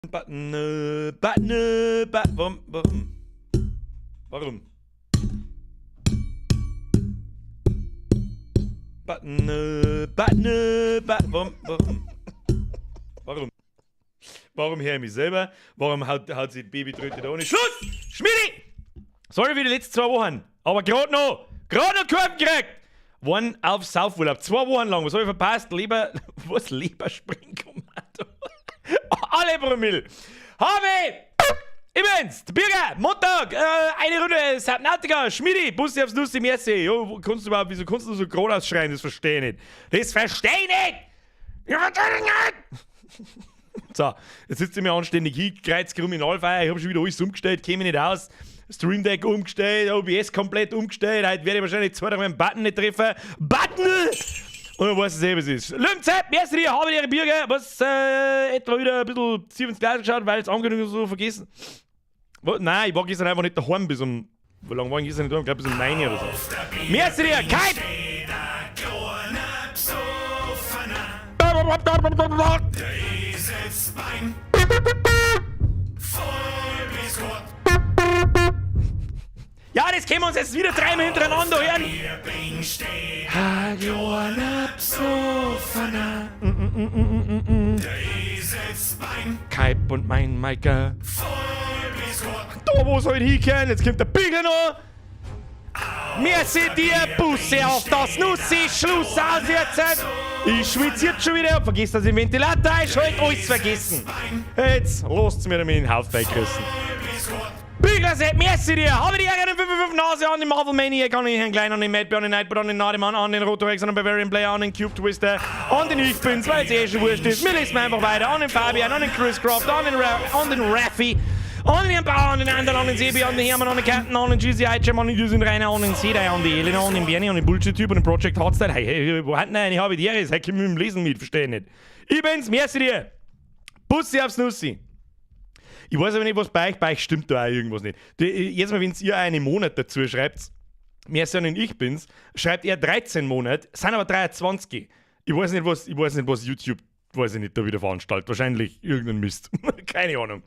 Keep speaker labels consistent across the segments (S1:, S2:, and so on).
S1: Button, warum? Warum höre ich mich selber? Warum haut sie die Babytröte da ohne Schluss? Schmidi! Sorry für die letzten 2 Wochen, aber gerade noch Kurven gekriegt. Waren auf Saufurlaub, 2 Wochen lang. Was habe ich verpasst? Lieber Springkommando. Alle Promille. Habe ich bin's, der Bürger, Montag, eine Runde Subnautica, Schmidi, Bussi aufs Nussi, merci. Jo, wieso kannst du so gerade ausschreien? Das verstehe ich nicht. Das verstehe ich nicht! Ich verstehe nicht! So, jetzt sitzt ihr mir anständig hin, kreuzt Kriminalfeier, ich habe schon wieder alles umgestellt, käme nicht aus. Stream Deck umgestellt, OBS komplett umgestellt, heute werde ich wahrscheinlich 2 Tage meinen Button nicht treffen. Button! Und dann weiß ich selber, was es ist. Löwenzeit, merci dir, habe ich ihre Bürger, was etwa wieder ein bisschen tief ins Glas geschaut, weil es angekündigt so vergessen. Nein, ich war gestern einfach nicht daheim bis um. Wie lange war ich gestern nicht daheim? Ich glaube bis um 9 oder so. Merci dir, Kai! Ja, das können wir uns jetzt wieder 3-mal hintereinander hören. Kaip und mein Maika. Da, wo soll ich hinkommen? Jetzt kommt der Bigel noch. Merci dir, Busse auf das Nussi, Schluss aus jetzt. Ich schwitze jetzt schon wieder, vergiss das im Ventilator, ich hab alles vergessen. Jetzt lasst's mir damit in den Haufen gerissen. Bigler sagt, merci dir, habe die Ärger 5 Nase an den Marvel Maniac, an den Kleinen, an den Madbear, an den Nightbot, an den Nademann, an den Rotorex, an den Bavarian Player, an den Cube Twister, an den Ich Bin's, weil es schon wurscht ist. Wir lesen einfach weiter, an den Fabian, an den Chris Croft, an den Raffi, an den Bauer, an den Andal, an den Sebi, an den Hermann, an den Captain, an den GC Itchem, an den Düsen Rainer, an den Sedai, an die Elena, an den Bernie, an den Bullshit-Typ, an den Project Hardstyle. Hey, wo hat denn ich habe die Ehre, ich mit dem Lesen mit, verstehe nicht. Ich bin's, merci dir. Bussi aufs Nussi. Ich weiß aber nicht, was bei euch stimmt da auch irgendwas nicht. Jetzt mal, wenn ihr einen Monat dazu schreibt, merci an den Ich Bin's, schreibt er 13 Monate, sind aber 23. Ich weiß nicht, was YouTube da wieder veranstaltet. Wahrscheinlich irgendein Mist. Keine Ahnung.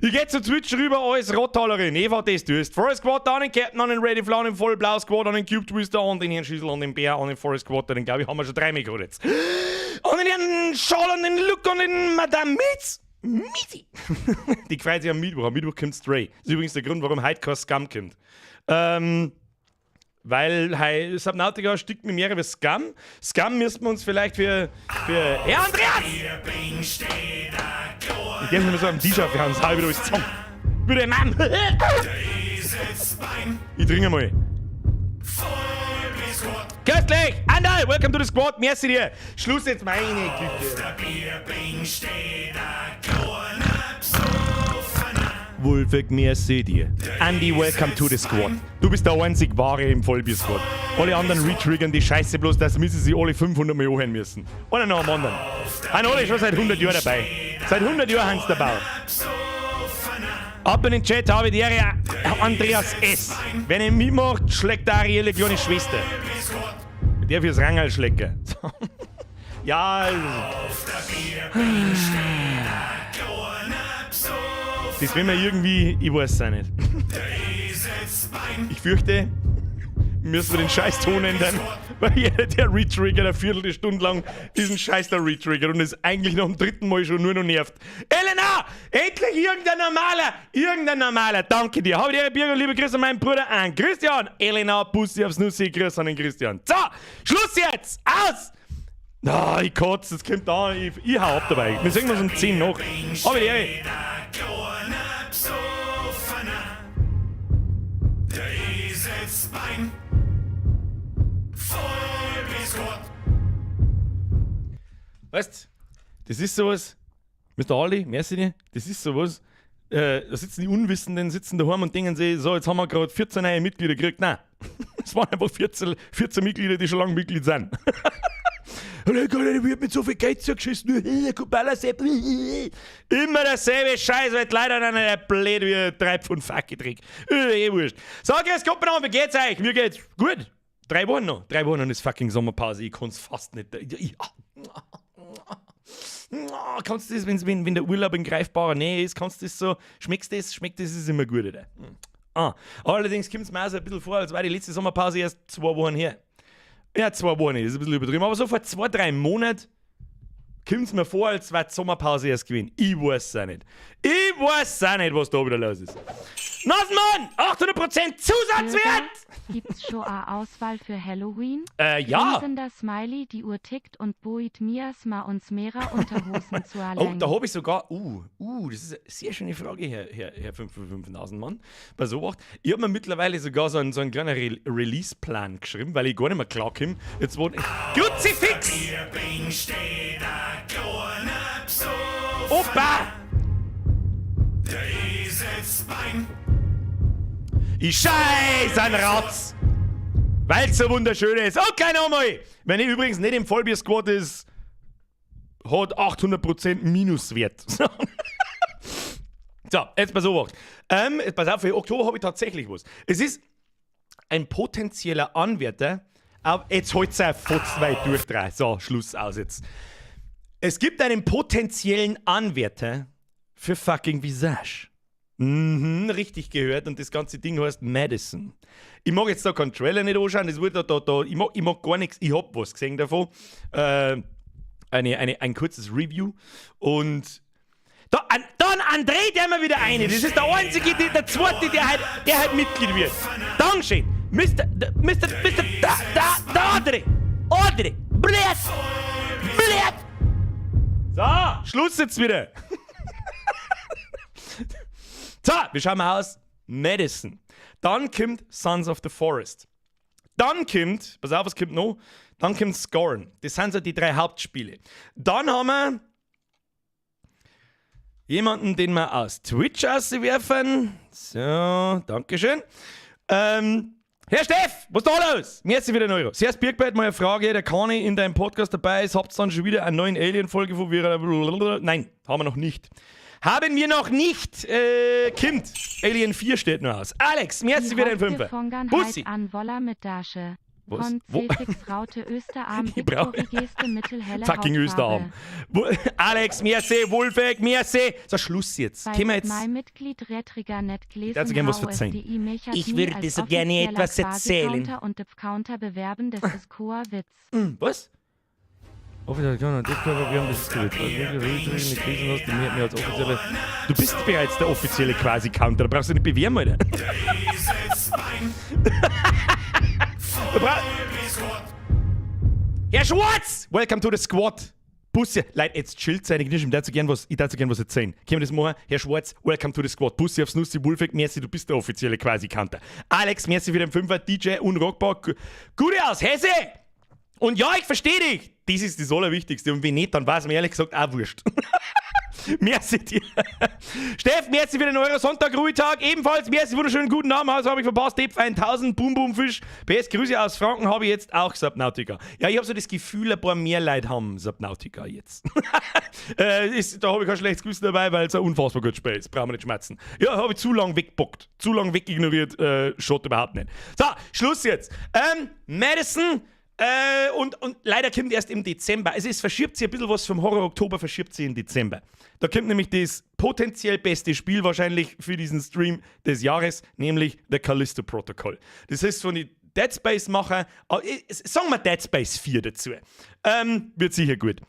S1: Ich gehe zu Twitch rüber als Rottalerin. Eva, das tust. Forest Squad, an den Captain, an den Ready Flow, an den Vollblau Squad, an den Cube Twister, an den Herrn Schüssel, an den Bär, an den Forest Squad, den glaube ich haben wir schon 3 Mikro jetzt. An den Herrn Schall, an den Luke, an den Madame Mitz. Miti! Die freut sich am Mittwoch. Am Mittwoch kommt Stray. Das ist übrigens der Grund, warum heute kein Scum kommt. Weil Subnautica stickt mir mehr wie Scum. Scum müssten wir uns vielleicht für Herr Andreas! Ich denke mir so am Tisch auf, wir haben das halbe durch zusammen. Bitte, Mann! Ich trinke mal. Köstlich! Andal, welcome to the squad, merci dir! Schluss jetzt, meine Güte! Wolfig, merci dir. Andy, welcome to the squad. Du bist der einzig wahre im Vollbier-Squad. Alle anderen retriggern die Scheiße bloß, dass müssen sie alle 500 Mal anhören müssen. Einer nach dem anderen. Haben alle schon seit 100 Jahren dabei. Seit 100 Jahren haben sie dabei. Ab in den Chat habe ich die Ehre, Andreas S. Wenn er mitmacht, schlägt der Arielle kleine Schwester. Der fürs Rangerl schlecken. Ja. Das will man irgendwie, ich weiß es auch nicht. Ich fürchte, müssen wir den scheiß Ton ändern, weil jeder, der retriggert, eine Viertelstunde lang diesen Scheiß da retriggert und es eigentlich noch am 3. Mal schon nur noch nervt. Elena! Endlich irgendein normaler! Danke dir! Habe dir, Birger, liebe Grüße an meinen Bruder an Christian! Elena, Bussi aufs Nussi, Grüße an den Christian. So! Schluss jetzt! Aus! Ich kotze, das kommt da, ich hau ab dabei. Wir singen uns um 10 noch. Aber die Ehre. Weißt, das ist sowas, Mr. Ali, merci dir, das ist sowas, da sitzen die Unwissenden, sitzen daheim und denken sich, so, jetzt haben wir gerade 14 neue Mitglieder gekriegt. Nein, es waren einfach 14 Mitglieder, die schon lange Mitglied sind. Und dann wird mit so viel Geld zugeschissen, immer dasselbe Scheiß, weil die Leute dann nicht blöd wie ein 3 Pfund Fuck geträgt. Wurscht. So, grüß Gott, wie geht's euch? Mir geht's gut. 3 Wochen noch. 3 Wochen ist fucking Sommerpause, ich kann's fast nicht. Kannst du das, wenn der Urlaub in greifbarer Nähe ist, kannst du das so, schmeckt das, ist immer gut, oder? Allerdings kommt es mir auch so ein bisschen vor, als war die letzte Sommerpause erst 2 Wochen her. Ja, 2 Wochen, das ist ein bisschen übertrieben, aber so vor 2-3 Monaten kommt es mir vor, als wäre die Sommerpause erst gewesen. Ich weiß auch nicht. Was da wieder los ist. Nasenmann! 800% Zusatzwert!
S2: Gibt's schon eine Auswahl für Halloween?
S1: Ja.
S2: Grinsender Smiley, die Uhr tickt und Boit Miasma uns mehrer Unterhosen zu erlängen.
S1: Oh, da habe ich sogar, das ist eine sehr schöne Frage, Herr 555 Nasenmann. Bei so ich habe mir mittlerweile sogar so einen kleinen Release-Plan geschrieben, weil ich gar nicht mehr klar komme. Jetzt wurde Kruzifix! Opa! Ich scheiß an Ratz! Weil es so wunderschön ist. Okay, nochmal! Wenn ihr übrigens nicht im Vollbier-Squad ist, hat 800% Minuswert. So, jetzt pass auf. Pass auf, für Oktober habe ich tatsächlich was. Es ist ein potenzieller Anwärter, aber jetzt holt es ein Fotz weit durchdrehen. So, Schluss aus jetzt. Es gibt einen potenziellen Anwärter für fucking Visage. Richtig gehört, und das ganze Ding heißt Madison. Ich mag jetzt da keinen Trailer nicht anschauen, das wird ich mag gar nichts, ich hab was gesehen davon. Ein kurzes Review. Und dann André, der mal wieder eine. Das ist der einzige, der zweite, der halt Mitglied wird. Dankeschön. Mr. André. Blät. So, Schluss jetzt wieder. So, wir schauen mal aus. Madison. Dann kommt Sons of the Forest. Dann kommt, pass auf, was kommt noch? Dann kommt Scorn. Das sind so die 3 Hauptspiele. Dann haben wir jemanden, den wir aus Twitch auswerfen. So, dankeschön. Herr Steff, was ist da los? Merci wieder Euro. Servus Birkbeit, mal eine Frage. Der Kani in deinem Podcast dabei ist. Habt ihr dann schon wieder eine neue Alien-Folge von Nein, haben wir noch nicht. Haben wir noch nicht. Kind. Alien 4 steht noch aus. Alex, merci wieder ein Fünfer. Bussi.
S2: An Woller mit Dasche.
S1: Was?
S2: Von C6 Raute Österarm,
S1: Ich brauche
S2: Geste, mittelhelle
S1: fucking Österarm. Alex, merci, Wolfeg, merci. So, Schluss jetzt. Können wir jetzt...
S2: Mein Mitglied Rettriger net gelesen.
S1: Darf ich gerne was verzeihen? Ich würde so gerne etwas erzählen.
S2: Und Counter bewerben, das ist Coa-Witz.
S1: Was? Wir haben das Du bist bereits der offizielle Quasi-Counter, da brauchst du nicht bewerben, Alter. Herr Schwarz! Welcome to the Squad! Bussi, Leute, jetzt chillt seine Knisch, ich darf so gern was erzählen. Können wir das machen? Herr Schwarz, welcome to the Squad. Bussi aufs Nussi, Wolfeg, merci, du bist der offizielle Quasi-Counter. Alex, merci für den Fünfer, DJ unrockbar. Gute aus, Hesse! Und ja, ich verstehe dich! Das ist das Allerwichtigste. Und wenn nicht, dann war es mir ehrlich gesagt auch wurscht. Merci dir. Steff, merci für den Euro Sonntag, Ruhetag. Ebenfalls, merci, wunderschönen guten Abend. Also habe ich verpasst. Depf 1000, Boom Boom Fisch. PS, Grüße aus Franken habe ich jetzt auch Subnautica. Ja, ich habe so das Gefühl, ein paar mehr Leute haben Subnautica jetzt. Da habe ich kein schlechtes Gewissen dabei, weil es ein unfassbar gutes Spiel ist. Brauchen wir nicht schmerzen. Ja, habe ich zu lang wegbockt. Zu lang wegignoriert. Schaut überhaupt nicht. So, Schluss jetzt. Madison. Und leider kommt erst im Dezember. Also es verschiebt sich ein bisschen was vom Horror Oktober, verschiebt sich in Dezember. Da kommt nämlich das potenziell beste Spiel wahrscheinlich für diesen Stream des Jahres, nämlich The Callisto Protocol. Das ist von den Dead Space Macher, sagen wir Dead Space 4 dazu. Wird sicher gut.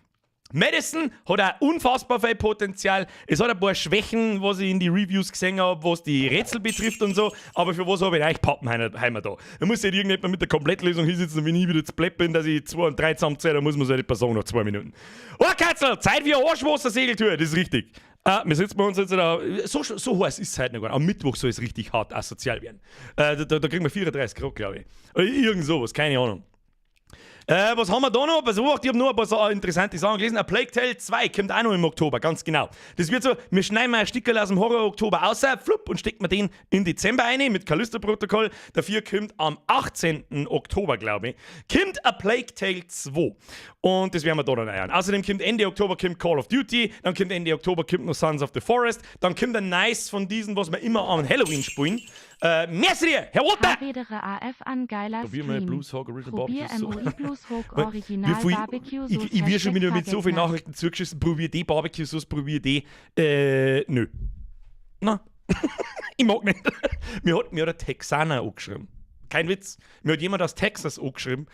S1: Madison hat auch unfassbar viel Potenzial. Es hat ein paar Schwächen, was ich in die Reviews gesehen habe, was die Rätsel betrifft und so. Aber für was habe ich eigentlich Pappenheimer da? Da muss halt irgendjemand mit der Komplettlösung hinsitzen und wenn ich wieder zu blöd bin, dass ich 2 und 3 zusammenzähle, dann muss man so eine Person nach 2 Minuten. Oh, Katzel, Zeit für ein Arschwasser-Segeltour, das ist richtig. Wir sitzen bei uns jetzt da. So heiß ist es heute noch gar nicht. Am Mittwoch soll es richtig hart asozial werden. Da kriegen wir 34 Grad, glaube ich. Oder irgend sowas, keine Ahnung. Was haben wir da noch? Ich habe noch ein paar so interessante Sachen gelesen. A Plague Tale 2 kommt auch noch im Oktober, ganz genau. Das wird so, wir schneiden mal ein Stückchen aus dem Horror-Oktober raus, flupp, und stecken wir den in Dezember rein mit Callisto-Protokoll. Dafür kommt am 18. Oktober, glaube ich, kommt A Plague Tale 2. Und das werden wir da dann eiern. Außerdem kommt Ende Oktober kommt Call of Duty, dann kommt Ende Oktober kommt noch Sons of the Forest, dann kommt ein Nice von diesen, was wir immer am Halloween spielen. Merci dir, Herr Rotter!
S2: Fahrrädere AF an geiler
S1: Probier mal
S2: Stream.
S1: Blues Hawk Original
S2: Probier
S1: Barbecue Sauce.
S2: MOI Blues Hawk Original
S1: Bevor
S2: Barbecue Sauce.
S1: ich werde schon wieder mit so vielen
S2: Hashtag
S1: Nachrichten zugeschissen. Probier die Barbecue Sauce, probier die. Nö. Na, ich mag nicht. Mir hat ein Texaner angeschrieben. Kein Witz. Mir hat jemand aus Texas angeschrieben,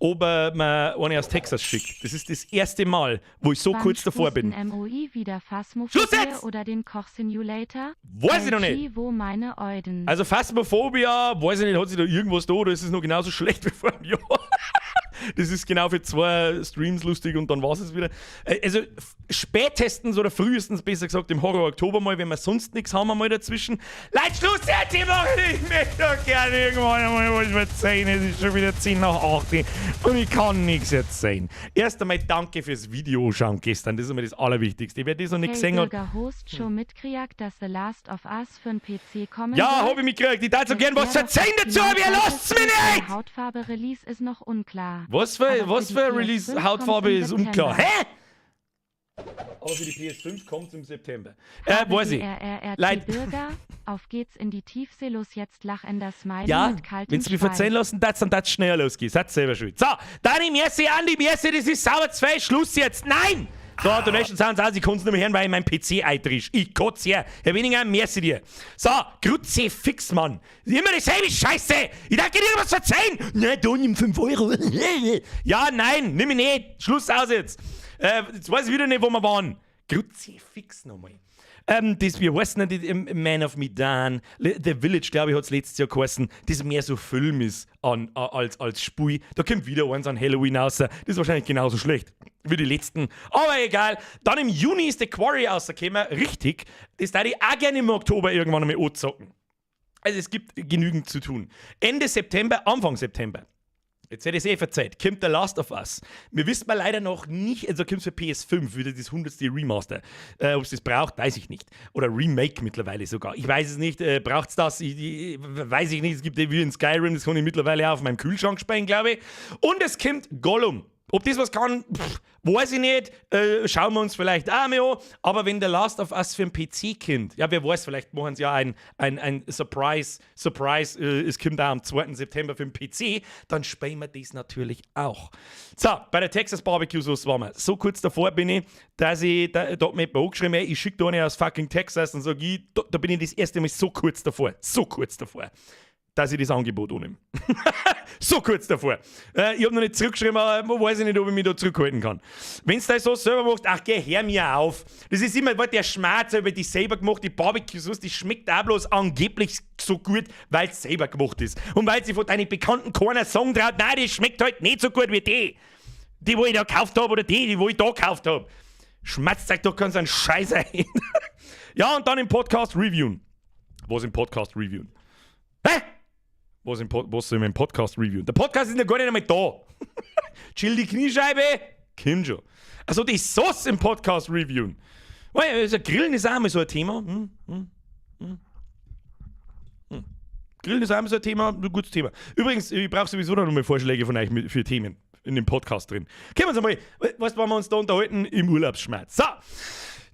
S1: ob er mir eine aus Texas schickt. Das ist das erste Mal, wo ich so
S2: Wann
S1: kurz davor bin.
S2: MOI wieder
S1: Schluss
S2: Phasmophobie
S1: jetzt!
S2: oder den Koch Simulator?
S1: Weiß ich noch nicht.
S2: Wo meine Euden?
S1: Also Phasmophobia, weiß ich nicht, hat sich da irgendwas da oder ist es noch genauso schlecht wie vor einem Jahr? Das ist genau für 2 Streams lustig und dann war es wieder. Also spätestens oder frühestens, besser gesagt, im Horror-Oktober mal, wenn wir sonst nichts haben, mal dazwischen. Leute, Schluss jetzt, ich mache nicht. Ich möchte doch gerne irgendwann einmal was erzählen. Es ist schon wieder 10 nach 8 und ich kann nichts erzählen. Erst einmal danke fürs Video schauen gestern, das ist immer das Allerwichtigste. Wer das noch nicht gesehen hat.
S2: Host schon mitgekriegt, dass The Last of Us für den PC kommen
S1: Ja,
S2: soll?
S1: hab ich mitgekriegt. Ich darf so gern was erzählen dazu, aber ihr lasst's mir nicht!
S2: Hautfarbe-Release ist noch unklar.
S1: Was für
S2: die
S1: Release?
S2: PS5
S1: Hautfarbe
S2: kommt
S1: ist
S2: im
S1: unklar.
S2: September.
S1: Hä? Aber für die PS5 kommt es im September. Weiß ich. Leid.
S2: Bürger, auf geht's in die Tiefsee, los jetzt lachender Smiley
S1: Ja,
S2: mit kaltem
S1: wenn Sie mich
S2: Schweiß.
S1: verzeihen lassen, dann darf's schneller losgehen. Seid selber schuld. So, Dani, merci, Andi, merci, das ist sauber 2, Schluss jetzt. Nein! So, Donation Sounds aus, ich kann's nicht mehr hören, weil ich mein PC eitrisch. Ich kotz her. Herr Weniger, merci dir. So, Grütze fix, Mann. Immer dieselbe Scheiße. Ich darf dir was verzeihen. Na, da nimm 5 Euro. Ja, nein, nimm ich nicht. Schluss aus jetzt. Jetzt weiß ich wieder nicht, wo wir waren. Grütze fix nochmal. Das, wie heißt denn Man of Medan? The Village, glaube ich, hat es letztes Jahr geheißen, das mehr so Film ist als Spiel. Da kommt wieder eins an Halloween raus. Das ist wahrscheinlich genauso schlecht wie die letzten. Aber egal. Dann im Juni ist The Quarry rausgekommen. Richtig. Das darf ich auch gerne im Oktober irgendwann einmal anzocken. Also es gibt genügend zu tun. Ende September, Anfang September. Jetzt hätte ich es verzeiht. Kommt The Last of Us. Wir wissen mal leider noch nicht, also kommt es für PS5, wieder das 100. Remaster. Ob es das braucht, weiß ich nicht. Oder Remake mittlerweile sogar. Ich weiß es nicht. Braucht es das? Weiß ich nicht. Es gibt wie in Skyrim, das kann ich mittlerweile auch auf meinem Kühlschrank speichern, glaube ich. Und es kommt Gollum. Ob das was kann, weiß ich nicht. Schauen wir uns vielleicht auch mal an. Aber wenn The Last of Us für einen PC kommt, ja, wer weiß, vielleicht machen sie ja ein Surprise. Es kommt auch am 2. September für den PC, dann spielen wir das natürlich auch. So, bei der Texas Barbecue Sauce waren wir. So kurz davor bin ich, dass ich, da hat mir jemand angeschrieben, ey, ich schicke da eine aus fucking Texas und sage, da bin ich das erste Mal so kurz davor, dass ich das Angebot annehme. So kurz davor. Ich habe noch nicht zurückgeschrieben, aber weiß ich nicht, ob ich mich da zurückhalten kann. Wenn es das so selber macht, ach, geh, hör mir auf. Das ist immer, weil der Schmerz über die selber gemachte Barbecue-Sauce, die schmeckt auch bloß angeblich so gut, weil es selber gemacht ist. Und weil sie von deinen Bekannten keiner sagen traut, nein, die schmeckt halt nicht so gut wie die, wo ich da gekauft habe, oder die, wo ich da gekauft habe. Schmerzt euch doch ganz einen Scheiß ein. Ja, und dann im Podcast reviewen. Was im Podcast reviewen? Hä? Was soll ich im Podcast reviewen? Der Podcast ist ja gar nicht einmal da. Chill die Kniescheibe, kommt schon. Also die Sauce im Podcast reviewen. Also Grillen ist auch mal so ein Thema. Grillen ist auch mal so ein Thema, ein gutes Thema. Übrigens, ich brauche sowieso noch mal Vorschläge von euch für Themen in dem Podcast drin. Können wir uns einmal, was wollen wir uns da unterhalten? Im Urlaubsschmerz. So.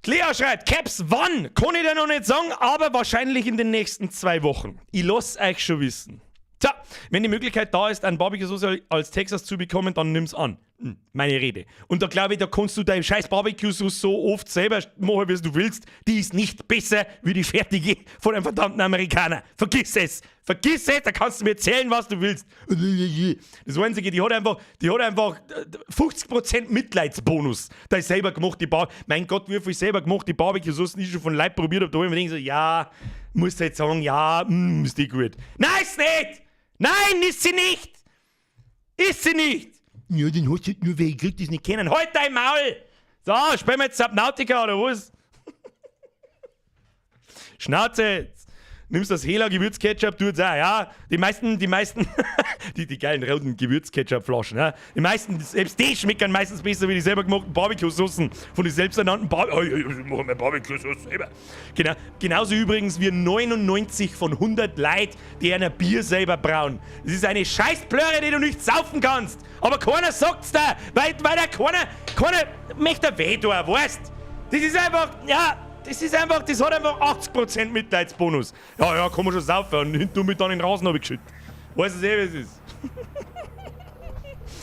S1: Lea schreibt, Caps, wann? Kann ich dir noch nicht sagen, aber wahrscheinlich in den nächsten 2 Wochen. Ich lasse euch schon wissen. Tja, wenn die Möglichkeit da ist, einen Barbecue-Sauce als Texas zu bekommen, dann nimm's an. Meine Rede. Und da glaube ich, da kannst du deine scheiß Barbecue-Sauce so oft selber machen, wie du willst. Die ist nicht besser wie die fertige von einem verdammten Amerikaner. Vergiss es, da kannst du mir erzählen, was du willst. Das Einzige, die hat einfach 50% Mitleidsbonus. Da ist selber gemacht, mein Gott, wie viel selber gemacht, die Barbecue-Sauce ich schon von Leib probiert habe, da habe ich mir gedacht, so, ja, musst du jetzt sagen, ja, ist die gut. Nein, ist nicht! Nein, ist sie nicht! Ist sie nicht! Ja, den hast du halt nur, weil ich krieg das nicht kennen. Halt dein Maul! So, spielen wir jetzt Subnautica oder was? Schnauze jetzt! Nimmst das Hela Gewürzketchup, tut's auch, ja? Die meisten, die geilen roten Gewürzketchup-Flaschen, ja? Die meisten, selbst die schmecken meistens besser wie die selber gemachten Barbecue-Soßen von den selbsternannten ich mache meine Barbecue-Sauce selber. Genauso übrigens wie 99 von 100 Leuten, die ein Bier selber brauen. Das ist eine Scheißplöre, die du nicht saufen kannst. Aber keiner sagt's da, weil da keiner möchte weh tun, weißt? Das ist einfach, ja, Das hat einfach 80% Mitleidsbonus. Ja, kann man schon saufen. Und hinten mit dann in den Rasen habe ich geschüttet. Weißt du wie es ist?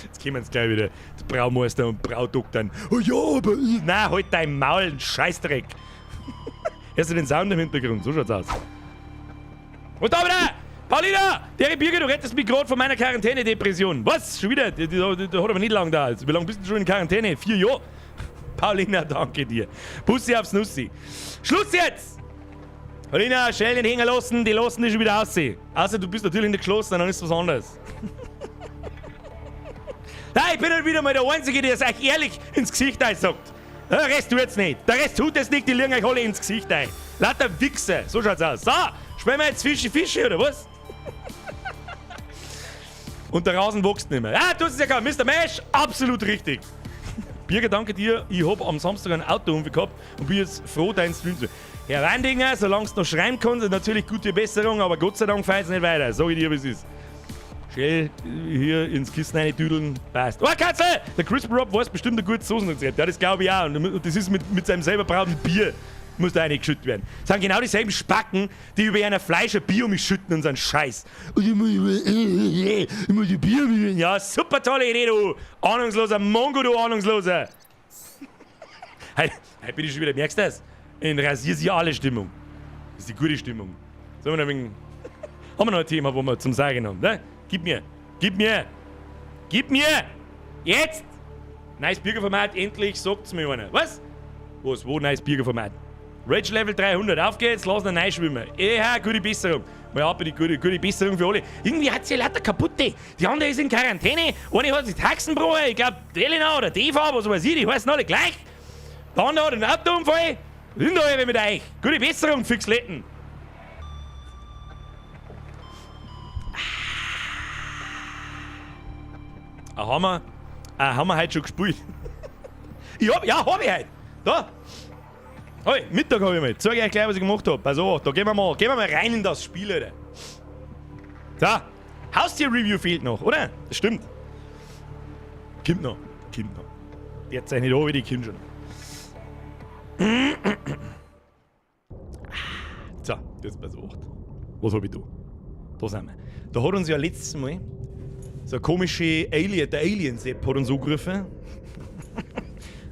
S1: Jetzt kommen jetzt gleich wieder die Braumeister und Braudoktor. Oh ja, aber ich... Nein, halt dein Maul, ein Scheißdreck. Hörst du den Sound im Hintergrund? So schaut's aus. Und da wieder! Paulina! Der Birger, du rettest mich gerade von meiner Quarantäne-Depression. Was? Schon wieder? Die hat aber nicht lang da. Wie lange bist du schon in Quarantäne? 4 Jahre? Paulina, danke dir. Bussi aufs Nussi. Schluss jetzt! Paulina, schnell den Hänger lassen, die lassen dich schon wieder aussehen. Außer du bist natürlich nicht geschlossen, dann ist was anderes. Nein, ich bin halt wieder mal der Einzige, der es euch ehrlich ins Gesicht sagt. Der Rest tut's nicht. Der Rest tut es nicht, die lügen euch alle ins Gesicht ein. Lauter Wichse. So schaut's aus. So, spielen wir jetzt Fische, oder was? Und der Rasen wächst nicht mehr. Ah, du hast es ja gehabt. Mr. Mesh, absolut richtig. Birger, danke dir. Ich hab am Samstag einen Autounfall gehabt und bin jetzt froh, deinen Stream zu. Herr Wandinger, solange du noch schreiben kannst, natürlich gute Besserung, aber Gott sei Dank fällt es nicht weiter. Sag ich dir, wie es ist. Schnell hier ins Kissen reintüdeln, passt. Oh, Katze! Der Crispy Rob weiß bestimmt ein gutes Soßenrezept. Ja, das glaube ich auch. Und das ist mit seinem selber brauten Bier. Muss da reingeschüttet werden. Das sind genau dieselben Spacken, die über einer Fleisch ein Bier mitschütten und so einen Scheiß. Und ich muss ein Bier mit. Ja, super tolle Idee, du ahnungsloser Mongo, du ahnungsloser. Hey, bin ich schon wieder, merkst du das? In Rasier sie alle Stimmung. Das ist die gute Stimmung. So, haben wir noch ein Thema, wo wir zum Sagen haben, ne? Gib mir! Jetzt! Nice Bürgerformat, endlich sagt's mir einer. Was? Wo nice Bürgerformat? Rage Level 300, auf geht's, lass ihn reinschwimmen. Gute Besserung. Mal ab, die gute Besserung für alle. Irgendwie hat sie lauter kaputte. Die andere ist in Quarantäne, eine hat sich Taxen gebrochen, ich glaube Delina oder Deva, was weiß ich, die heißen alle gleich. Der andere hat einen Autounfall. Was sind da mit euch? Gute Besserung, Fixletten. Haben wir heute schon gespielt? Hab ich heute. Da. Hey, Mittag habe ich mal. Zeig euch gleich, was ich gemacht habe. Also, da gehen wir mal rein in das Spiel, Alter. So, Haustier-Review fehlt noch, oder? Das stimmt. Kommt noch. Jetzt seid nicht da, wie die Kind schon. So, jetzt bei so 8. Was hab ich da? Da sind wir. Da hat uns ja letztes Mal so eine komische der Alien-Sepp hat uns angerufen.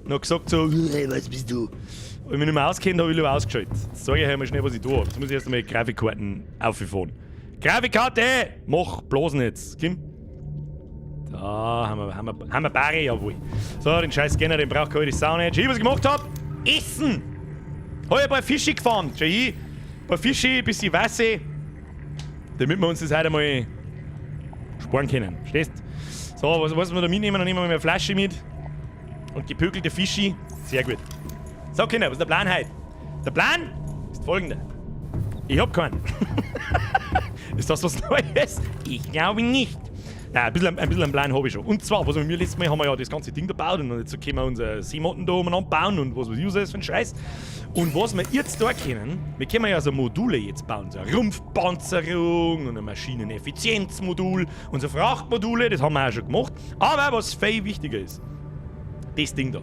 S1: Und hat gesagt so, hey, was bist du? Und wenn ich mich nicht mehr auskennt, habe ich lieber ausgeschaltet. Jetzt sage ich euch mal schnell, was ich tue. Jetzt muss ich erst einmal Grafikkarten auffahren. Grafikkarte! Mach Blasen jetzt. Kim? Da haben wir Barre, jawohl. So, den scheiß Scanner, den braucht keine Sau nicht. Schau, was ich gemacht habe? Essen! Habe ich ein paar Fische gefahren. Schau hier. Ein paar Fische, ein bisschen Wasser. Damit wir uns das heute mal sparen können. Verstehst? So, was wir da mitnehmen? Dann nehmen wir mal eine Flasche mit. Und gepökelte Fische. Sehr gut. So, Kinder, was ist der Plan heute? Der Plan ist folgender. Ich hab keinen. Ist das was Neues? Ich glaube nicht. Nein, ein bisschen einen Plan habe ich schon. Und zwar, was wir letztes Mal haben wir ja das ganze Ding da gebaut und jetzt können wir unsere Seemotten da umeinander bauen und was weiß ich, was ist für ein Scheiß. Und was wir jetzt da können, wir können ja so Module jetzt bauen. So eine Rumpfpanzerung und ein Maschineneffizienzmodul und so Frachtmodule, das haben wir auch schon gemacht. Aber was viel wichtiger ist, das Ding da.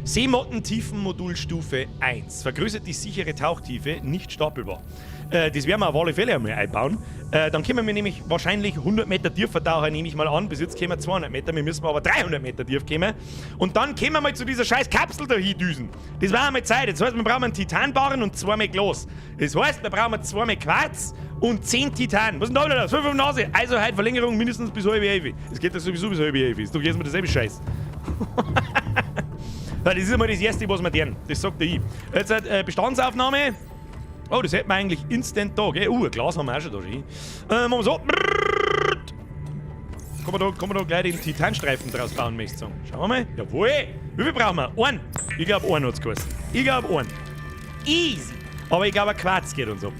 S1: Seemottentiefenmodulstufe 1. Vergrößert die sichere Tauchtiefe, nicht stapelbar. Das werden wir auf alle Fälle einmal einbauen. Dann können wir nämlich wahrscheinlich 100 Meter tiefer tauchen, nehme ich mal an. Bis jetzt kommen wir 200 Meter, wir müssen aber 300 Meter tief kommen. Und dann können wir mal zu dieser scheiß Kapsel da hindüsen. Das war einmal Zeit. Das heißt, wir brauchen einen Titanbarren und 2 mehr Glas. Das heißt, wir brauchen 2 mehr Quarz und 10 Titan. Was ist denn da wieder? 5 auf Nase. Also heute Verlängerung mindestens bis halb 11. Es geht ja sowieso bis halb 11. Ist doch jetzt mal dasselbe Scheiß. Das ist immer das Erste, was wir tun. Das sagt der ich. Jetzt Bestandsaufnahme. Oh, das hätten wir eigentlich instant da, gell? Ein Glas haben wir auch schon da. Machen wir so. Kann man da gleich den Titanstreifen draus bauen, möchte ich sagen. Schauen wir mal. Jawohl. Wie viel brauchen wir? Einen. Ich glaube, einen hat es geheißen. Ich glaube, einen. Easy. Aber ich glaube, ein Quarz geht uns ab.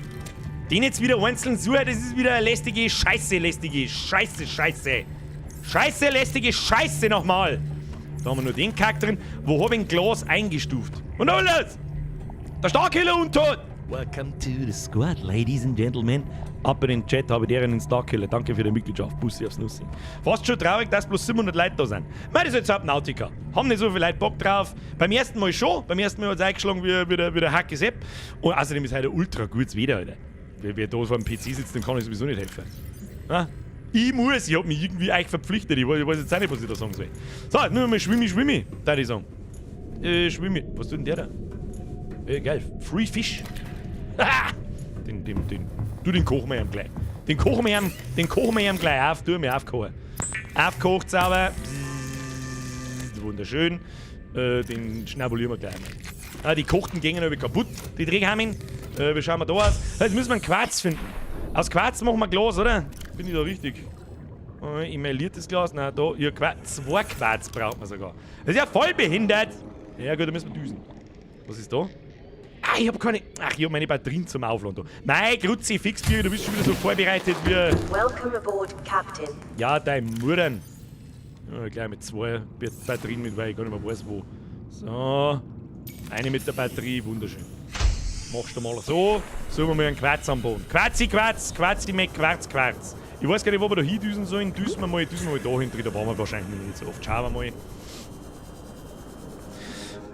S1: Den jetzt wieder einzeln suchen, das ist wieder eine lästige Scheiße, lästige Scheiße nochmal. Da haben wir nur den Kack drin. Wo habe ich ein Glas eingestuft? Und alles! Der Starkiller Untot! Welcome to the squad, ladies and gentlemen. Ab in den Chat, habe ich deren in Starkiller. Danke für die Mitgliedschaft. Bussi aufs Nussi. Fast schon traurig, dass bloß 700 Leute da sind. Das ist jetzt Subnautica. Haben nicht so viele Leute Bock drauf. Beim ersten Mal schon. Beim ersten Mal hat es eingeschlagen wie der Hacke Sepp. Und außerdem ist heute ultra gutes Wetter, Alter. Wer da vor dem PC sitzt, dem kann ich sowieso nicht helfen. Na? Ich hab mich irgendwie euch verpflichtet. Ich weiß jetzt auch nicht, was ich da sagen soll. So, nur mal schwimmi, da ich sagen. Schwimmi. Was tut denn der da? Geil. Free Fish. Den kochen wir ihm gleich. Den kochen wir ihm gleich auf. Tu mir aufkochen. Aufgekocht sauber. Wunderschön. Den schnabulieren wir gleich mal. Die kochten gehen aber kaputt. Die Drehhammen. Wie schauen wir da aus? Jetzt müssen wir einen Quarz finden. Aus Quarz machen wir Glas, oder? Bin ich da richtig? Emailliertes Glas? Nein, da. Ja, zwei Quarz braucht man sogar. Das ist ja voll behindert. Ja gut, da müssen wir düsen. Was ist da? Ah, ich hab keine... Ach, ich hab meine Batterien zum Aufladen da. Mein Kruzifixbier, du bist schon wieder so vorbereitet wie...
S3: Welcome aboard, Captain.
S1: Ja, dein Muttern. Ja, gleich mit 2 Batterien mit, weil ich gar nicht mehr weiß, wo. So. Eine mit der Batterie, wunderschön. Machst du mal so. Suchen wir mal einen Quarz am Boden. Quarzi, mit Quarz. Ich weiß gar nicht, wo wir da hindüsen sollen. Düsen wir mal da hinten. Da waren wir wahrscheinlich nicht so oft. Schauen wir mal.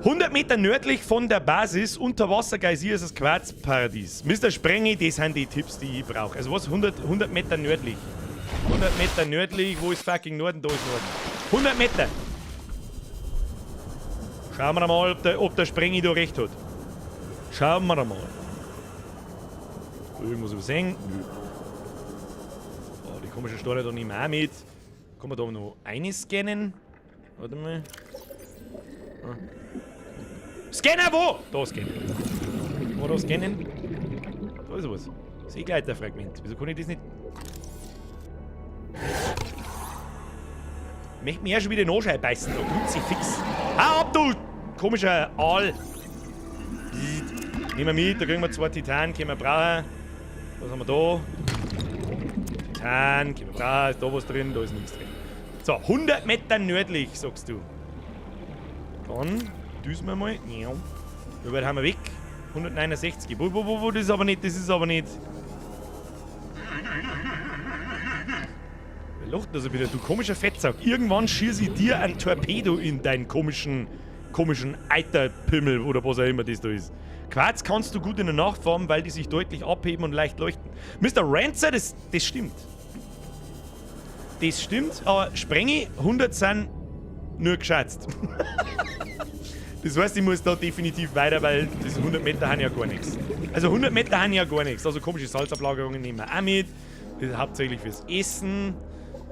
S1: 100 Meter nördlich von der Basis, Unterwasser-Geysir ist das Quarzparadies. Mr. Sprengi, das sind die Tipps, die ich brauche. Also was? 100 Meter nördlich. 100 Meter nördlich, wo ist fucking Norden? Da ist Norden. 100 Meter! Schauen wir mal, ob der Sprengi da recht hat. Schauen wir mal. Irgendwas übersehen? Nö. Oh, die komische Story da nehmen wir auch mit. Kann man da noch einscannen? Warte mal. Ah. Scanner wo? Da scannen. Wo da scannen? Da ist was. Seegleiterfragment. Wieso kann ich das nicht? Ich möchte mir ja schon wieder den Anschein beißen. Da Kruzifix. Hau ab, du komischer Aal. Nehmen wir mit, da kriegen wir 2 Titan, können wir brauchen. Was haben wir da? Titan, können wir brauchen. Ist da was drin? Da ist nichts drin. So, 100 Meter nördlich, sagst du. Dann düsen wir mal. Wie weit haben wir weg? 169. Wo, das ist aber nicht. Wer lacht also wieder, du komischer Fettsack. Irgendwann schieße ich dir ein Torpedo in deinen komischen Eiterpimmel oder was auch immer das da ist. Quarz kannst du gut in der Nacht fahren, weil die sich deutlich abheben und leicht leuchten. Mr. Rancer, das stimmt. Das stimmt, aber Sprengi, 100 sind nur geschätzt. Das heißt, ich muss da definitiv weiter, weil diese 100 Meter haben ja gar nichts. Also 100 Meter haben ja gar nichts. Also komische Salzablagerungen nehmen wir auch mit. Das ist hauptsächlich fürs Essen.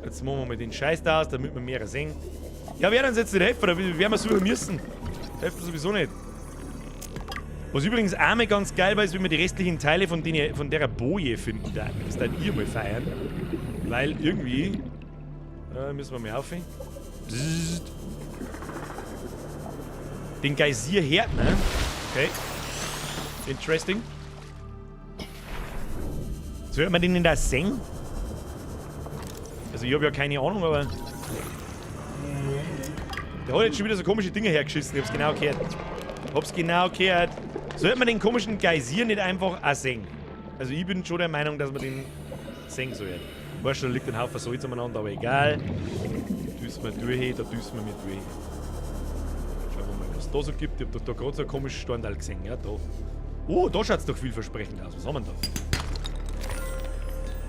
S1: Jetzt machen wir mal den Scheiß da aus, damit wir mehr sehen. Ja, wer uns jetzt nicht helfen? Oder werden wir suchen müssen? Hilft sowieso nicht. Was übrigens auch mal ganz geil war, ist, wenn wir die restlichen Teile von der Boje finden. Das dann ihr mal feiern. Weil irgendwie... müssen wir mal aufhören. Den Geysir hört, ne? Okay. Interesting. Soll man den in der sehen? Also ich habe ja keine Ahnung, aber... Der hat jetzt schon wieder so komische Dinge hergeschissen. Ich hab's genau gehört. Sollte man den komischen Geysir nicht einfach auch sehen? Also ich bin schon der Meinung, dass man den sehen soll. Weißt du, da liegt ein Haufen Salz umeinander, aber egal. Düsen wir durch, da düsen wir mit durch. Schauen wir mal, was es da so gibt. Ich hab da gerade so ein komisches Stornteil gesehen. Ja, da. Oh, da schaut's doch vielversprechend aus. Was haben wir da?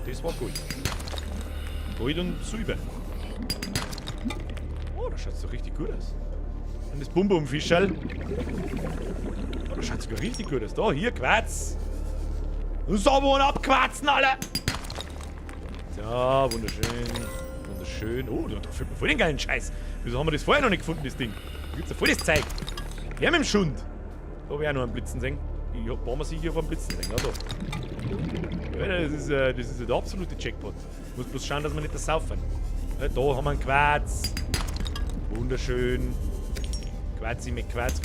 S1: Das war Gold. Gold und Silber. Oh, da schaut's doch richtig gut aus. Und das Bum-Bum-Fischerl. Oh, da schaut's sogar richtig gut aus. Da, hier, Quarz. Sauber und abquarzen alle! Ja, wunderschön. Wunderschön. Oh, da findet man voll den geilen Scheiß. Wieso haben wir das vorher noch nicht gefunden, das Ding? Da gibt's ja voll das Zeug. Wer mit dem Schund? Da habe ich auch noch einen Blitzen sehen. Bauen wir sich hier auf einen Blitzen sehen. Ja, da. Ja, das ist der absolute Jackpot. Muss bloß schauen, dass wir nicht das saufen. Ja, da haben wir einen Quarz. Wunderschön. Quarzi mit Quarz.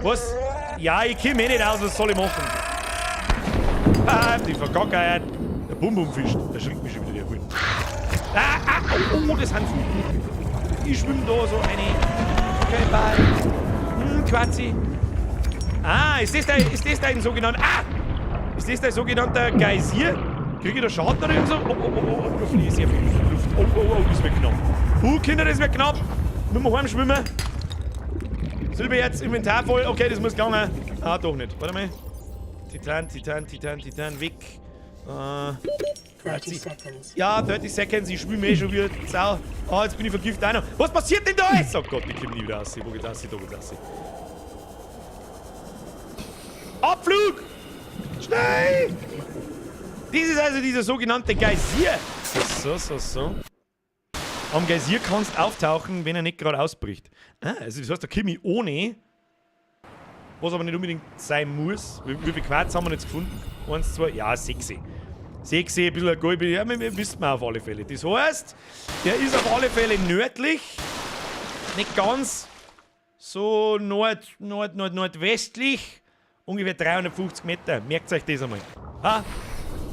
S1: Was? Ja, ich komme eh nicht aus, was soll ich machen? Ah, die Verkackheit. Der Bum-Bum-Fisch, der schrinkt mich schon wieder, der Hund. Oh, das Handfuhl. Ich schwimme da so eine. Okay, bye. Quatzi. Ah, ist das dein sogenannter... Ah! Ist das dein sogenannter Geysir? Krieg ich da Schaden oder irgend so? Oh, da fliege ich sehr viel Luft. Oh, das wird knapp. Kinder, das wird knapp. Müssen wir heimschwimmen. Silber jetzt, Inventar voll. Okay, das muss gegangen. Ah, doch nicht. Warte mal. Titan, weg.
S3: 30 seconds.
S1: Ja, 30 Seconds, ich schwimme schon wieder. Sau. Ah, jetzt bin ich vergiftet. Einer. Was passiert denn da jetzt? Oh Gott, ich komme nie wieder raus. Wo geht's raus? Da geht's raus. Abflug! Schnell! Das ist also dieser sogenannte Geysir. So. Am Geysir kannst du auftauchen, wenn er nicht gerade ausbricht. Ah, also das heißt, da komme ich ohne. Was aber nicht unbedingt sein muss. Wie viel Quarz haben wir jetzt gefunden? 1, 2, ja, 6. 6, ein bisschen Gold. Ja, wir wissen wir auf alle Fälle. Das heißt, der ist auf alle Fälle nördlich. Nicht ganz. So nordwestlich. Ungefähr 350 Meter. Merkt euch das einmal. Ha?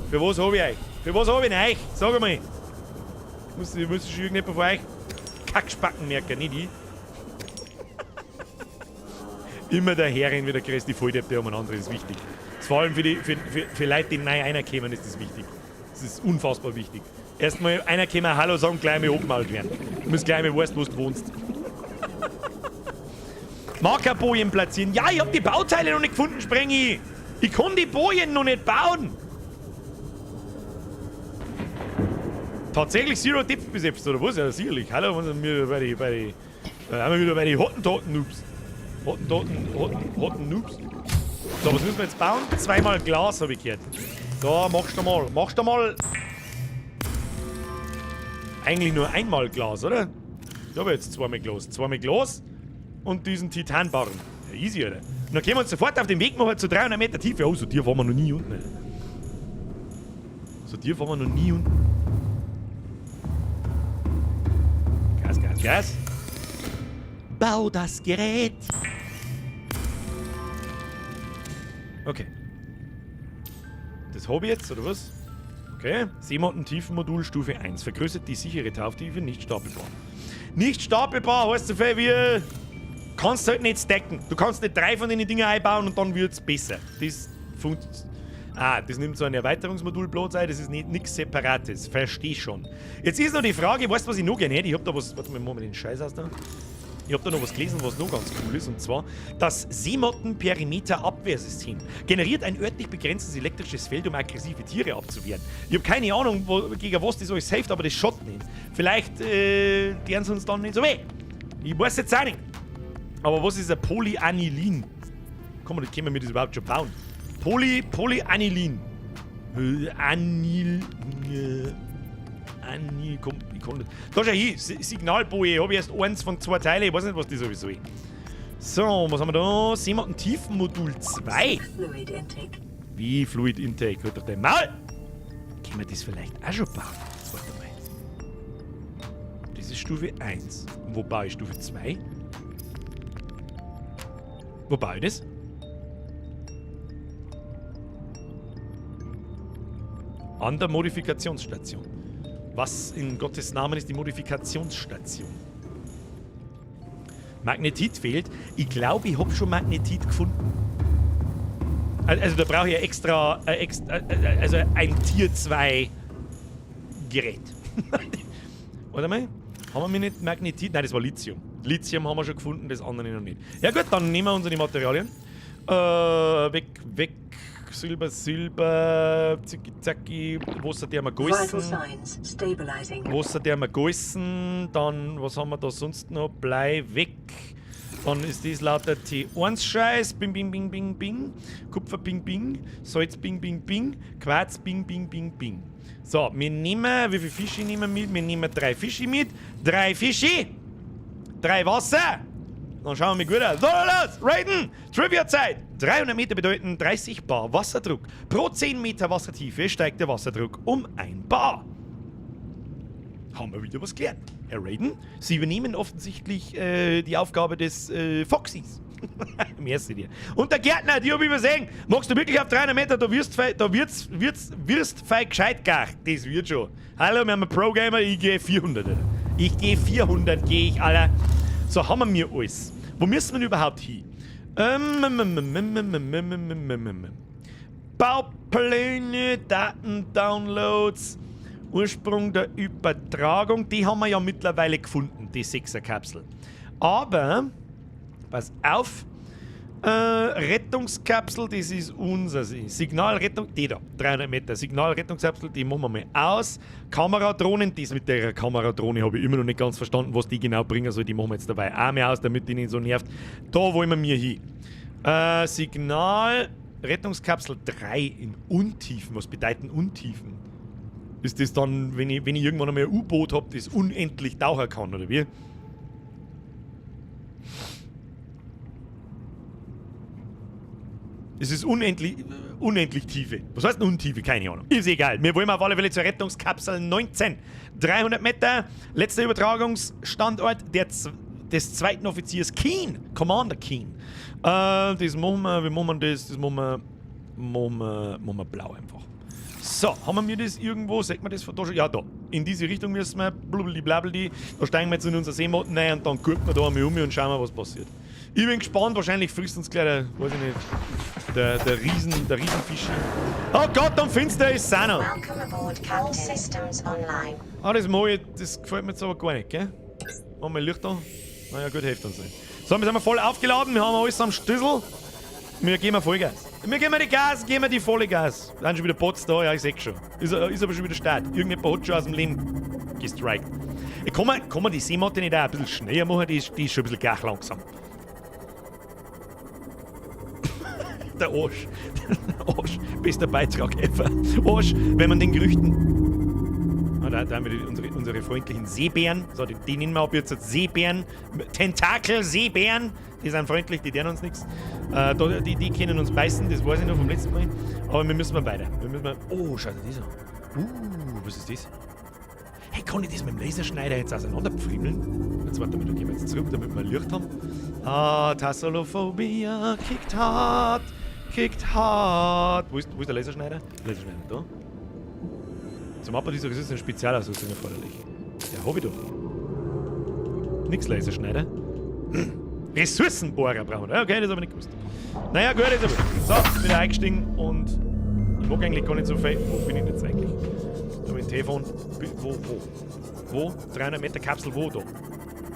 S1: Für was habe ich euch? Für was habe ich euch? Sag einmal. Muss schon irgendjemand von euch Kackspacken merken, nicht ich. Immer der Herrin wie der größte Volldepp, der umeinander ist wichtig. Das vor allem für Leute, die neu reinkommen, ist das wichtig. Das ist unfassbar wichtig. Erstmal einer kommen, Hallo sagen, gleich mal abgemalt werden. Du musst gleich mal wissen, wo du wohnst. Markerbojen platzieren. Ja, ich hab die Bauteile noch nicht gefunden, Sprengi. Ich kann die Bojen noch nicht bauen. Tatsächlich Zero Depth besetzt, oder was? Ja, sicherlich. Hallo, sind wir wieder bei den Hottentoten-Noobs. Hottentoten-Noobs. So, was müssen wir jetzt bauen? 2-mal Glas, habe ich gehört. Da, machst du mal. Eigentlich nur 1-mal Glas, oder? Ich habe jetzt 2-mal Glas. 2-mal Glas und diesen Titanbarren. Ja, easy, oder? Und dann können wir uns sofort auf den Weg machen zu 300 Meter Tiefe. Oh, so tief waren wir noch nie unten. Gas. Bau das Gerät. Okay. Das habe ich jetzt, oder was? Okay. Seemotten-Tiefenmodul Stufe 1. Vergrößert die sichere Tauchtiefe, nicht stapelbar. Nicht stapelbar heißt so viel wie... Kannst halt nicht stacken. Du kannst nicht 3 von den Dingen einbauen und dann wird's besser. Das funktioniert. Ah, das nimmt so ein Erweiterungsmodul bloß ein, das ist nichts Separates. Versteh schon. Jetzt ist noch die Frage, weißt du, was ich noch gerne hätte? Ich hab da was. Warte mal, machen wir den Scheiß aus da. Ich hab da noch was gelesen, was noch ganz cool ist. Und zwar das Seemotten-Perimeter-Abwehrsystem. Generiert ein örtlich begrenztes elektrisches Feld, um aggressive Tiere abzuwehren. Ich habe keine Ahnung, gegen was das alles hilft, aber das schaut nicht. Vielleicht deren sie uns dann nicht so weh. Ich weiß jetzt auch nicht. Aber was ist ein Polyanilin? Kann man das überhaupt schon bauen? Polyanilin. Komm, ich kann nicht. Da schau hin, Signalboje. Habe ich erst 1 von 2 Teilen. Ich weiß nicht, was das sowieso ist. So, was haben wir da? Seemotten-Tiefenmodul 2.
S3: Fluid intake.
S1: Wie Fluid Intake? Hört doch dein Maul! Können wir das vielleicht auch schon bauen? Warte mal. Das ist Stufe 1. Und wo baue ich Stufe 2? Wo baue ich das? An der Modifikationsstation. Was in Gottes Namen ist die Modifikationsstation? Magnetit fehlt. Ich glaube, ich habe schon Magnetit gefunden. Also da brauche ich extra also ein Tier 2 Gerät. Warte mal. Haben wir mir nicht Magnetit? Nein, das war Lithium. Lithium haben wir schon gefunden, das andere noch nicht. Ja gut, dann nehmen wir unsere Materialien. Weg. Silber, zacki, zacki, Wasser, der wir geißen. Wasser, der wir geißen. Dann, was haben wir da sonst noch? Blei, weg. Dann ist das lauter T1-Scheiß. Bing, bing, bing, bing, bing. Kupfer, bing, bing. Salz, bing, bing, bing. Quarz, bing, bing, bing, bing. So, wir nehmen, wie viele Fische nehmen wir mit? Wir nehmen 3 Fische mit. 3 Fische. 3 Wasser. Dann schauen wir mal gut aus. So, los, Raiden, Trivia-Zeit. 300 Meter bedeuten 30 Bar Wasserdruck. Pro 10 Meter Wassertiefe steigt der Wasserdruck um 1 Bar. Haben wir wieder was gelernt. Herr Raiden, Sie übernehmen offensichtlich die Aufgabe des Foxys. Merci dir. Und der Gärtner, die habe ich übersehen. Magst du wirklich auf 300 Meter, da wirst fei gescheit gar. Das wird schon. Hallo, wir haben einen Pro-Gamer, ich gehe 400. Ich gehe 400, gehe ich, Alter. So, haben wir mir alles. Wo müssen wir überhaupt hin? Baupläne, Daten, Downloads, Ursprung der Übertragung, die haben wir ja mittlerweile gefunden, die 6er-Kapsel. Aber, pass auf, Rettungskapsel, das ist unser Signalrettung, die da, 300 Meter Signalrettungskapsel, die machen wir mal aus. Kameradrohnen, das mit der Kameradrohne habe ich immer noch nicht ganz verstanden, was die genau bringen soll, die machen wir jetzt dabei auch mehr aus, damit die nicht so nervt. Da wollen wir mir hin. Signalrettungskapsel 3 in Untiefen, was bedeuten Untiefen? Ist das dann, wenn ich irgendwann einmal ein U-Boot habe, das unendlich tauchen kann, oder wie? Es ist unendlich Tiefe. Was heißt denn Untiefe? Keine Ahnung. Ist egal. Wir wollen auf alle Fälle zur Rettungskapsel 19. 300 Meter. Letzter Übertragungsstandort des zweiten Offiziers Keen. Commander Keen. Das machen wir, wie machen wir das? Das machen wir blau einfach. So, haben wir das irgendwo? Sagt man das von da schon? Ja, da. In diese Richtung müssen wir. Blablabla. Da steigen wir jetzt in unser Seemotten rein und dann gucken wir da einmal um und schauen wir, was passiert. Ich bin gespannt, wahrscheinlich frisst uns gleich der, weiß ich nicht, der Riesenfisch. Oh Gott, dann finster ist es auch noch.
S3: Welcome aboard, Captain. All systems online.
S1: Ah, das gefällt mir jetzt aber gar nicht, gell? Machen wir Licht an. Naja, gut, hilft uns nicht. So, wir sind voll aufgeladen, wir haben alles am Schlüssel. Wir geben Vollgas. Wir geben die Gas, geben die volle Gas. Da sind schon wieder Bots da, ja, ich seh's schon. Ist aber schon wieder Start. Irgendjemand hat schon aus dem Leben gestrikt. Kann man die Seematte nicht auch ein bisschen schneller machen? Die ist schon ein bisschen gleich langsam. Der Arsch. Der Arsch. Bester Beitrag ever. Arsch, wenn man den Gerüchten. Ah, da haben wir unsere freundlichen Seebären. So, die nennen wir ab jetzt als Seebären. Tentakel-Seebären. Die sind freundlich, die deren uns nichts. Die können uns beißen, das weiß ich noch vom letzten Mal. Aber wir müssen weiter. Oh, schau dir das an. Was ist das? Hey, kann ich das mit dem Laserschneider jetzt auseinanderpfriemeln? Jetzt warte mal, da gehen wir jetzt zurück, damit wir Licht haben. Tassalophobia kickt hart. Wo ist der Laserschneider? Laserschneider, da. Zum Abbau dieser Ressourcen Spezialausrüstung erforderlich. Ja, hab ich doch. Nix Laserschneider. Ressourcenbohrer brauchen wir. Okay, das habe ich nicht gewusst. Naja, gut, ist aber. So, wieder eingestiegen und ich mag eigentlich gar nicht so viel. Wo bin ich jetzt eigentlich? Da mit dem Telefon. Wo? 300 Meter Kapsel, wo da?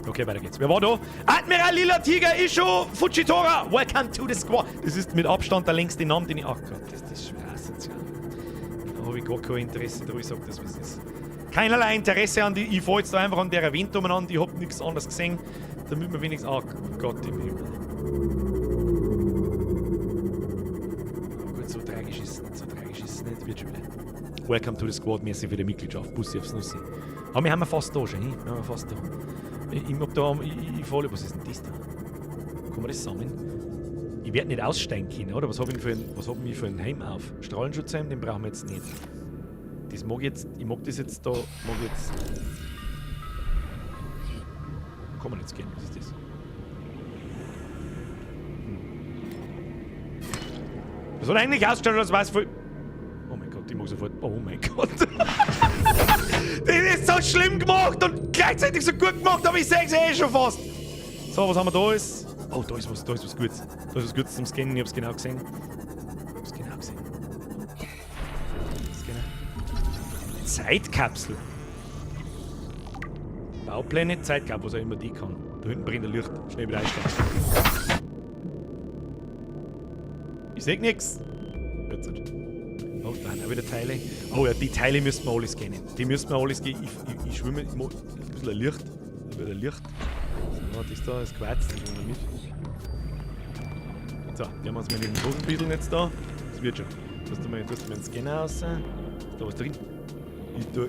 S1: Okay, weiter geht's. Wer war da? Admiral Lila Tiger Isho Fujitora! Welcome to the squad! Das ist mit Abstand der längste Name, den ich... Ach Gott, das ist schwer asozial. Da habe ich gar kein Interesse daran, ich sag das, was es ist. Keinerlei Interesse an die... Ich fahre jetzt da einfach an der Erwähnung an, ich hab nichts anderes gesehen, damit wir wenigstens... Ach Gott im Himmel. Oh gut, so tragisch ist es nicht. Wird schon wieder. Welcome to the squad, merci für die Mitgliedschaft. Bussi aufs Nussi. Aber wir haben fast da schon, wir haben fast da. Ich falle, was ist denn das da? Kann man das sammeln? Ich werde nicht aussteigen können, oder? Was habe ich für einen Helm auf? Strahlenschutzhelm, den brauchen wir jetzt nicht. Das mag jetzt, ich mag das jetzt da, Kann man jetzt gehen, was ist das? Das hat eigentlich ausgestellt, als weiß voll... Oh mein Gott, ich mag sofort... Oh mein Gott. Das ist so schlimm gemacht und gleichzeitig so gut gemacht, aber ich sehe es eh schon fast. So, was haben wir da? Oh, da ist was Gutes. Da ist was Gutes zum Scannen, ich hab's genau gesehen. Zeitkapsel. Baupläne, Zeitkapsel, was auch immer die kann. Da hinten brennt der Licht. Schnell wieder einsteigen. Ich seh nix. Oh, da haben auch wieder Teile. Oh ja, die Teile müssen wir alles scannen. Die müssen wir alles gehen. Ich schwimme, ich mag ein bisschen Licht. So, das da, das Quarz, das nehmen wir mit. So, die haben uns mit dem Dosenbieseln jetzt da. Das wird schon. Tust du mir einen Scanner raus. Ist da was drin?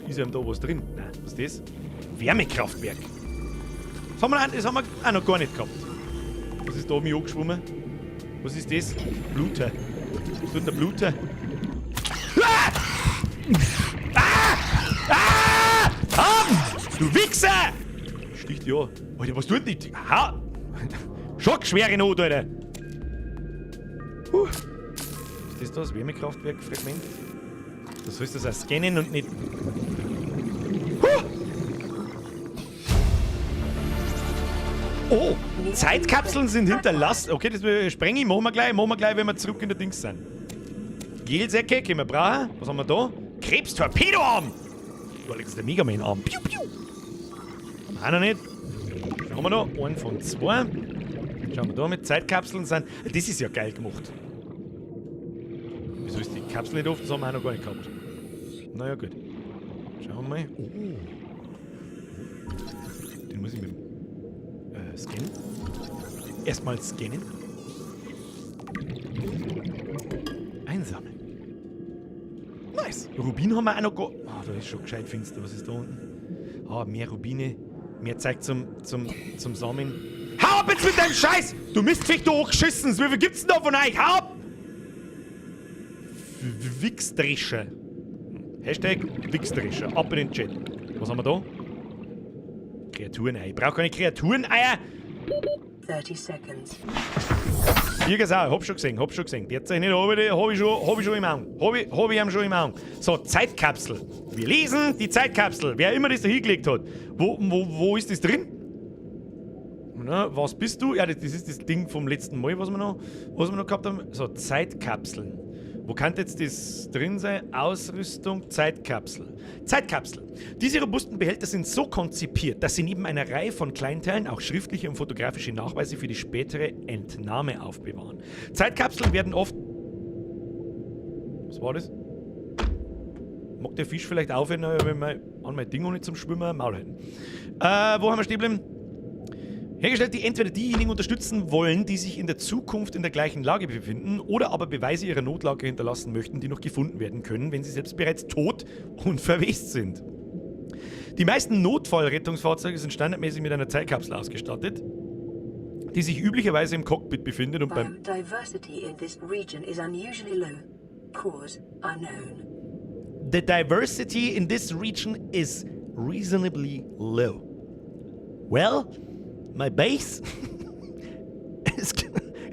S1: Ist ja da was drin? Nein, was ist das? Wärmekraftwerk. Das haben wir auch noch gar nicht gehabt. Was ist da oben angeschwommen? Was ist das? Blute. Was tut der Blute? Ah! Du Wichser! Sticht ja. Alter, was tut nicht? Ha! Schockschwere Not, Alter! Ist das da das Wärmekraftwerk-Fragment? Das sollst du das auch scannen und nicht... Oh! Zeitkapseln sind hinterlassen. Okay, das sprenge ich. Machen wir gleich, wenn wir zurück in der Dings sind. Gelsäcke, können wir brauchen. Was haben wir da? Krebstorpedoarm! Da liegt der Mega Man Arm. Piu, piu. Haben wir auch noch nicht. Haben wir noch? Einen von 2. Schauen wir da mit Zeitkapseln sind. Das ist ja geil gemacht. Wieso ist die Kapsel nicht offen? Das haben wir auch noch gar nicht gehabt. Naja, gut. Schauen wir mal. Oh. Den muss ich mit dem scannen. Erstmal scannen. Einsammeln. Nice. Rubin haben wir auch noch gar. Ah, da ist schon gescheit finster. Was ist da unten? Ah, mehr Rubine. Mehr Zeug zum Sammeln. Hau ab jetzt mit deinem Scheiß! Du Mistviech, du hochgeschissen! Wie viel gibt's denn da von euch? Hau ab! Wichsdrische. Hashtag Wichsdrische. Ab in den Chat. Was haben wir da? Kreaturenei. Ich brauche keine Kreatureneier!
S4: 30 seconds.
S1: Hier gesagt, hab schon gesehen. Jetzt nicht, hab ich schon im Auge. Hab ich schon im Auge. So, Zeitkapsel. Wir lesen die Zeitkapsel. Wer immer das da hingelegt hat. Wo ist das drin? Na, was bist du? Ja, das ist das Ding vom letzten Mal, was wir noch gehabt haben. So, Zeitkapseln. Wo kann jetzt das drin sein? Ausrüstung, Zeitkapsel. Zeitkapsel. Diese robusten Behälter sind so konzipiert, dass sie neben einer Reihe von Kleinteilen auch schriftliche und fotografische Nachweise für die spätere Entnahme aufbewahren. Zeitkapseln werden oft... Was war das? Mag der Fisch vielleicht aufhören, wenn wir an mein Ding noch nicht zum Schwimmen Maul halten. Wo haben wir stehen geblieben? Hergestellt, die entweder diejenigen unterstützen wollen, die sich in der Zukunft in der gleichen Lage befinden, oder aber Beweise ihrer Notlage hinterlassen möchten, die noch gefunden werden können, wenn sie selbst bereits tot und verwest sind. Die meisten Notfallrettungsfahrzeuge sind standardmäßig mit einer Zeitkapsel ausgestattet, die sich üblicherweise im Cockpit befindet und beim...
S4: Diversity in this region is unusually low. Cause unknown.
S1: The diversity in this region is reasonably low. Well... My base?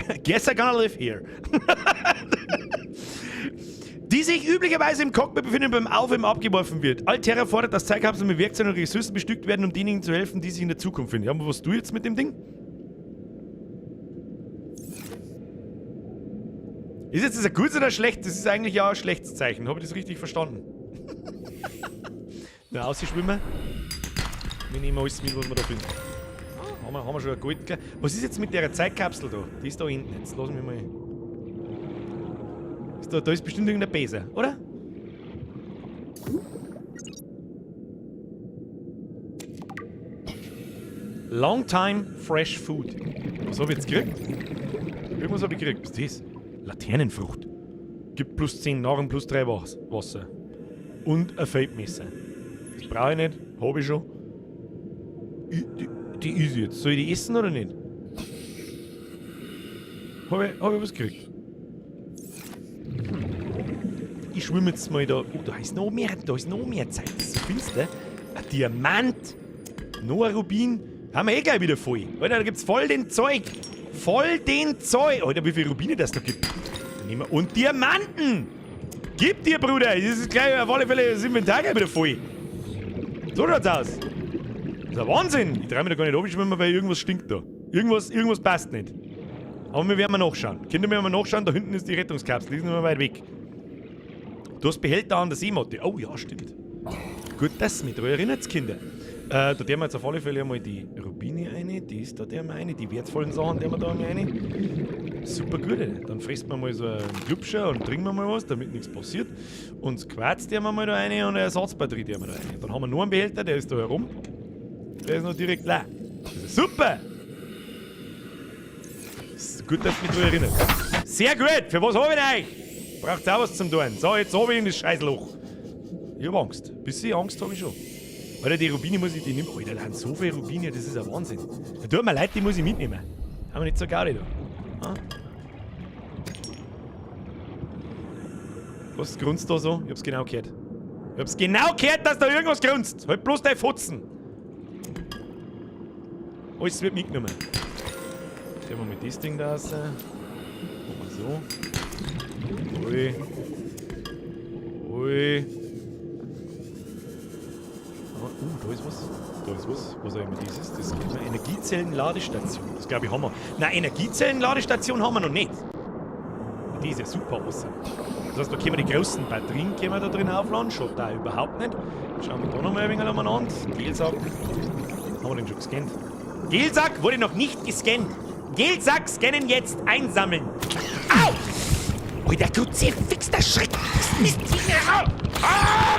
S1: I guess I'm gonna live here. Die sich üblicherweise im Cockpit befinden, beim Aufheben abgeworfen wird. Alterra fordert, dass Zeitkapseln mit Werkzeugen und Ressourcen bestückt werden, um denjenigen zu helfen, die sich in der Zukunft finden. Ja, aber was du jetzt mit dem Ding? Ist jetzt das ein gutes oder ein schlechtes? Das ist eigentlich ja ein schlechtes Zeichen. Habe ich das richtig verstanden? Na, ausschwimmen. Wir nehmen alles mit, was wir da finden. Haben wir schon ein Gold. Was ist jetzt mit der Zeitkapsel da? Die ist da hinten. Jetzt lassen wir mal. Da ist bestimmt irgendeine Base, oder? Long time fresh food. Was habe ich jetzt gekriegt? Irgendwas habe ich gekriegt. Was ist das? Laternenfrucht. Gibt plus 10 Nahrung, plus 3 Wasser. Und ein Fade-Messer. Das brauche ich nicht. Habe ich schon. Die ist jetzt. Soll ich die essen oder nicht? Hab ich was gekriegt? Ich schwimme jetzt mal da. Oh, da ist noch mehr Zeit. Das ist so finster. Ein Diamant. Noch ein Rubin. Haben wir eh gleich wieder voll. Alter, da gibt's voll den Zeug. Alter, wie viele Rubine das da gibt. Und Diamanten. Gib dir, Bruder. Das ist gleich auf alle Fälle das Inventar gleich wieder voll. So schaut's aus. Das ist ein Wahnsinn! Ich traue mich da gar nicht abschwimmen, weil irgendwas stinkt da. Irgendwas passt nicht. Aber wir werden mal nachschauen. Könnt ihr mir mal nachschauen? Da hinten ist die Rettungskapsel, die ist nicht mehr weit weg. Du hast Behälter an der Seematte. Oh ja, stimmt. Gut, dass mich daran erinnert, Kinder. Da tun wir jetzt auf alle Fälle einmal die Rubine rein, die ist da der eine, die wertvollen Sachen tun wir da rein. Super gut, dann frisst man mal so einen Glubscher und trinken wir mal was, damit nichts passiert. Und das Quarz tun wir mal da rein und eine Ersatzbatterie tun wir da rein. Dann haben wir noch einen Behälter, der ist da herum. Der ist noch direkt leer. Das ist super! Ist gut, dass du mich daran erinnert. Sehr gut! Für was habe ich denn euch? Braucht auch was zum tun. So, jetzt habe ich in das Scheißloch. Ich habe Angst. Bisschen Angst habe ich schon. Alter, die Rubine muss ich die nehmen. Alter, da sind so viele Rubine, das ist ein Wahnsinn. Da tut mir leid, die muss ich mitnehmen. Haben wir nicht so geil da. Ah? Was grunzt da so? Ich hab's genau gehört. Ich hab's genau gehört, dass da irgendwas grunzt. Halt bloß dein Fotzen. Alles wird mitgenommen. Stellen wir mal das Ding da raus. Machen wir so. Ui. Ui. Da ist was. Da ist was. Was auch immer das ist. Das gibt mir Energie Energiezellenladestation. Das glaube ich haben wir. Nein, Energiezellenladestation haben wir noch nicht. Die ist ja super aussehen. Das heißt, da können wir die großen Batterien können wir da drin aufladen. Schaut da überhaupt nicht. Schauen wir da nochmal ein wenig umeinander. Gelsack. Haben wir den schon gescannt? Gelsack wurde noch nicht gescannt. Gelsack scannen jetzt, einsammeln. Au! Oh, der Kruzifix, der Schreck. Mist. Ah!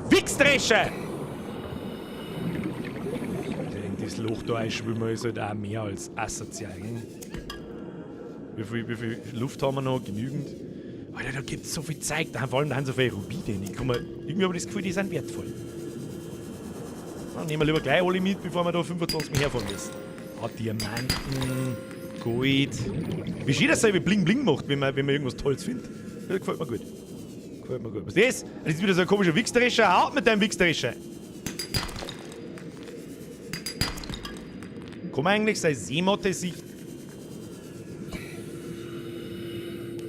S1: Wichsdresche! In das Loch da einschwimmen ist halt auch mehr als asozial. Wie viel Luft haben wir noch? Genügend? Alter, da gibt es so viel Zeug. Vor allem da haben so viele Rubine. Irgendwie habe ich das Gefühl, die sind wertvoll. Dann nehmen wir lieber gleich alle mit, bevor wir da 25 mehr herfahren müssen. Diamanten, Gold. Wie schön das selber Bling Bling macht, wenn man irgendwas Tolles findet. Das gefällt mir gut. Gefällt mir gut. Was ist das? Das ist wieder so ein komischer Wichsdrescher. Haut mit deinem Wichsdrescher. Kann man eigentlich seine Seemotte sich...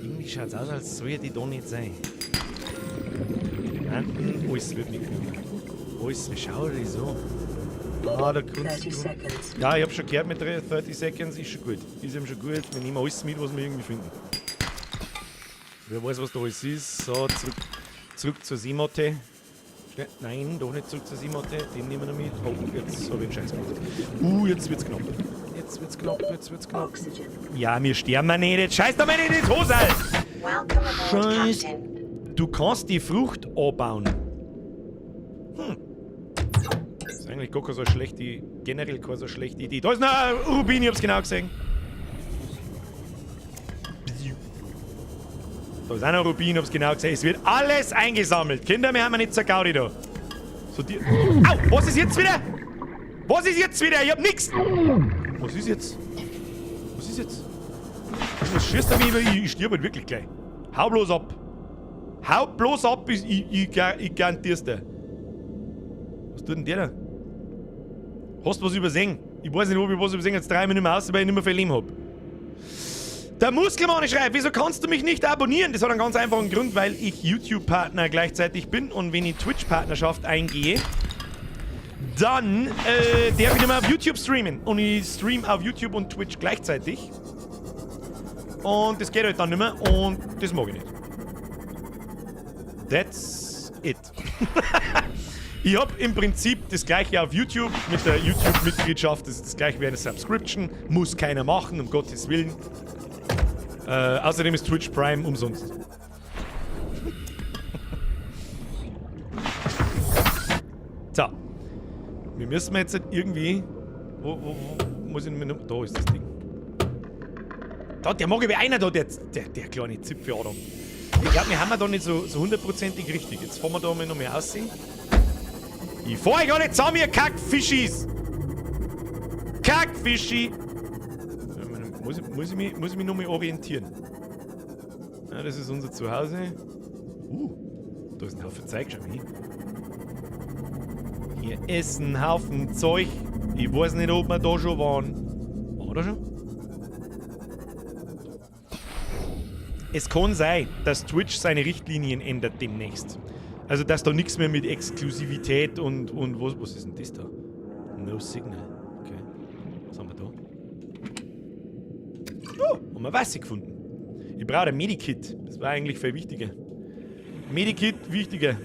S1: Irgendwie schaut es aus, als soll die da nicht sein. Diamanten, alles wird mitgenommen. Alles, schau dir so. Ah, da kannst
S4: 30
S1: du...
S4: seconds.
S1: Ja, ich hab schon gehört mit 30 Seconds, ist schon gut. Ist eben schon gut. Wir nehmen alles mit, was wir irgendwie finden. Wer weiß, was da alles ist. So, zurück zur Seemotte. Nein, doch nicht zurück zur Seemotte. Den nehmen wir noch mit. Oh, jetzt habe ich einen Scheiß gemacht. Jetzt wird's knapp. Jetzt wird's knapp.
S4: Oxygen.
S1: Ja, wir sterben nicht. Jetzt scheiß doch mal nicht in die Hose!
S3: Welcome aboard,
S1: Scheiß.
S3: Captain.
S1: Du kannst die Frucht anbauen. Das ist eigentlich gar keine so schlechte, generell keine so schlechte Idee. Da ist noch ein Rubin, ich hab's genau gesehen. Da ist auch noch ein Rubin, ich hab's genau gesehen. Es wird alles eingesammelt. Kinder, wir haben nicht so Gaudi da. So die... Au! Was ist jetzt wieder? Was ist jetzt wieder? Ich hab nix! Was ist jetzt? Was ist jetzt? Was schießt er mich? Ich stirb halt wirklich gleich. Hau bloß ab. Hau bloß ab, ich garantier's dir. Was tut denn der da? Hast du was übersehen? Ich weiß nicht, ob ich was übersehen. Jetzt 3 Minuten aus, weil ich nicht mehr viel Leben hab. Der Muskelmann schreibt, wieso kannst du mich nicht abonnieren? Das hat einen ganz einfachen Grund, weil ich YouTube-Partner gleichzeitig bin und wenn ich Twitch-Partnerschaft eingehe, dann darf ich nicht mehr auf YouTube streamen. Und ich stream auf YouTube und Twitch gleichzeitig. Und das geht halt dann nicht mehr und das mag ich nicht. That's it. Ich habe im Prinzip das gleiche auf YouTube mit der YouTube-Mitgliedschaft. Das ist das gleiche wie eine Subscription. Muss keiner machen, um Gottes Willen. Außerdem ist Twitch Prime umsonst. So. Wir müssen jetzt irgendwie... Wo muss ich mir... Da ist das Ding. Da, der mag wie einer da, der kleine Zipfel Adam. Ich glaube, wir haben da nicht so hundertprozentig richtig. Jetzt fahren wir da mal noch mehr aussehen. Ich fahr euch alle zusammen, ihr Kackfischis! Kackfischi! Muss ich mich noch mal orientieren? Ja, das ist unser Zuhause. Da ist ein Haufen Zeug, schau mal hin. Hier ist ein Haufen Zeug. Ich weiß nicht, ob wir da schon waren. Waren wir da schon? Es kann sein, dass Twitch seine Richtlinien ändert demnächst. Also, dass da nichts mehr mit Exklusivität und was ist denn das da? No Signal. Okay. Was haben wir da? Oh, haben wir Wasser gefunden. Ich brauche ein Medikit. Das war eigentlich viel wichtiger. Medikit, wichtiger.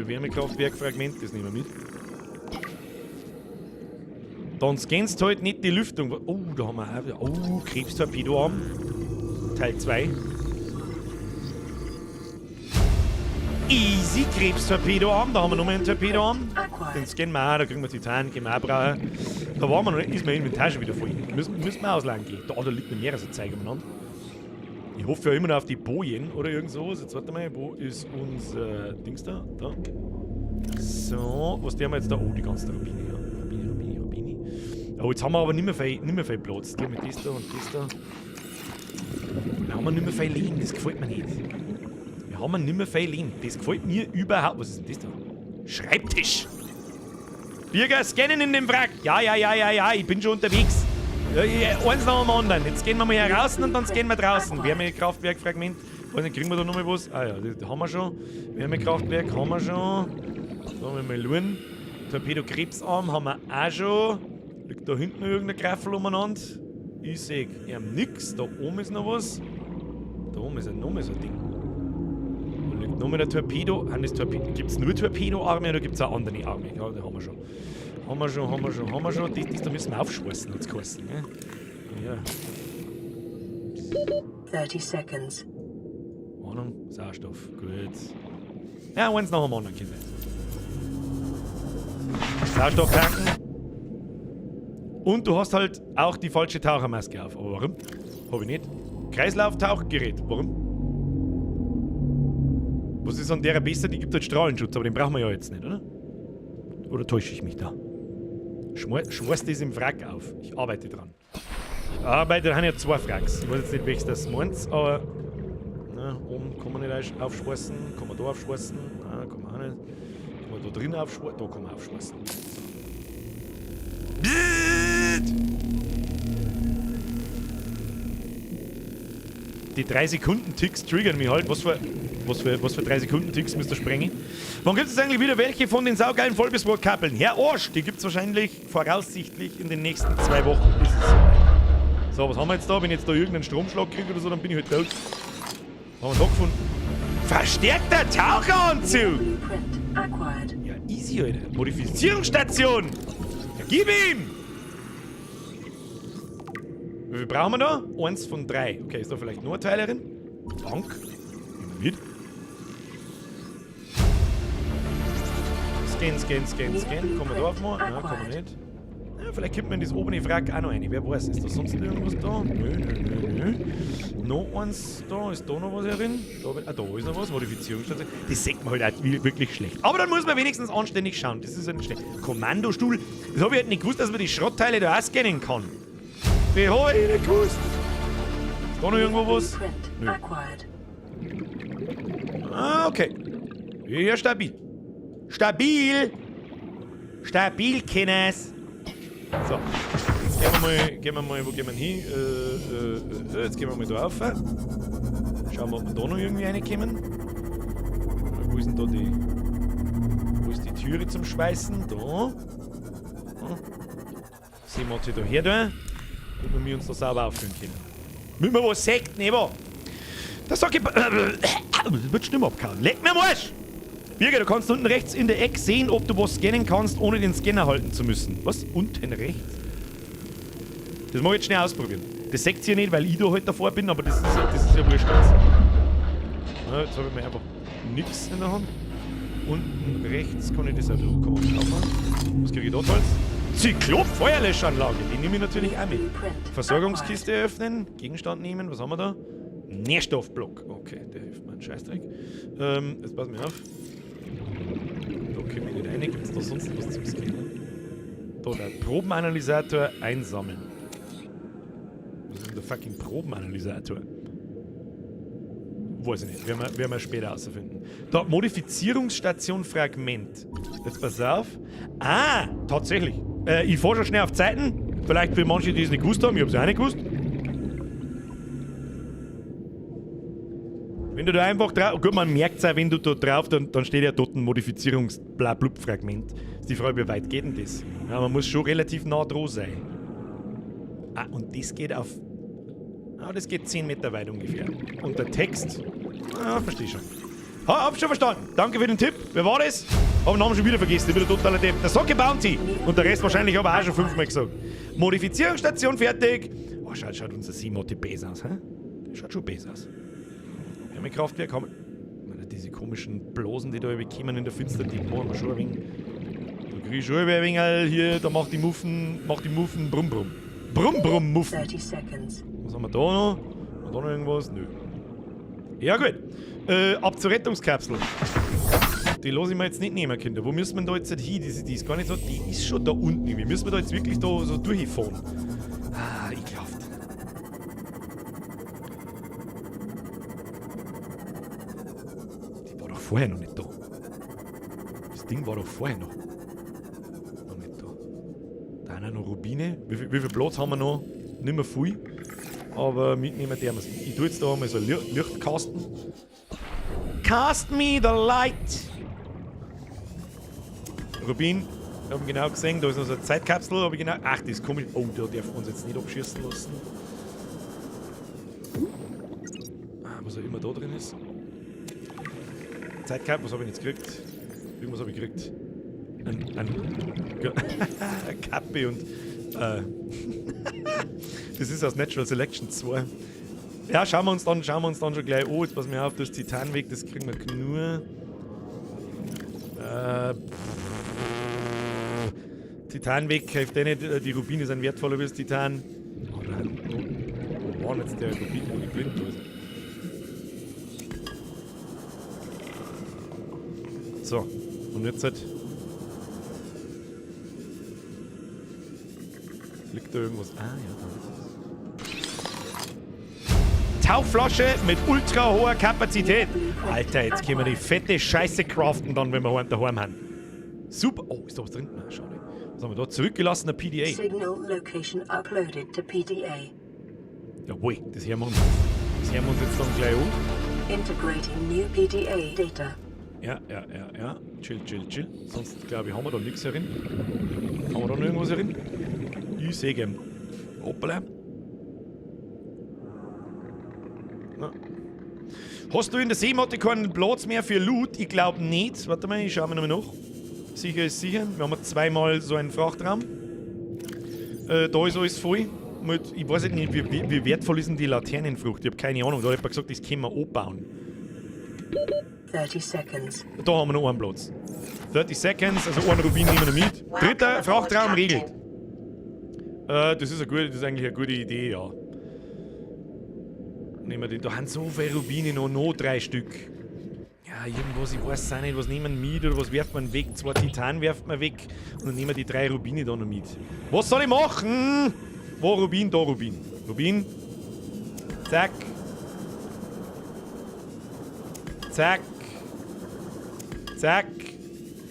S1: Wärmekraftwerk-Fragment, das nehmen wir mit. Dann scannst du halt nicht die Lüftung. Oh, da haben wir auch. Oh, Krebstorpedoarm. Teil 2. Easy, Krebstorpedoarm. Da haben wir nochmal einen Torpedoarm. Den scannen wir auch, da kriegen wir Titan, können wir auch brauchen. Da waren wir noch nicht, ist mein Inventar schon wieder voll. Müssen wir ausladen gehen. Da liegt noch mehrere so Zeug umeinander. Ich hoffe ja immer noch auf die Bojen oder irgend sowas. Jetzt warte mal, wo ist unser Dings da? Da. So, was haben wir jetzt da? Oh, die ganzen Rubine. Ja. Rubine. Oh, jetzt haben wir aber nicht mehr viel Platz. Da mit das da und das da. Da haben wir nicht mehr viel Leben, das gefällt mir nicht. Wir haben nicht mehr viel Leben, das gefällt mir überhaupt. Was ist denn das da? Schreibtisch! Bürger, scannen in dem Wrack! Ja, ich bin schon unterwegs. Ja, eins nach dem anderen. Jetzt gehen wir mal hier raus und dann scannen wir draußen. Wärmekraftwerk-Fragment. Weiß nicht, kriegen wir da nochmal was? Ah ja, das haben wir schon. Wärmekraftwerk haben wir schon. So, wenn wir schauen. Torpedo-Krebsarm haben wir auch schon. Liegt da hinten noch irgendein Graffel umeinander? Ich sehe nix. Da oben ist noch was. Da oben ist noch mal so ein Ding. Da liegt noch mal der Torpedo. Gibt es nur Torpedo-Arme oder gibt es auch andere Arme? Ja, die haben wir schon. Haben wir schon. Da müssen wir aufschweißen, hat's geheißen, ne? Ja.
S4: 30 seconds.
S1: Ahnung, Sauerstoff. Gut. Ja, eins nach dem anderen, Kinder. Sauerstoff tanken. Und du hast halt auch die falsche Tauchermaske auf. Aber warum? Hab ich nicht. Kreislauf-Tauchgerät. Warum? Was ist an der besser? Die gibt halt Strahlenschutz, aber den brauchen wir ja jetzt nicht, oder? Oder täusche ich mich da? Schmeiß das im Wrack auf. Ich arbeite dran. Da haben ja 2 Wracks. Ich weiß jetzt nicht, welches das meint, aber... Na, oben kann man nicht aufschmeißen. Kann man da aufschmeißen? Nein, kann man auch nicht. Kann man da drin aufschmeißen? Da kann man aufschmeißen. Die 3-Sekunden-Ticks triggern mich halt. Was für 3-Sekunden-Ticks müsst ihr sprengen? Wann gibt es eigentlich wieder welche von den saugeilen Vollbeswort-Kappeln? Herr Arsch, die gibt es wahrscheinlich voraussichtlich in den nächsten 2 Wochen. Ist es soweit. So, was haben wir jetzt da? Wenn ich jetzt da irgendeinen Stromschlag kriege oder so, dann bin ich halt tot. Was haben wir da gefunden? Verstärkter Taucheranzug!
S4: Blueprint acquired.
S1: Ja, easy, Alter. Modifizierungsstation! Ja, gib ihm! Wie viel brauchen wir da? 1 von 3. Okay, ist da vielleicht nur ein Teil drin? Dank. Mit. Scan. Kann man da aufmachen? Nein, kann man nicht. Ja, vielleicht gibt man in das obere Wrack auch noch eine. Wer weiß, ist da sonst irgendwas da? Nö. Noch eins da. Ist da noch was drin? Da ist noch was. Modifizierungsstation. Das sieht man halt auch wirklich schlecht. Aber dann muss man wenigstens anständig schauen. Das ist ja nicht schlecht. Kommandostuhl. Das habe ich halt nicht gewusst, dass man die Schrottteile da auch scannen kann. Das habe ich nicht gewusst. Ist da noch irgendwo was?
S4: Blueprint
S1: Nö.
S4: acquired.
S1: Ah, okay. Ja, stabil. Stabil, Kenners. So. Jetzt gehen wir mal, wo gehen wir hin? Jetzt gehen wir mal da rauf. Schauen wir, ob wir da noch irgendwie reinkommen. Wo ist denn da die... Wo ist die Türe zum Schweißen? Da. Sehen wir uns da her, da. Damit wir uns da sauber auffüllen können. Müssen wir was sägen, ne? Das sag ich... Das wird Stimme abkauen. Leck mir am Arsch! Birger, du kannst unten rechts in der Ecke sehen, ob du was scannen kannst, ohne den Scanner halten zu müssen. Was? Unten rechts? Das muss ich jetzt schnell ausprobieren. Das seht ihr nicht, weil ich da halt davor bin, aber das ist ja wurscht jetzt. Ja, jetzt habe ich mir einfach nichts in der Hand. Unten rechts kann ich das auch da aufmachen. Was kriege ich da Holz? Zyklop-Feuerlöschanlage, die nehme ich natürlich auch mit. Versorgungskiste öffnen, Gegenstand nehmen, was haben wir da? Nährstoffblock. Okay, der hilft mir einen Scheißdreck. Jetzt pass mir auf. Da können wir nicht rein. Gibt es da sonst was zum Scannen? Da, der Probenanalysator einsammeln. Was ist denn der fucking Probenanalysator? Weiß ich nicht. Werden wir später herausfinden. Da, Modifizierungsstation Fragment. Jetzt pass auf. Ah, tatsächlich. Ich fahre schon schnell auf Zeiten. Vielleicht für manche, die es nicht gewusst haben. Ich habe es auch nicht gewusst. Wenn du da einfach drauf... Gut, man merkt es auch, wenn du da drauf... Dann steht ja dort ein Modifizierungs-Blub-Fragment. Ist die Frage, wie weit geht denn das? Ja, man muss schon relativ nah dran sein. Ah, und das geht auf... Ah, das geht 10 Meter weit ungefähr. Und der Text... Ah, verstehe schon. Hab schon verstanden. Danke für den Tipp. Wer war das? Hab den Namen schon wieder vergessen. Ich bin der totaler Depp. Der Socke Bounty. Und der Rest wahrscheinlich aber auch schon 5-mal gesagt. Modifizierungsstation fertig. Oh, schaut unser Seemotti besser aus, hä? Der schaut schon besser aus. Kraftwerk haben. Diese komischen Blasen, die da bekommen in der Finster, die machen wir schon ein wenig. Da krieg ich schon ein wenig hier, da macht die Muffen brumm brumm. Brumm brumm Muffen.
S4: 30 seconds.
S1: Was haben wir da noch? Haben wir da noch irgendwas? Nö. Ja gut. Ab zur Rettungskapsel. Die lasse ich mir jetzt nicht nehmen, Kinder. Wo müssen wir da jetzt hin? Die ist gar nicht so. Die ist schon da unten. Wie müssen wir da jetzt wirklich da so durchfahren? Ah, ekelhaft. Vorher noch nicht da. Das Ding war doch vorher noch nicht da. Da haben wir noch Rubine. Wie viel Platz haben wir noch? Nicht mehr viel. Aber mitnehmen der wir. Ich tue jetzt da einmal so ein Lichtkasten. Cast me the light! Rubin. Wir haben genau gesehen, da ist noch so eine Zeitkapsel, habe ich genau... Ach, das ist komisch. Oh, da dürfen wir uns jetzt nicht abschießen lassen. Was auch immer da drin ist. Zeitkapsel, was habe ich jetzt gekriegt? Irgendwas habe ich gekriegt. Eine Kappe und... das ist aus Natural Selection 2. Ja, schauen wir uns dann schon gleich an. Jetzt pass mir auf, das Titanweg, das kriegen wir nur. Titanweg hilft eh nicht, die Rubine sind wertvoller wie das Titan. Oh nein, wo war jetzt der Rubin, wo ich blind ist? So, und jetzt halt. Liegt da irgendwas? Ah, ja, da ist es. Tauchflasche mit ultra hoher Kapazität. Alter, jetzt können wir die fette Scheiße craften dann, wenn wir daheim haben. Super. Oh, ist da was drin? Na, schade. Was haben wir da? Zurückgelassener PDA.
S4: Signal location uploaded to PDA.
S1: Jawohl, das hören wir uns jetzt dann gleich an.
S4: Integrating new PDA data.
S1: Ja. Chill. Sonst, glaube ich, haben wir da nichts herin. Haben wir da noch irgendwas herin? Ich sehe gern. Hoppala. Na. Hast du in der Seematte keinen Platz mehr für Loot? Ich glaube nicht. Warte mal, ich schaue mir nochmal nach. Sicher ist sicher. Wir haben zweimal so einen Frachtraum. Da ist alles voll. Ich weiß nicht, wie wertvoll ist denn die Laternenfrucht? Ich habe keine Ahnung. Da hat jemand gesagt, das können wir abbauen.
S4: 30 seconds.
S1: Da haben wir noch einen Platz. 30 Seconds, also einen Rubin nehmen wir mit. Dritter Frachtraum regelt. Das ist eigentlich eine gute Idee, ja. Nehmen wir den. Da haben so viele Rubine noch 3 Stück. Ja, irgendwas, ich weiß auch nicht, was nehmen wir mit oder was werft man weg? 2 Titan werft man weg und dann nehmen wir die 3 Rubine da noch mit. Was soll ich machen? Wo Rubin? Da Rubin. Rubin. Zack. Zack. Zack.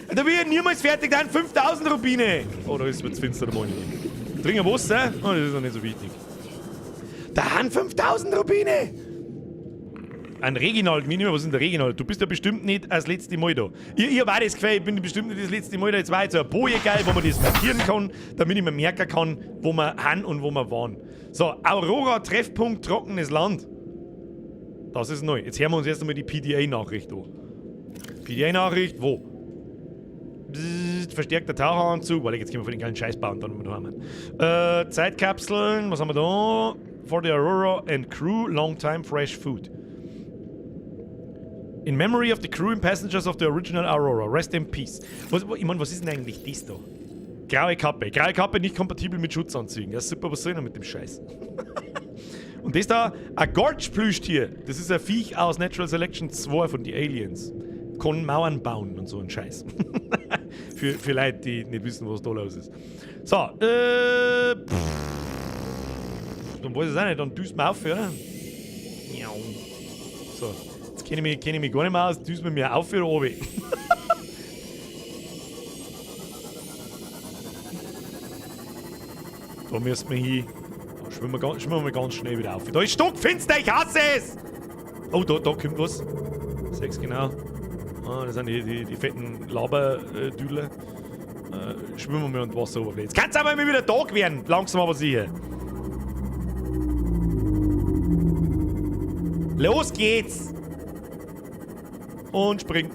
S1: Da wird niemals fertig, dann 5000 Rubine. Oh, da ist es finster, da meine ich. Trinken Wasser? Oh, das ist noch nicht so wichtig. Da haben 5000 Rubine! Ein Reginald, Minimum, was ist denn der Reginald? Du bist ja bestimmt nicht das letzte Mal da. Ich habe auch das Gefühl, ich bin bestimmt nicht das letzte Mal da. Jetzt war jetzt so eine Boje geil, wo man das markieren kann, damit ich mir merken kann, wo wir haben und wo wir waren. So, Aurora, Treffpunkt, trockenes Land. Das ist neu. Jetzt hören wir uns erst einmal die PDA-Nachricht an. PDA-Nachricht, wo? Bzzzt, verstärkter Taucheranzug. Warte, jetzt können wir für den geilen Scheiß bauen, dann wir haben. Zeitkapseln, was haben wir da? For the Aurora and crew, long time fresh food. In memory of the crew and passengers of the original Aurora, rest in peace. Ich meine, was ist denn eigentlich das da? Graue Kappe. Graue Kappe nicht kompatibel mit Schutzanzügen. Ja, super, was soll ich denn mit dem Scheiß? Und das da, ein Gorge-Plüschtier. Das ist ein Viech aus Natural Selection 2 von den Aliens. Kann Mauern bauen und so ein Scheiß. für Leute, die nicht wissen, was da los ist. So, dann weiß ich es auch nicht, dann düst mir auf, oder? So, jetzt kenne ich mich gar nicht mehr aus, düst mir auf oder oben. Da müssen wir hin. Schwimmen wir mal ganz schnell wieder auf. Da ist stockfinster, ich hasse es! Oh, da kommt was. 6 genau. Ah, das sind die fetten Laberdüdler. Schwimmen wir mal an die Wasseroberfläche. Jetzt kann es aber mal wieder Tag werden. Langsam aber sicher. Los geht's! Und spring.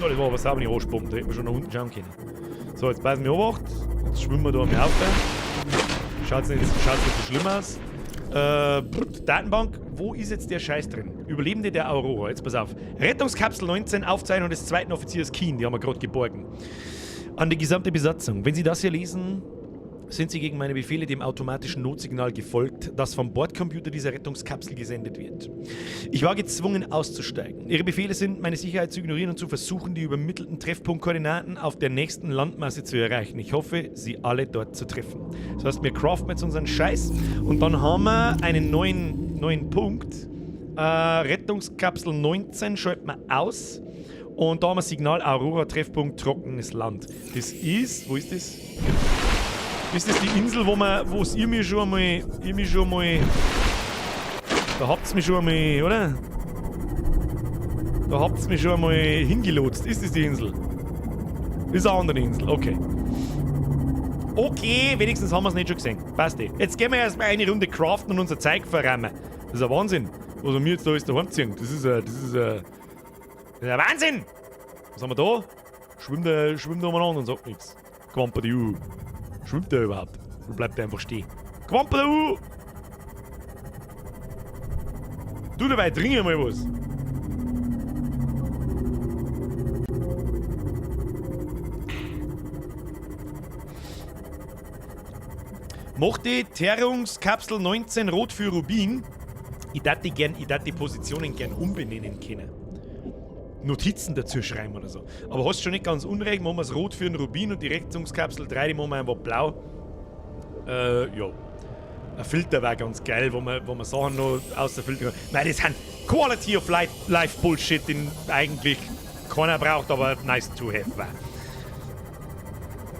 S1: Oh, das war aber sauber nicht anspummt. Da hätten wir schon nach unten schauen können. So, jetzt passen wir Obacht. Jetzt schwimmen wir da am Haufen. Schaut's nicht so schlimm aus. Datenbank, wo ist jetzt der Scheiß drin? Überlebende der Aurora, jetzt pass auf. Rettungskapsel 19, Aufzeichnung des 2. Offiziers Keen, die haben wir gerade geborgen. An die gesamte Besatzung. Wenn Sie das hier lesen, sind Sie gegen meine Befehle dem automatischen Notsignal gefolgt, das vom Bordcomputer dieser Rettungskapsel gesendet wird. Ich war gezwungen auszusteigen. Ihre Befehle sind, meine Sicherheit zu ignorieren und zu versuchen, die übermittelten Treffpunktkoordinaten auf der nächsten Landmasse zu erreichen. Ich hoffe, Sie alle dort zu treffen. Das heißt, wir craften jetzt unseren Scheiß und dann haben wir einen neuen Punkt. Rettungskapsel 19 schalten wir aus. Und da haben wir Signal Aurora Treffpunkt trockenes Land. Das ist, wo ist das? Ist das die Insel, wo es ihr mich schon einmal, da habt ihr mich schon einmal, oder? Da habt ihr mich schon einmal hingelotst. Ist das die Insel? Ist eine andere Insel, okay. Okay, wenigstens haben wir es nicht schon gesehen. Passt eh. Jetzt gehen wir erstmal eine Runde craften und unser Zeug verrammen. Das ist ein Wahnsinn. Was wir jetzt da alles daheim ziehen. Das ist ein Wahnsinn! Was haben wir da? Schwimmt da umeinander und sagt nichts. Quamper die U. Schwimmt der überhaupt? Oder bleibt der einfach stehen? Quamper der U! Du dabei, trink mal was. Mach die Terrungskapsel 19 rot für Rubin. Ich darf die Positionen gern umbenennen können. Notizen dazu schreiben oder so. Aber hast schon nicht ganz unrecht, machen wir es rot für den Rubin und die Rettungskapsel 3, die machen wir einfach blau. Ja. Ein Filter wäre ganz geil, wo man Sachen noch aus der Filter kann. Nein, das sind Quality of Life Bullshit, den eigentlich keiner braucht, aber nice to have war.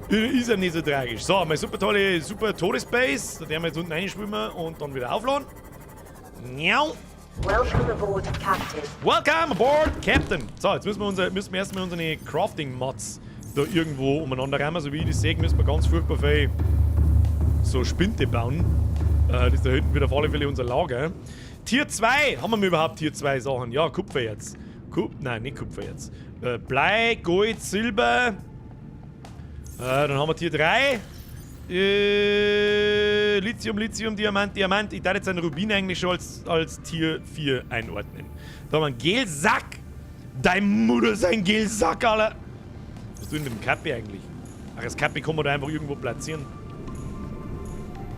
S1: Ist ja nicht so tragisch. So, meine super Todesbase. Da werden wir jetzt unten reinschwimmen und dann wieder aufladen. Miau.
S3: Welcome aboard, Captain.
S1: Welcome aboard, Captain. So, jetzt müssen wir erstmal unsere Crafting-Mods da irgendwo umeinander rammen. So wie ich das sehe, müssen wir ganz furchtbar viel so Spinte bauen. Das ist da hinten wieder auf alle Fälle unser Lager. Tier 2. Haben wir überhaupt Tier 2 Sachen? Ja, Kupfer jetzt. Nein, nicht Kupfer jetzt. Blei, Gold, Silber. Dann haben wir Tier 3. Lithium, Diamant. Ich darf jetzt einen Rubin eigentlich schon als Tier 4 einordnen. Da haben wir einen Gelsack. Deine Mutter ist ein Gelsack, Alter. Was tun mit dem Kappi eigentlich? Ach, das Kappi kann man da einfach irgendwo platzieren.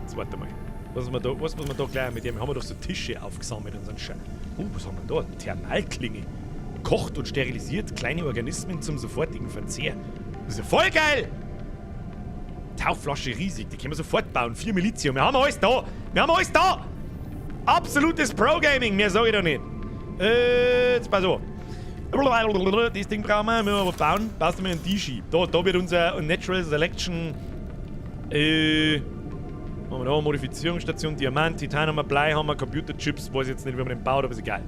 S1: Jetzt warte mal. Was muss man da gleich mit dem? Haben wir doch so Tische aufgesammelt und so einen Scheiß. Was haben wir da? Thermalklinge. Kocht und sterilisiert kleine Organismen zum sofortigen Verzehr. Das ist ja voll geil! Tauchflasche riesig, die können wir sofort bauen. 4 Milizium, wir haben alles da! Absolutes Pro-Gaming, mehr sage ich da nicht. Jetzt pass auf. Das Ding brauchen wir aber bauen. Baust du mir einen D-Sheep. Da wird unser Natural Selection. Machen wir da, Modifizierungsstation, Diamant, Titan haben wir, Blei haben wir, Computerchips, weiß jetzt nicht, wie man den baut, aber ist egal.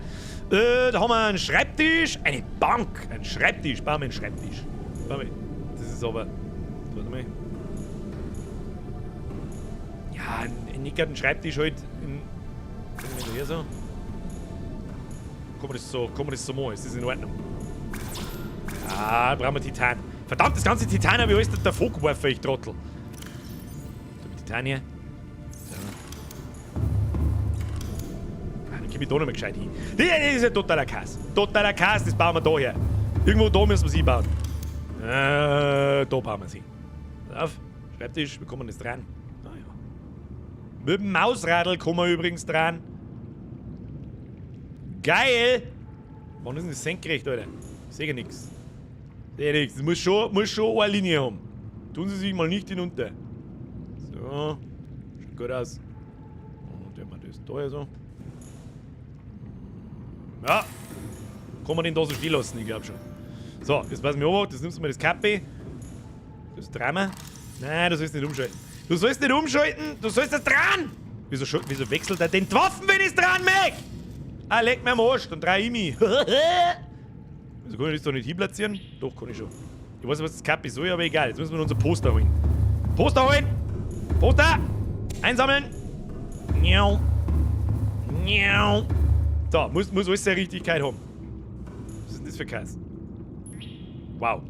S1: Da haben wir einen Schreibtisch, eine Bank, einen Schreibtisch, bauen wir einen Schreibtisch. Das ist aber, warte mal. Ja, nicht gerade einen Schreibtisch halt hier so. Kann man das so machen, ist das in Ordnung? Ja, brauchen wir Titan. Verdammt, das ganze Titan habe ich alles davor geworfen, ich Trottel. Titan hier. Ich da noch mal gescheit hin. Das ist ein totaler Chaos. Das bauen wir da her. Irgendwo da müssen wir sie bauen. Da bauen wir sie. Pass auf, Schreibtisch, wie kommen wir das dran? Naja. Mit dem Mausradl kommen wir übrigens dran. Geil! Wann ist denn das senkrecht, Alter? Ich sehe nichts. Das muss schon eine Linie haben. Tun Sie sich mal nicht hinunter. So. Schaut gut aus. Und wenn man das da ja so. Ja. Kann man den da so stehen lassen, ich glaube schon. So, jetzt passen wir auf, das nimmst du mal das Kappi. Das Drama. Nein, du sollst nicht umschalten. Du sollst das dran! Wieso wechselt er denn die Waffen, wenn ich es dran mag? Ah, leg mir am Arsch, dann dreh ich mich. Wieso kann ich das da nicht hinplatzieren? Doch, kann ich schon. Ich weiß nicht, was das Kappi soll, aber egal. Jetzt müssen wir unser Poster holen. Poster holen! Poster! Einsammeln! Miau! Miau! So, muss alles seine Richtigkeit haben. Was ist denn das für Kass? Wow.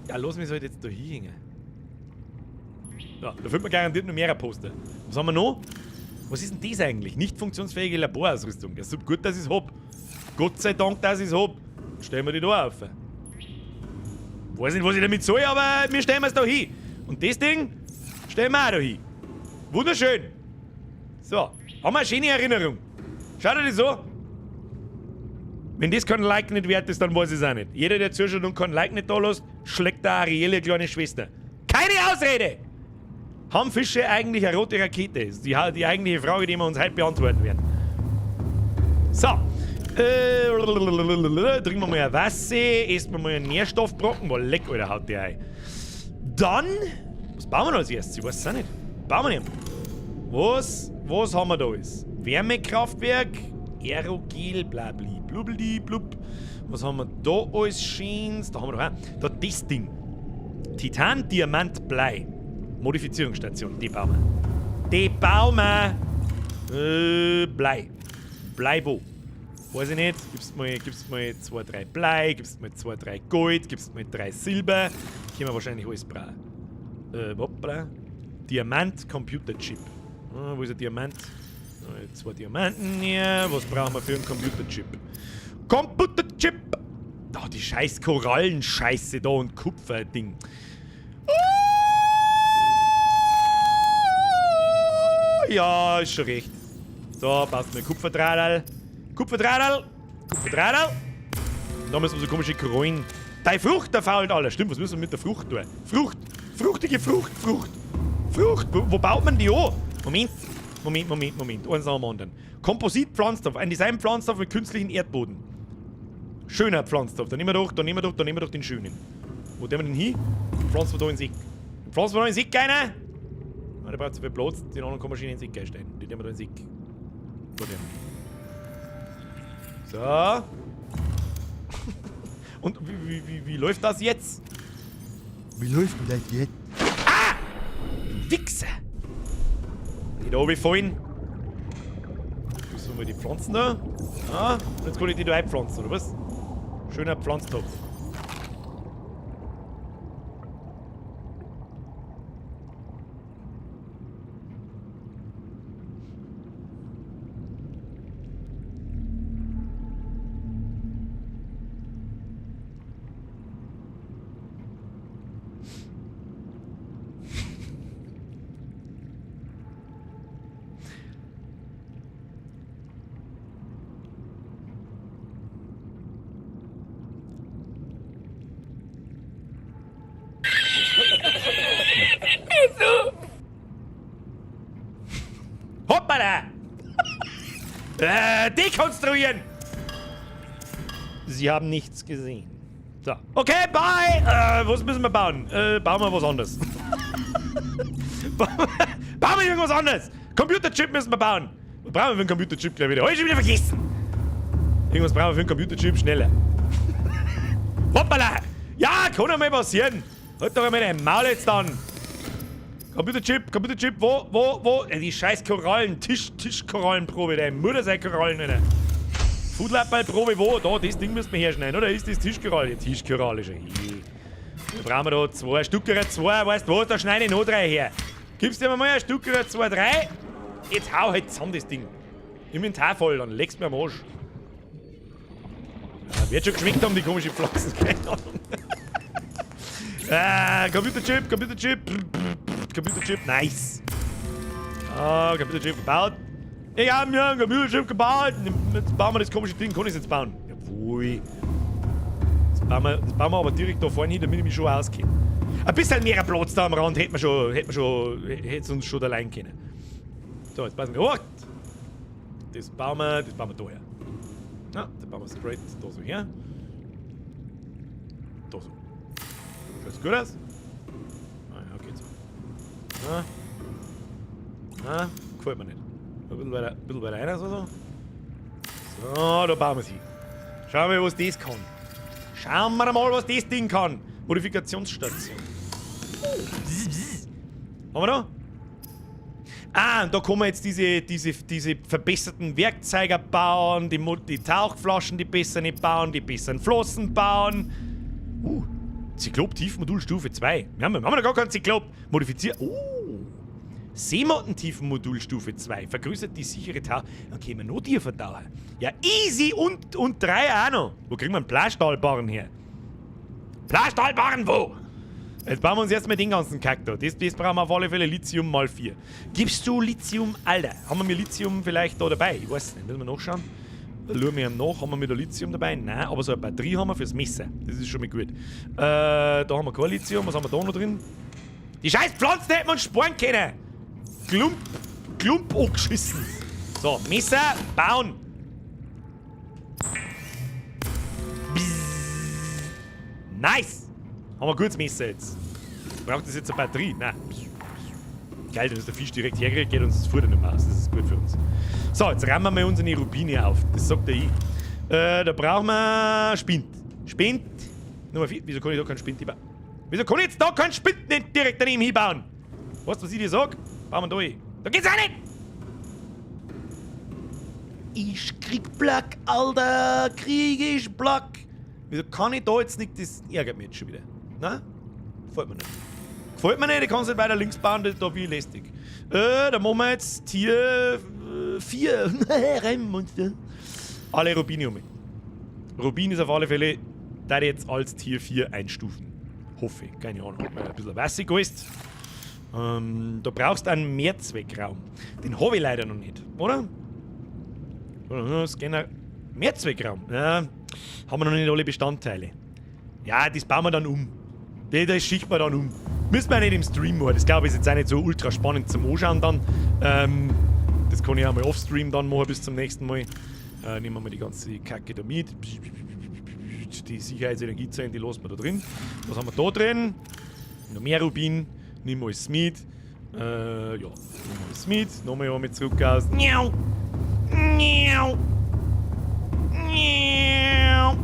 S1: Ja, lass mich halt jetzt da hinhängen. Ja, da findet man garantiert noch mehr Poster. Was haben wir noch? Was ist denn das eigentlich? Nicht funktionsfähige Laborausrüstung. Ja, so gut, dass ich es hab. Gott sei Dank, dass ich es hab. Stellen wir die da auf. Weiß nicht, was ich damit soll, aber wir stellen es da hin. Und das Ding stellen wir auch da hin. Wunderschön. So, haben wir eine schöne Erinnerung. Schaut euch das so. Wenn das kein Like nicht wert ist, dann weiß ich es auch nicht. Jeder, der zuschaut und kein Like nicht da lässt, schlägt da eine reelle kleine Schwester. Keine Ausrede! Haben Fische eigentlich eine rote Rakete? Das ist die eigentliche Frage, die wir uns heute beantworten werden. So. Trinken wir mal ein Wasser, essen wir mal einen Nährstoffbrocken. Boah, leck, Alter, haut der ein. Dann, was bauen wir noch als erstes? Ich weiß es auch nicht. Bauen wir nicht. Was haben wir da alles? Wärmekraftwerk, Aerogel, blabli, blubli, blub. Was haben wir da alles Schönes? Da haben wir doch auch. Da das Ding. Titan, Diamant, Blei. Modifizierungsstation. Die bauen wir. Die bauen wir. Blei. Blei wo? Weiß ich nicht. Gibst mal 2, 3 Blei, gibst mal 2, 3 Gold, gibst mal 3 Silber. Können wir wahrscheinlich alles brauchen. Hoppla. Diamant, Computerchip. Wo ist der Diamant? 2 Diamanten hier. Was brauchen wir für einen Computerchip? Computerchip! Da, die scheiß Korallenscheiße da und Kupferding. Ja, ist schon recht. So, passt mir Kupferdrahdal. Kupferdrahdal. Kupferdrahdal. Da müssen wir so komische Korallen. Deine Frucht, der fault alles. Stimmt, was müssen wir mit der Frucht tun? Frucht. Fruchtige Frucht. Frucht. Wo baut man die an? Moment. Eins nach dem anderen. Kompositpflanzenstoff. Ein Designpflanzenstoff mit künstlichem Erdboden. Schöner Pflanzenstoff. Da nehmen wir doch den schönen. Wo nehmen wir den hin? Pflanzen wir da ins Eck. Pflanzen wir da ins Eck rein? Der braucht zu viel Platz. Den anderen kann man schön ins Eck einstellen. Die nehmen wir da ins Eck. So. Und wie läuft das jetzt? Wie läuft denn das jetzt? Ah! Du Wichser! Die da oben fallen. Müssen wir die Pflanzen da? Ah, und jetzt kann ich die da einpflanzen, oder was? Schöner Pflanztopf. Hoppala! Dekonstruieren! Sie haben nichts gesehen. So. Okay, bye! Was müssen wir bauen? Bauen wir was anderes. Bauen wir irgendwas anderes! Computerchip müssen wir bauen! Was brauchen wir für einen Computerchip gleich wieder? Hab ich schon wieder vergessen! Irgendwas brauchen wir für einen Computerchip schneller. Hoppala! Ja, kann doch mal passieren! Halt doch einmal dein Maul jetzt dann! Computerchip, wo? Die scheiß Korallen, Tischkorallenprobe, deine Mutter sei Korallen, Alter. Foodlappballprobe, wo? Da, das Ding müssen wir herschneiden, oder? Ist das Tischkoralle? Tischkoralle schon. Da brauchen wir da 2 Stück, 2, weißt du was? Da schneide ich noch 3 her. Gibst dir mal ein Stück, 2, 3? Jetzt hau halt zusammen das Ding. Inventar voll, dann legst du mir am Arsch. Ja, wird schon geschmeckt haben, die komische Pflanzen, keine Ahnung. Computerchip, nice. Ah, Computerchip gebaut. Ich hab mir einen Computerchip gebaut. Jetzt bauen wir das komische Ding. Kann ich es jetzt bauen? Jawohl. Das bauen wir aber direkt da vorne hin, damit ich mich schon auskenne. Ein bisschen mehr Platz da am Rand hätte es uns schon allein können. So, jetzt passen wir. Oh, das bauen wir da her. Ja, das bauen wir straight da so her. Da so. Schaut's gut aus? Ah, ja, geht so. Gefällt mir nicht. Ein bisschen weiter rein, so. So, da bauen wir sie. Schauen wir, was das kann. Schauen wir mal, was das Ding kann. Modifikationsstation. Haben wir da? Ah, und da kann man jetzt diese verbesserten Werkzeuge bauen, die Tauchflaschen, die besser nicht bauen, die besseren Flossen bauen. Zyklop-Tiefmodulstufe 2. Wir haben noch gar keinen Zyklop. Modifiziert. Seemottentiefenmodulstufe 2. Vergrößert die sichere Tauch. Dann können wir noch tiefer tauchen. Ja, easy und 3 auch noch. Wo kriegen wir einen Bleistahlbarren her? Bleistahlbarren wo? Jetzt bauen wir uns erstmal den ganzen Kack da. Das brauchen wir auf alle Fälle Lithium mal 4. Gibst du Lithium? Alter, haben wir mit Lithium vielleicht da dabei? Ich weiß nicht, müssen wir nachschauen. Schauen wir nach, haben wir mit der Lithium dabei? Nein, aber so eine Batterie haben wir fürs Messer. Das ist schon mal gut. Da haben wir kein Lithium. Was haben wir da noch drin? Die scheiß Pflanzen hätten wir uns sparen können. Klump angeschissen. So, Messer, bauen. Nice. Haben wir ein gutes Messer jetzt. Braucht das jetzt eine Batterie? Nein. Geil, dann ist der Fisch direkt hergekriegt, geht uns das Futter nicht mehr aus. Das ist gut für uns. So, jetzt rammen wir unsere Rubine auf. Das sagt der ich. Da brauchen wir Spind. Spind. Nummer 4. Wieso kann ich da keinen Spind hinbauen? Wieso kann ich jetzt da keinen Spind nicht direkt daneben hinbauen? Weißt du, was ich dir sag? Bauen wir da hin. Da geht's auch nicht! Ich krieg Black, Alter! Krieg ich Black! Wieso kann ich da jetzt nicht? Das ärgert mich jetzt schon wieder. Nein? Gefällt mir nicht. Gefällt mir nicht, ich kann es nicht weiter links bauen, da bin ich lästig. Da machen wir jetzt Tier 4. Rennmonster. Alle Rubine um mich. Rubin ist auf alle Fälle, da ich jetzt als Tier 4 einstufen. Hoffe ich, keine Ahnung, weil ein bisschen wässig ist. Da brauchst du einen Mehrzweckraum. Den habe ich leider noch nicht, oder? Scanner. Mehrzweckraum. Ja, haben wir noch nicht alle Bestandteile. Ja, das bauen wir dann um. Das schichten wir dann um. Müssen wir nicht im Stream machen. Das glaube ich ist jetzt auch nicht so ultra spannend zum Anschauen dann. Das kann ich auch mal offstream dann machen bis zum nächsten Mal. Nehmen wir mal die ganze Kacke da mit. Die Sicherheitsenergiezellen, die lassen wir da drin. Was haben wir da drin? Noch mehr Rubin. Nehmen wir alles mit. Ja, nehmen wir alles mit. Nochmal mit zurück aus. Miau! Miau! Miau!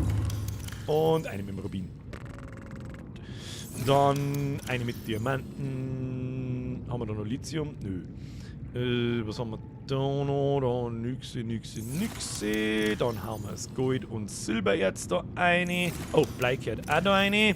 S1: Und eine mit dem Rubin. Dann eine mit Diamanten. Haben wir da noch Lithium? Nö. Was haben wir da noch? Da nixe. Dann haben wir das Gold und Silbererz da eine. Oh, Bleikert auch da eine.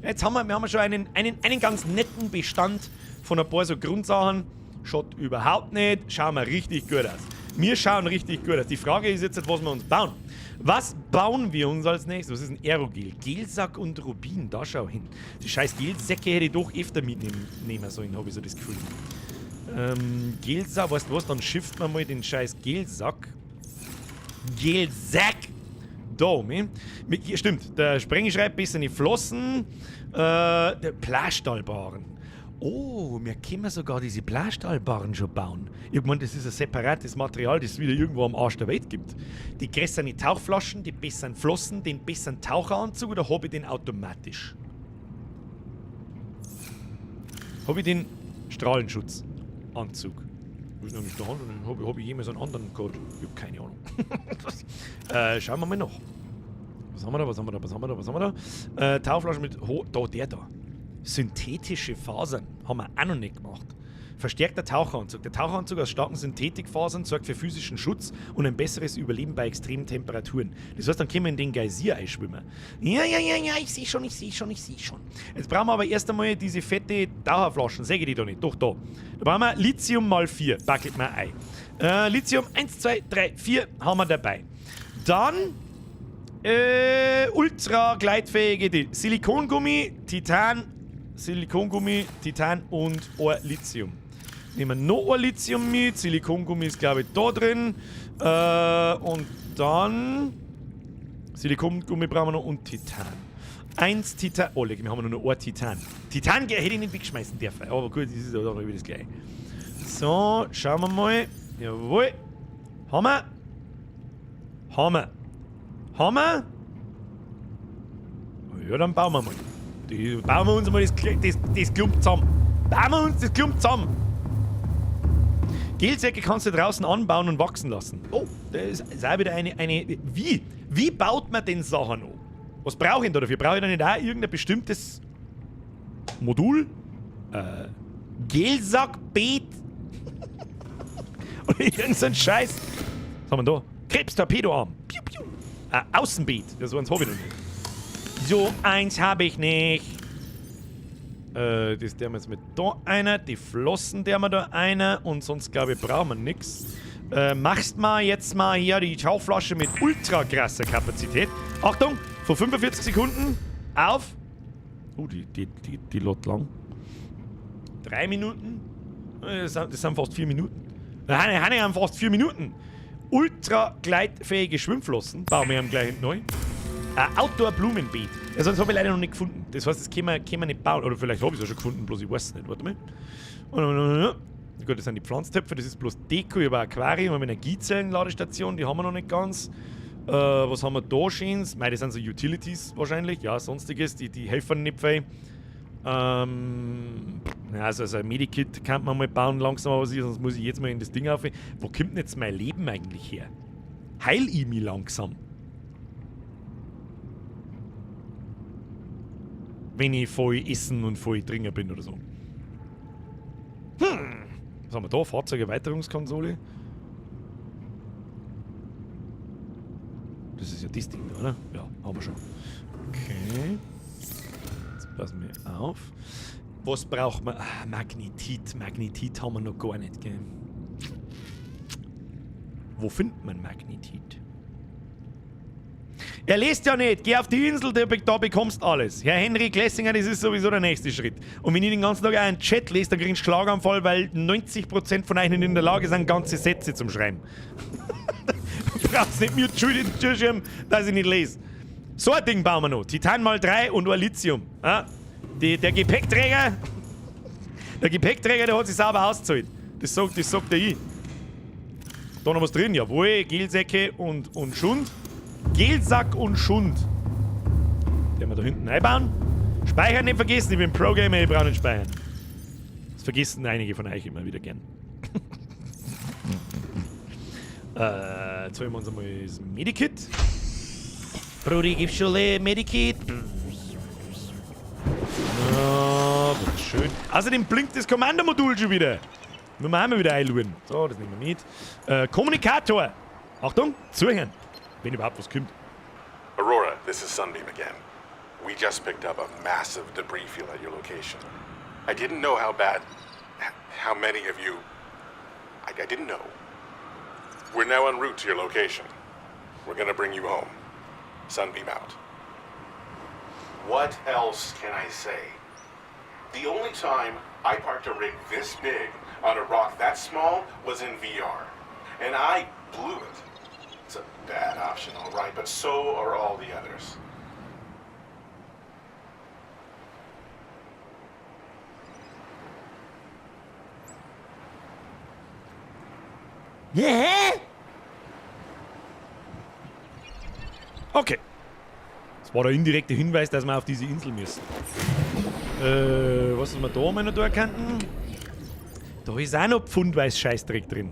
S1: Jetzt haben wir schon einen ganz netten Bestand von ein paar so Grundsachen. Schaut überhaupt nicht. Schauen wir richtig gut aus. Wir schauen richtig gut aus. Die Frage ist jetzt, was wir uns bauen. Was bauen wir uns als nächstes? Was ist ein Aerogel? Gelsack und Rubin, da schau hin. Die scheiß Gelsäcke hätte ich doch öfter mitnehmen sollen, habe ich so das Gefühl. Gelsack, weißt du was? Dann schifft man mal den scheiß Gelsack. Gelsack! Da, hier stimmt, der Sprenger schreibt besser nicht Flossen. Der Plastahlbaren. Oh, wir können sogar diese Plastahlbaren schon bauen. Ich meine, das ist ein separates Material, das es wieder irgendwo am Arsch der Welt gibt. Die größeren Tauchflaschen, die besseren Flossen, den besseren Taucheranzug oder habe ich den automatisch? Habe ich den Strahlenschutzanzug? Wo ist nämlich da? Habe ich jemals einen anderen gehabt? Ich habe keine Ahnung. Schauen wir mal nach. Was haben wir da? Tauchflaschen mit... der da. Synthetische Fasern haben wir auch noch nicht gemacht. Verstärkter Taucheranzug. Der Taucheranzug aus starken Synthetikfasern sorgt für physischen Schutz und ein besseres Überleben bei extremen Temperaturen. Das heißt, dann können wir in den Geysir einschwimmen. Ja, ich sehe schon. Jetzt brauchen wir aber erst einmal diese fette Taucherflaschen. Säge die da nicht. Doch, da. Da brauchen wir Lithium mal 4. Backelt mal ein. Lithium 1, 2, 3, 4 haben wir dabei. Dann ultra gleitfähige Silikongummi, Titan und ein Lithium. Nehmen wir noch ein Lithium mit. Silikongummi ist, glaube ich, da drin. Und dann... Silikongummi brauchen wir noch und Titan. 1 Titan... Oh, wir haben noch ein Titan. Titan hätte ich nicht wegschmeißen dürfen. Aber gut, das ist auch wieder das Gleiche. So, schauen wir mal. Jawohl. Haben wir. Ja, dann bauen wir mal. Bauen wir uns mal das Klump zusammen. Gelsäcke kannst du draußen anbauen und wachsen lassen. Oh, das ist auch wieder eine... Wie baut man den Sachen an? Was brauche ich denn da dafür? Brauche ich da nicht auch irgendein bestimmtes Modul? Gelsackbeet? Oder irgend so ein Scheiß? Was haben wir da? Krebstorpedoarm. Piu, piu. Außenbeet. Das eins habe ich noch nicht. So eins habe ich nicht. Das der wir jetzt mit da einer. Die Flossen der wir da einer. Und sonst glaube ich brauchen wir nichts. Machst mal jetzt mal hier die Tauchflasche mit ultra krasser Kapazität. Achtung, vor 45 Sekunden auf. Die lädt lang. 3 Minuten. Das sind fast 4 Minuten. Nein, haben fast 4 Minuten. Ultra gleitfähige Schwimmflossen. Bauen wir gleich hinten neu. Ein Outdoor-Blumenbeet. Ja, sonst habe ich leider noch nicht gefunden. Das heißt, das können wir nicht bauen. Oder vielleicht habe ich es auch schon gefunden, bloß ich weiß es nicht. Warte mal. Gut, das sind die Pflanztöpfe, das ist bloß Deko über Aquarium, wir haben Energiezellenladestation, die haben wir noch nicht ganz. Was haben wir da Schönes? Das sind so Utilities wahrscheinlich, ja, sonstiges, die helfen nicht viel. Ja, also ein Medikit kann man mal bauen langsam, aber sonst muss ich jetzt mal in das Ding auf. Wo kommt denn jetzt mein Leben eigentlich her? Heil ich mich langsam? Wenn ich voll essen und voll trinken bin oder so. Was haben wir da? Fahrzeugerweiterungskonsole? Das ist ja das Ding da, oder? Ja, haben wir schon. Okay. Jetzt passen wir auf. Was braucht man? Ah, Magnetit. Magnetit haben wir noch gar nicht, gell? Wo findet man Magnetit? Er liest ja nicht. Geh auf die Insel, da bekommst alles. Herr Henry Glessinger, das ist sowieso der nächste Schritt. Und wenn ich den ganzen Tag auch einen Chat lese, dann kriegst du Schlaganfall, weil 90% von euch nicht in der Lage sind, ganze Sätze zum Schreiben. Du brauchst nicht mir Entschuldigung, dass ich nicht lese. So ein Ding bauen wir noch. Titan mal 3 und ein Lithium. Ja? Der Gepäckträger, der hat sich sauber ausgezahlt. Das sagt der ich. Da noch was drin, jawohl. Gelsäcke und Schund. Gelsack und Schund. Den wir da hinten einbauen. Speichern nicht vergessen, ich bin Pro-Gamer, ich brauche nicht speichern. Das vergessen einige von euch immer wieder gern. Jetzt holen wir uns einmal das Medikit. Brudi, gibst du schon Medikit? Ja, das ist schön. Außerdem blinkt das Kommandomodul schon wieder. Müssen wir einmal wieder einladen. So, das nehmen wir mit. Kommunikator. Achtung, zuhören. Wenn überhaupt was kommt.
S5: Aurora, this is Sunbeam again. We just picked up a massive debris field at your location. I didn't know how many of you... I didn't know. We're now en route to your location. We're gonna bring you home. Sunbeam out. What else can I say? The only time I parked a rig this big on a rock that small was in VR. And I blew it. It's a bad option, all right, but so are all the others.
S1: Okay. Das war der indirekte Hinweis, dass wir auf diese Insel müssen. Was wir da mal noch da erkannten? Da ist auch noch pfundweise Scheißdreck drin.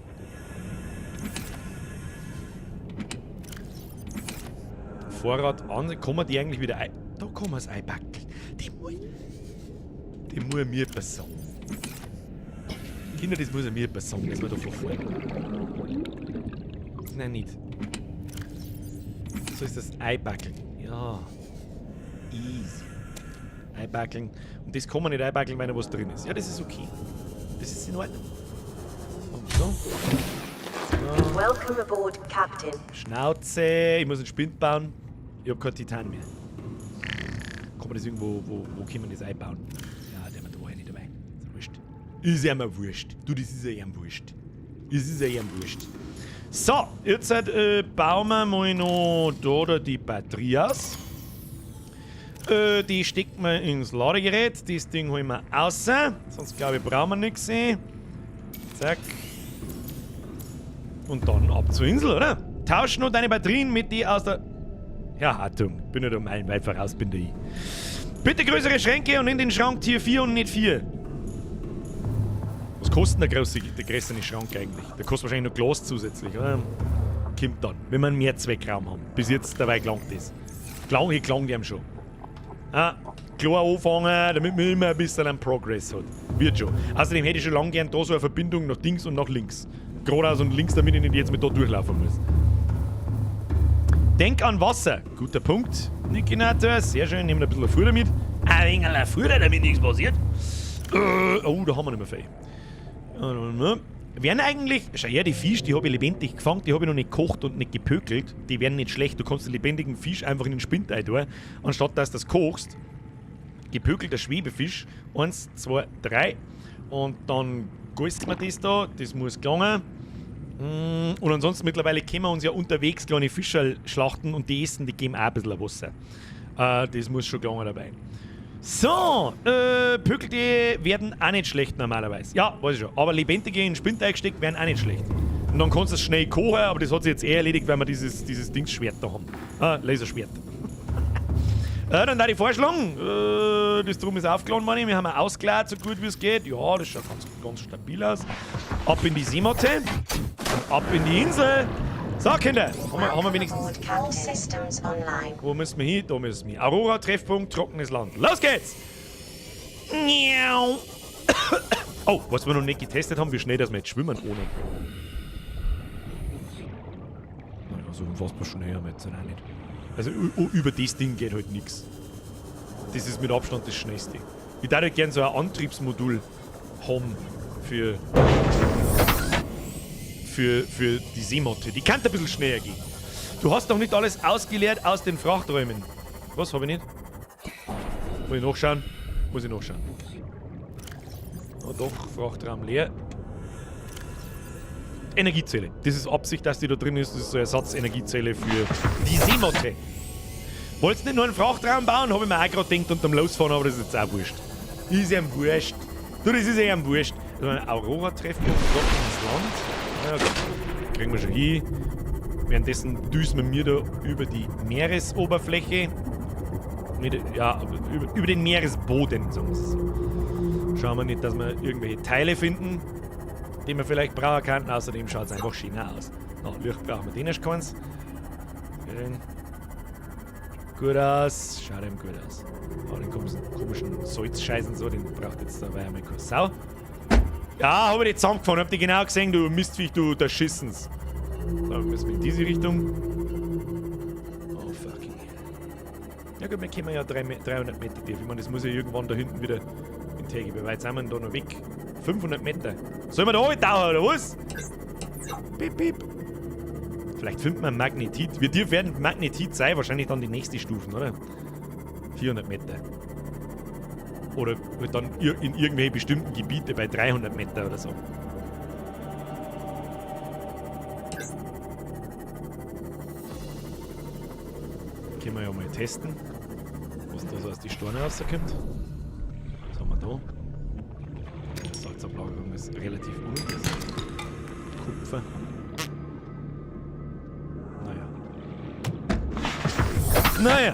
S1: Vorrat an, kann man die eigentlich wieder ein... Da kann man es einbacken. Die muss mir etwas sagen. Kinder, das muss mir etwas sagen, dass wir da verfahren. Nein, nicht. So ist das Einbackeln. Ja. Easy. Einbackeln. Und das kann man nicht einbackeln, wenn da was drin ist. Ja, das ist okay. Das ist in Ordnung. Und so.
S3: Welcome aboard, Captain.
S1: Schnauze. Ich muss einen Spind bauen. Ich hab kein Titan mehr. Kann man das irgendwo, wo kann man das einbauen? Ja, der war da nicht dabei. Ist wurscht. Ist ja mal wurscht. Du, das ist ja ihm wurscht. Das ist ja ihm wurscht. So, jetzt bauen wir mal noch da die Batterie aus. Die stecken wir ins Ladegerät. Das Ding holen wir raus. Sonst glaube ich, brauchen wir nichts. Zack. Und dann ab zur Insel, oder? Tausch noch deine Batterien mit die aus der... Ja, Achtung, bin nicht um einen weit voraus, bin der ich. Bitte größere Schränke und in den Schrank Tier 4 und nicht 4. Was kostet der größere Schrank eigentlich? Der kostet wahrscheinlich noch Glas zusätzlich, oder? Kommt dann, wenn wir einen Mehrzweckraum haben. Bis jetzt dabei gelangt ist. Ich klang die ihm schon. Ah, klar anfangen, damit man immer ein bisschen einen Progress hat. Wird schon. Außerdem hätte ich schon lange gern da so eine Verbindung nach links und nach links. Geradeaus und links, damit ich nicht jetzt mit da durchlaufen muss. Denk an Wasser. Guter Punkt. Nikinator, sehr schön. Nehmen wir ein bisschen Futter mit. Ein wenig Futter, damit nichts passiert. Oh, da haben wir nicht mehr viel. Werden eigentlich... Schau her, die Fisch, die habe ich lebendig gefangen. Die habe ich noch nicht gekocht und nicht gepökelt. Die werden nicht schlecht. Du kannst den lebendigen Fisch einfach in den Spind tun. Anstatt dass du das kochst. Gepökelter Schwebefisch. 1, 2, 3. Und dann gießt man das da. Das muss gelangen. Und ansonsten mittlerweile können wir uns ja unterwegs kleine Fische schlachten und die essen, die geben auch ein bisschen Wasser. Das muss schon gelangen dabei. So, Pökelte werden auch nicht schlecht normalerweise. Ja, weiß ich schon. Aber lebendige in den Spind eingesteckt werden auch nicht schlecht. Und dann kannst du es schnell kochen, aber das hat sich jetzt eher erledigt, weil wir dieses Dingsschwert da haben. Laserschwert. Dann darf ich vorschlagen, das Drum ist aufgeladen worden, wir haben ein ausgeladen, so gut wie es geht. Ja, das schaut ganz stabil aus. Ab in die Seemotte, ab in die Insel. So, Kinder, haben wir wenigstens...
S3: Aboard, Captain. Systems online.
S1: Wo müssen wir hin? Da müssen wir. Aurora, Treffpunkt, trockenes Land. Los geht's! Miau. Oh, was wir noch nicht getestet haben, wie schnell dass wir jetzt schwimmen ohne. Naja, so unfassbar schnell haben wir jetzt auch nicht. Also über das Ding geht halt nichts. Das ist mit Abstand das Schnellste. Ich würde halt gerne so ein Antriebsmodul haben für die Seemotte. Die kann ein bisschen schneller gehen. Du hast doch nicht alles ausgeleert aus den Frachträumen. Was, habe ich nicht? Muss ich nachschauen? Muss ich nachschauen. Oh doch, Frachtraum leer. Energiezelle. Das ist Absicht, dass die da drin ist. Das ist so eine Ersatzenergiezelle für die Seemotte. Wolltest du nicht nur einen Frachtraum bauen? Habe ich mir auch gerade gedacht unterm Losfahren, aber das ist jetzt auch wurscht. Ist ihm wurscht. Du, das ist ihm wurscht. Also ein Aurora-Treffen ins Land. Ja, gut. Kriegen wir schon hin. Währenddessen düsen wir da über die Meeresoberfläche. Ja, über den Meeresboden, sagen wir es so. Schauen wir nicht, dass wir irgendwelche Teile finden, die wir vielleicht brauchen könnten. Außerdem schaut es einfach schön aus. Na, Licht brauchen wir den erst keins. Gut aus. Schaut ihm gut aus. Aber den komischen Salzscheißen so, den braucht jetzt dabei einmal keine Sau. Ja, habe ich nicht zusammengefahren. Habt ihr genau gesehen, du Mistviech, du der Schissens. So, müssen wir in diese Richtung. Oh, fucking hell. Ja gut, wir kommen ja 300 Meter tief. Ich meine, das muss ja irgendwann da hinten wieder in Tegel. Wie weit sind wir denn da noch weg? 500 Meter. Sollen wir da runtertauchen, oder was? Piep, piep. Vielleicht finden wir Magnetit. Wir werden Magnetit sein, wahrscheinlich dann die nächste Stufen, oder? 400 Meter. Oder dann in irgendwelche bestimmten Gebiete bei 300 Meter oder so. Können wir ja mal testen, was da so aus die Steine rauskommt. Was haben wir da? Salzablagerung ist relativ ungewiss. Kupfer. Naja.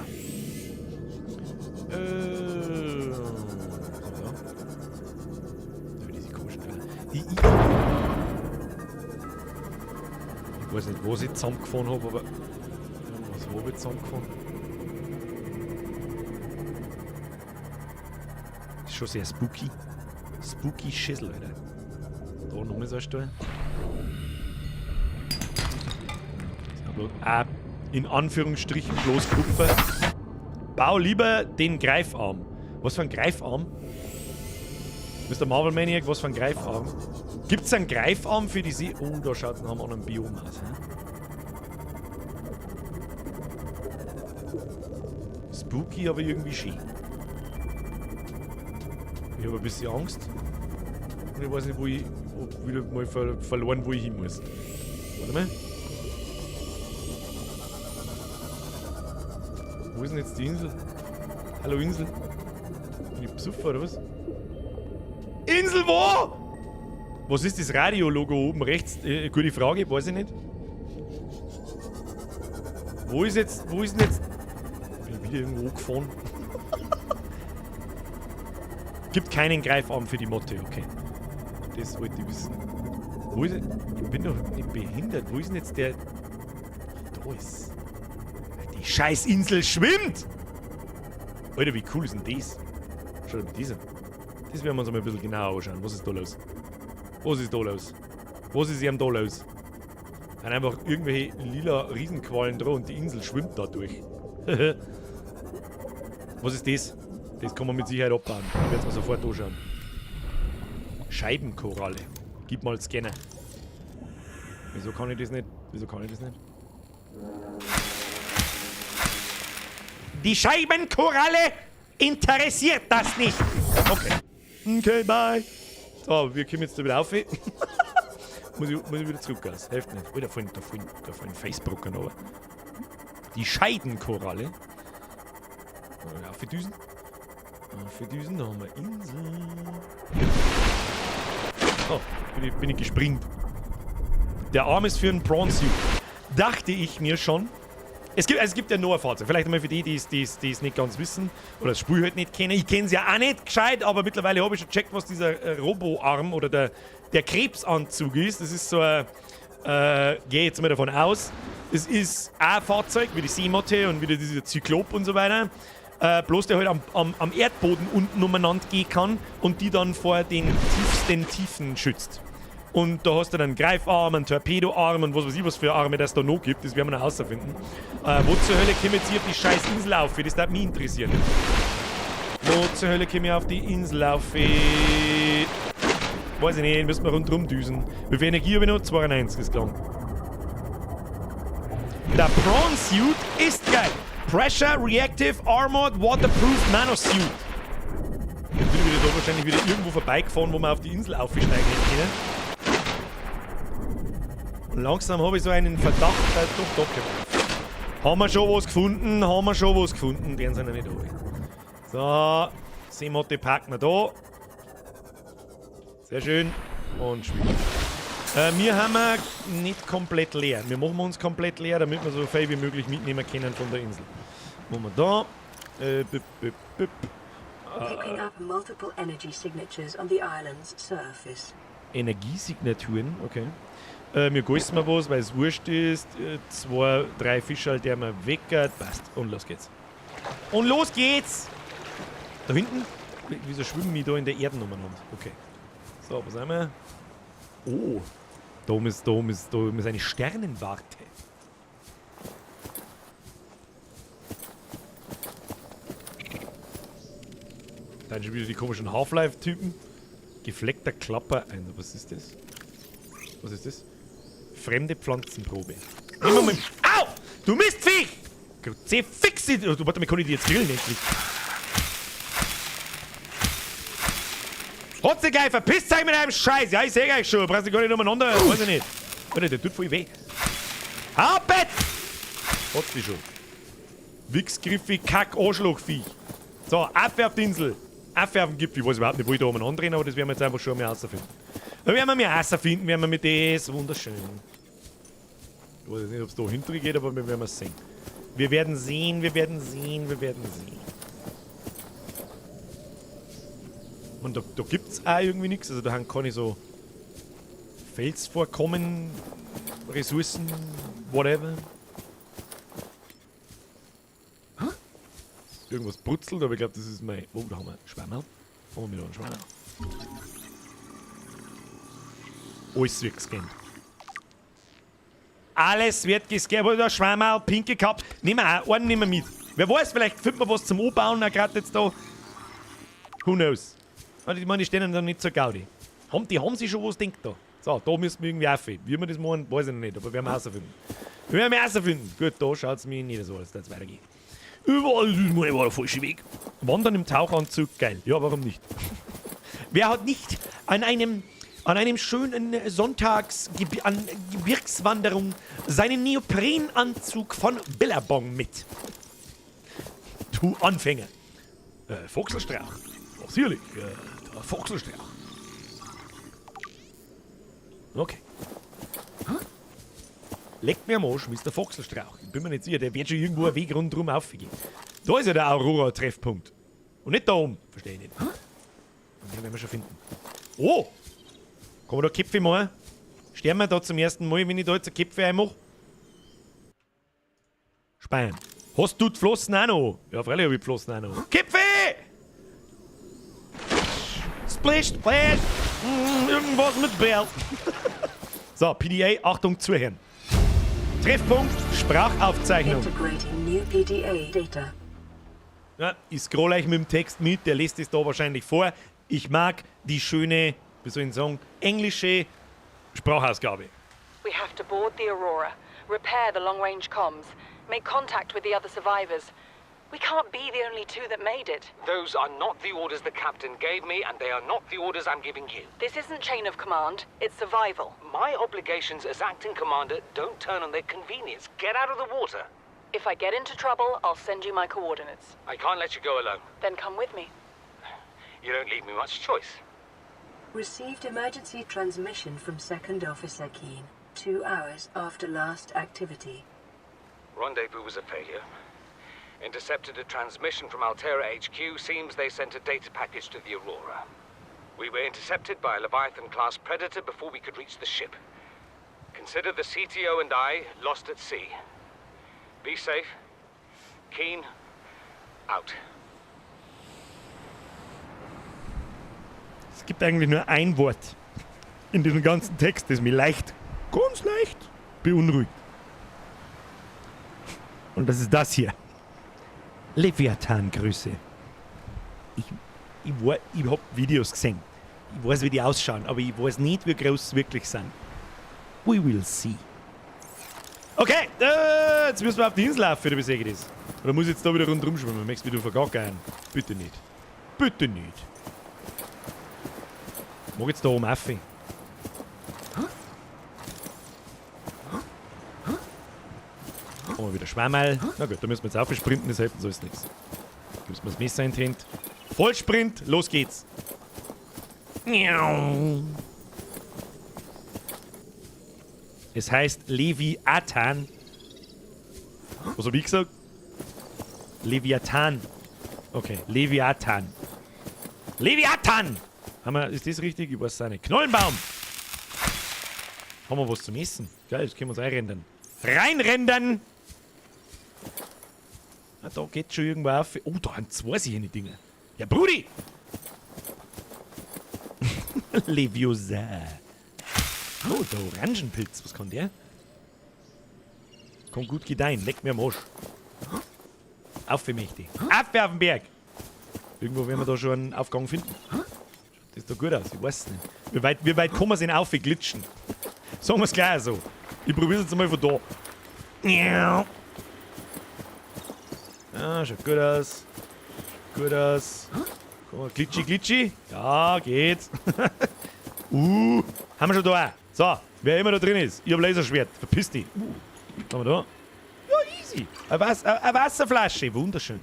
S1: Diese komischen Teile. Ich weiß nicht, was ich zusammengefahren habe, aber was habe ich zusammengefahren? Ist schon sehr spooky. Spooky Schissel, Alter. Da nochmal so ein Stein. In Anführungsstrichen bloß Kupfer. Bau lieber den Greifarm. Was für ein Greifarm? Mr. Marvel Maniac, was für ein Greifarm? Gibt es einen Greifarm für die See? Oh, da schaut es nach einem anderen Biom aus. Spooky, aber irgendwie schön. Ich habe ein bisschen Angst. Und ich weiß nicht, wo ich wieder mal verloren, wo ich hin muss. Warte mal. Wo ist denn jetzt die Insel? Hallo Insel? Bin ich besoffen oder was? Insel wo? Was ist das Radio-Logo oben rechts? Gute Frage, weiß ich nicht. Wo ist denn jetzt? Bin ich wieder irgendwo gefahren? Gibt keinen Greifarm für die Motte, okay. Das wollte ich wissen. Wo ist denn? Ich bin doch nicht behindert. Wo ist denn jetzt der... Da ist... Die Scheißinsel schwimmt! Alter, wie cool ist denn das? Schau mit diesem. Das werden wir uns mal ein bisschen genauer anschauen. Was ist da los? Was ist da los? Was ist ihm da los? Dann einfach irgendwelche lila Riesenquallen dran und die Insel schwimmt da durch. Was ist das? Das kann man mit Sicherheit abbauen. Ich werde es mir sofort anschauen. Scheibenkoralle. Gib mal Scanner. Wieso kann ich das nicht? Die Scheibenkoralle interessiert das nicht. Okay. Okay, bye. So, wir kommen jetzt da wieder auf. muss ich wieder zurück aus. Hilft nicht. Oh, da fallen Facebooker noch. Die Scheibenkoralle. Ja, für Düsen. Für Düsen haben wir Insel. Oh, bin ich gespringt. Der Arm ist für einen Prawn Suit. Dachte ich mir schon. Es gibt ja noch ein Fahrzeug. Vielleicht einmal für die es nicht ganz wissen oder das Spiel halt nicht kennen. Ich kenne es ja auch nicht gescheit, aber mittlerweile habe ich schon gecheckt, was dieser Robo-Arm oder der Krebsanzug ist. Das ist so ein, gehe jetzt mal davon aus, es ist auch ein Fahrzeug, wie die Seemotte und wie dieser Zyklop und so weiter. Bloß der halt am Erdboden unten umeinander gehen kann und die dann vor den tiefsten Tiefen schützt. Und da hast du dann einen Greifarm, einen Torpedoarm und was weiß ich, was für Arme das da noch gibt. Das werden wir noch herausfinden. Wo zur Hölle komme ich jetzt hier auf die scheiß Insel auf? Das darf mich interessieren. Wo zur Hölle komme ich auf die Insel auf? Weiß ich nicht, müssen wir rundherum düsen. Wie viel Energie habe ich noch? 92 ist klar. Der Prawn Suit ist geil. Pressure Reactive Armored Waterproof Nanosuit. Jetzt bin ich wieder da wahrscheinlich wieder irgendwo vorbeigefahren, wo man auf die Insel aufsteigen hätte. Und langsam habe ich so einen Verdacht, dass doch gemacht. Haben wir schon was gefunden? Den sind ja nicht alle. So, Seemotte packen wir da. Sehr schön. Und spielen. Wir haben nicht komplett leer. Wir machen uns komplett leer, damit wir so viel wie möglich mitnehmen können von der Insel. Machen wir da.
S4: Picking up multiple energy signatures on the island's surface.
S1: Energiesignaturen, okay. Wir geißen mal was, weil es wurscht ist. 2, 3 Fische, der man weckert. Passt. Und los geht's. Da hinten? Wieso schwimmen wir da in der Erde umeinander? Okay. So, wo sind wir? Oh. Da oben ist eine Sternenwarte. Dann schon wieder die komischen Half-Life-Typen. Gefleckter Klapper. Was ist das? Was ist das? Fremde Pflanzenprobe. Moment. Au! Du Mistviech! Fix it! Warte mal, kann ich die jetzt grillen endlich? Hotze gleich, verpisst euch mit einem Scheiß! Ja, ich sehe euch schon. Brauchst du gar nicht umeinander. Weiß ich nicht. Warte, der tut voll weh. Habet! Hotze schon. Wichsgriffig, Kack, Arschlochviech. So, Abwehr auf die Insel. Abwehr auf den Gipfel. Ich weiß überhaupt nicht, wo ich da umeinander renne, aber das werden wir jetzt einfach schon mehr herausfinden. Da werden wir mehr herausfinden, werden wir mit das. Wunderschön. Ich weiß nicht, ob es da hinter geht, aber wir werden es sehen. Wir werden sehen. Und da gibt es auch irgendwie nichts. Also da kann ich so Felsvorkommen, Ressourcen, whatever. Irgendwas brutzelt, aber ich glaube, das ist mein... Oh, da haben wir Schwammerl. Haben wir wieder einen Schwammerl. Alles wird gescannt. Alles wird gescannt. Aber da Schwammerl, pinke Cup. Nehmen wir auch einen nehmen wir mit. Wer weiß, vielleicht findet man was zum Anbauen, gerade jetzt da. Who knows? Ich meine, die stehen dann nicht so gaudi. Die haben sich schon was denkt da. So, da müssen wir irgendwie aufheben. Wie wir das machen, weiß ich noch nicht, aber wir werden herausfinden. Gut, da schaut es mir nicht so aus, dass es weitergeht. Überall war der falsche Weg. Wandern im Tauchanzug, geil. Ja, warum nicht? Wer hat nicht an einem schönen Gebirgswanderung seinen Neoprenanzug von Billabong mit? Du Anfänger. Voxelstrauch. Natürlich, der Voxelstrauch. Okay. Leckt mir am Arsch, Mr. Voxelstrauch. Ich bin mir nicht sicher, der wird schon irgendwo einen Weg rundherum aufgehen. Da ist ja der Aurora-Treffpunkt. Und nicht da oben. Verstehe ich nicht. Den werden wir schon finden. Oh! Kann man da Köpfe machen? Sterben wir da zum ersten Mal, wenn ich da jetzt eine Köpfe einmache? Speien. Hast du die Flossen auch noch? Ja, freilich habe ich die Flossen auch noch. Köpfe! Splish, splash! Irgendwas mit Bell. So, PDA, Achtung, zuhören. Treffpunkt, Sprachaufzeichnung.
S4: Integrating new PDA data.
S1: Ja, ich scroll euch mit dem Text mit, der liest es da wahrscheinlich vor. Ich mag die schöne, wie soll ich sagen, englische Sprachausgabe.
S6: We have to board the Aurora, repair the long-range comms, make contact with the other survivors. We can't be the only two that made it.
S7: Those are not the orders the captain gave me, and they are not the orders I'm giving you.
S6: This isn't chain of command, it's survival.
S7: My obligations as acting commander don't turn on their convenience. Get out of the water.
S6: If I get into trouble, I'll send you my coordinates.
S7: I can't let you go alone.
S6: Then come with me.
S7: You don't leave me much choice.
S4: Received emergency transmission from Second Officer Keane, 2 hours after last activity.
S7: Rendezvous was a failure. Intercepted a transmission from Altera HQ. Seems they sent a data package to the Aurora. We were intercepted by a Leviathan-class predator before we could reach the ship. Consider the CTO and I lost at sea. Be safe. Keen. Out.
S1: Es gibt eigentlich nur ein Wort in diesem ganzen Text, das mich leicht, ganz leicht beunruhigt. Und das ist das hier. Leviathan-Grüße. Ich hab Videos gesehen. Ich weiß, wie die ausschauen, aber ich weiß nicht, wie groß sie wirklich sind. We will see. Okay, jetzt müssen wir auf die Insel laufen, wie das ist. Oder muss ich jetzt da wieder rundherum schwimmen? Möchtest du wieder vergackern? Bitte nicht. Bitte nicht. Mag jetzt da oben auf. Haben wir wieder Schwammerl. Na gut, da müssen wir jetzt aufsprinten, das hilft uns alles nichts. Da müssen wir das Messer in die Hand. Vollsprint, los geht's. Es heißt Leviathan. Was hab ich gesagt? Leviathan. Okay, Leviathan. Leviathan! Ist das richtig? Ich weiß es nicht. Knollenbaum! Haben wir was zum Essen? Geil, das können wir uns einrendern. Reinrendern! Ah, da geht's schon irgendwo auf. Oh, da haben zwei solche Dinge. Ja, Brudi! Leviosa. Oh, der Orangenpilz. Was kann der? Kann gut gedeihen. Leck mir am Arsch. Auf für mich, die. Auf den Berg! Irgendwo werden wir da schon einen Aufgang finden. Das sieht doch gut aus, ich weiß es nicht. Wie weit kann man sich aufglitschen? Sagen wir es gleich so. Ich probiere es jetzt mal von da. Ja, schaut gut aus. Gut aus. Komm mal, glitschi, glitschi. Ja, geht's. Haben wir schon da. So, wer immer da drin ist. Ich hab Laserschwert. Verpiss dich. Haben wir da? Ja, easy. Eine Wasserflasche. Wunderschön.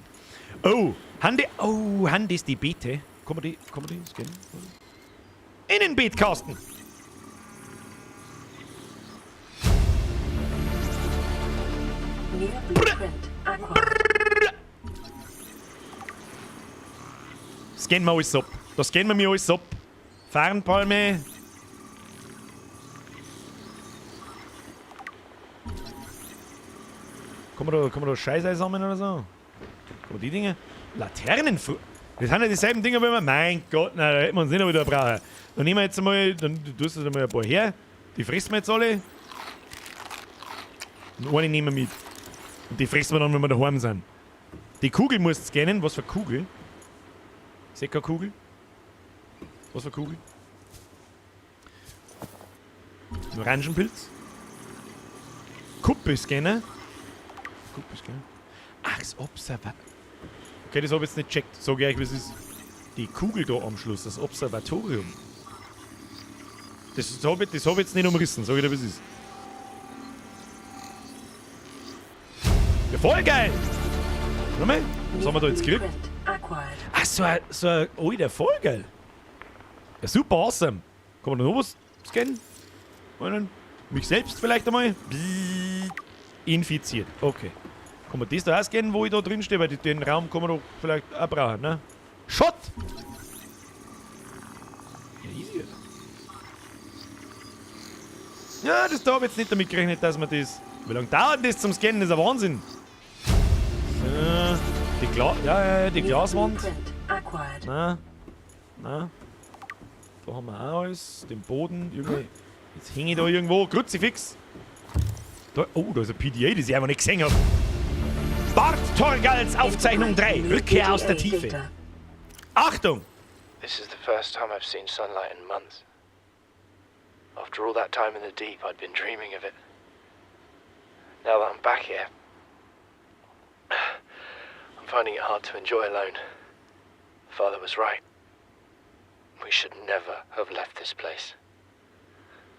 S1: Oh, Hand ist die Beete. Kann man die scannen? In den Beetkasten.
S4: New blueprint acquired.
S1: Scannen wir alles ab. Da scannen wir mir alles ab. Farnpalme. Kann man da Scheiße einsammeln oder so? Kann man die Dinge? Laternen. Das sind ja dieselben Dinger, wie wir. Mein Gott, nein, da hätten wir uns nicht noch wieder brauchen. Dann nehmen wir jetzt einmal, dann tust du jetzt einmal ein paar her. Die fressen wir jetzt alle. Und eine nehmen wir mit. Und die fressen wir dann, wenn wir daheim sind. Die Kugel musst du scannen. Was für Kugel? Ich sehe keine Kugel. Was für Kugel? Ein Orangenpilz. Kuppe scannen. Kuppe scannen. Ach, das Observatorium. Okay, das habe ich jetzt nicht gecheckt. Sag ich euch, was ist die Kugel da am Schluss? Das Observatorium. Das hab ich jetzt nicht umrissen. Sag ich dir, was ist. Ja, voll geil! Schau mal, was haben wir da jetzt gekriegt? Ach, so ein alter, voll geil. Ja, super awesome. Kann man da noch was scannen? Und mich selbst vielleicht einmal? Infiziert. Okay. Kann man das da auch scannen, wo ich da drin stehe? Weil den Raum kann man doch vielleicht auch brauchen, ne? Shot! Ja, easy. Ja, das da habe ich jetzt nicht damit gerechnet, dass man das... Wie lange dauert das zum Scannen? Das ist ein Wahnsinn. So, die Glaswand. Na. Da haben wir auch alles. Den Boden. Irgendwie. Jetzt hänge ich da irgendwo. Kruzifix. Da, oh, da ist ein PDA, das ich einfach nicht gesehen habe. Bart Torgals Aufzeichnung 3. Rückkehr aus der Tiefe. Achtung!
S8: This is the first time I've seen sunlight in months. After all that time in the deep, I'd been dreaming of it. Now that I'm back here, I'm finding it hard to enjoy alone. Father was right. We should never have left this place.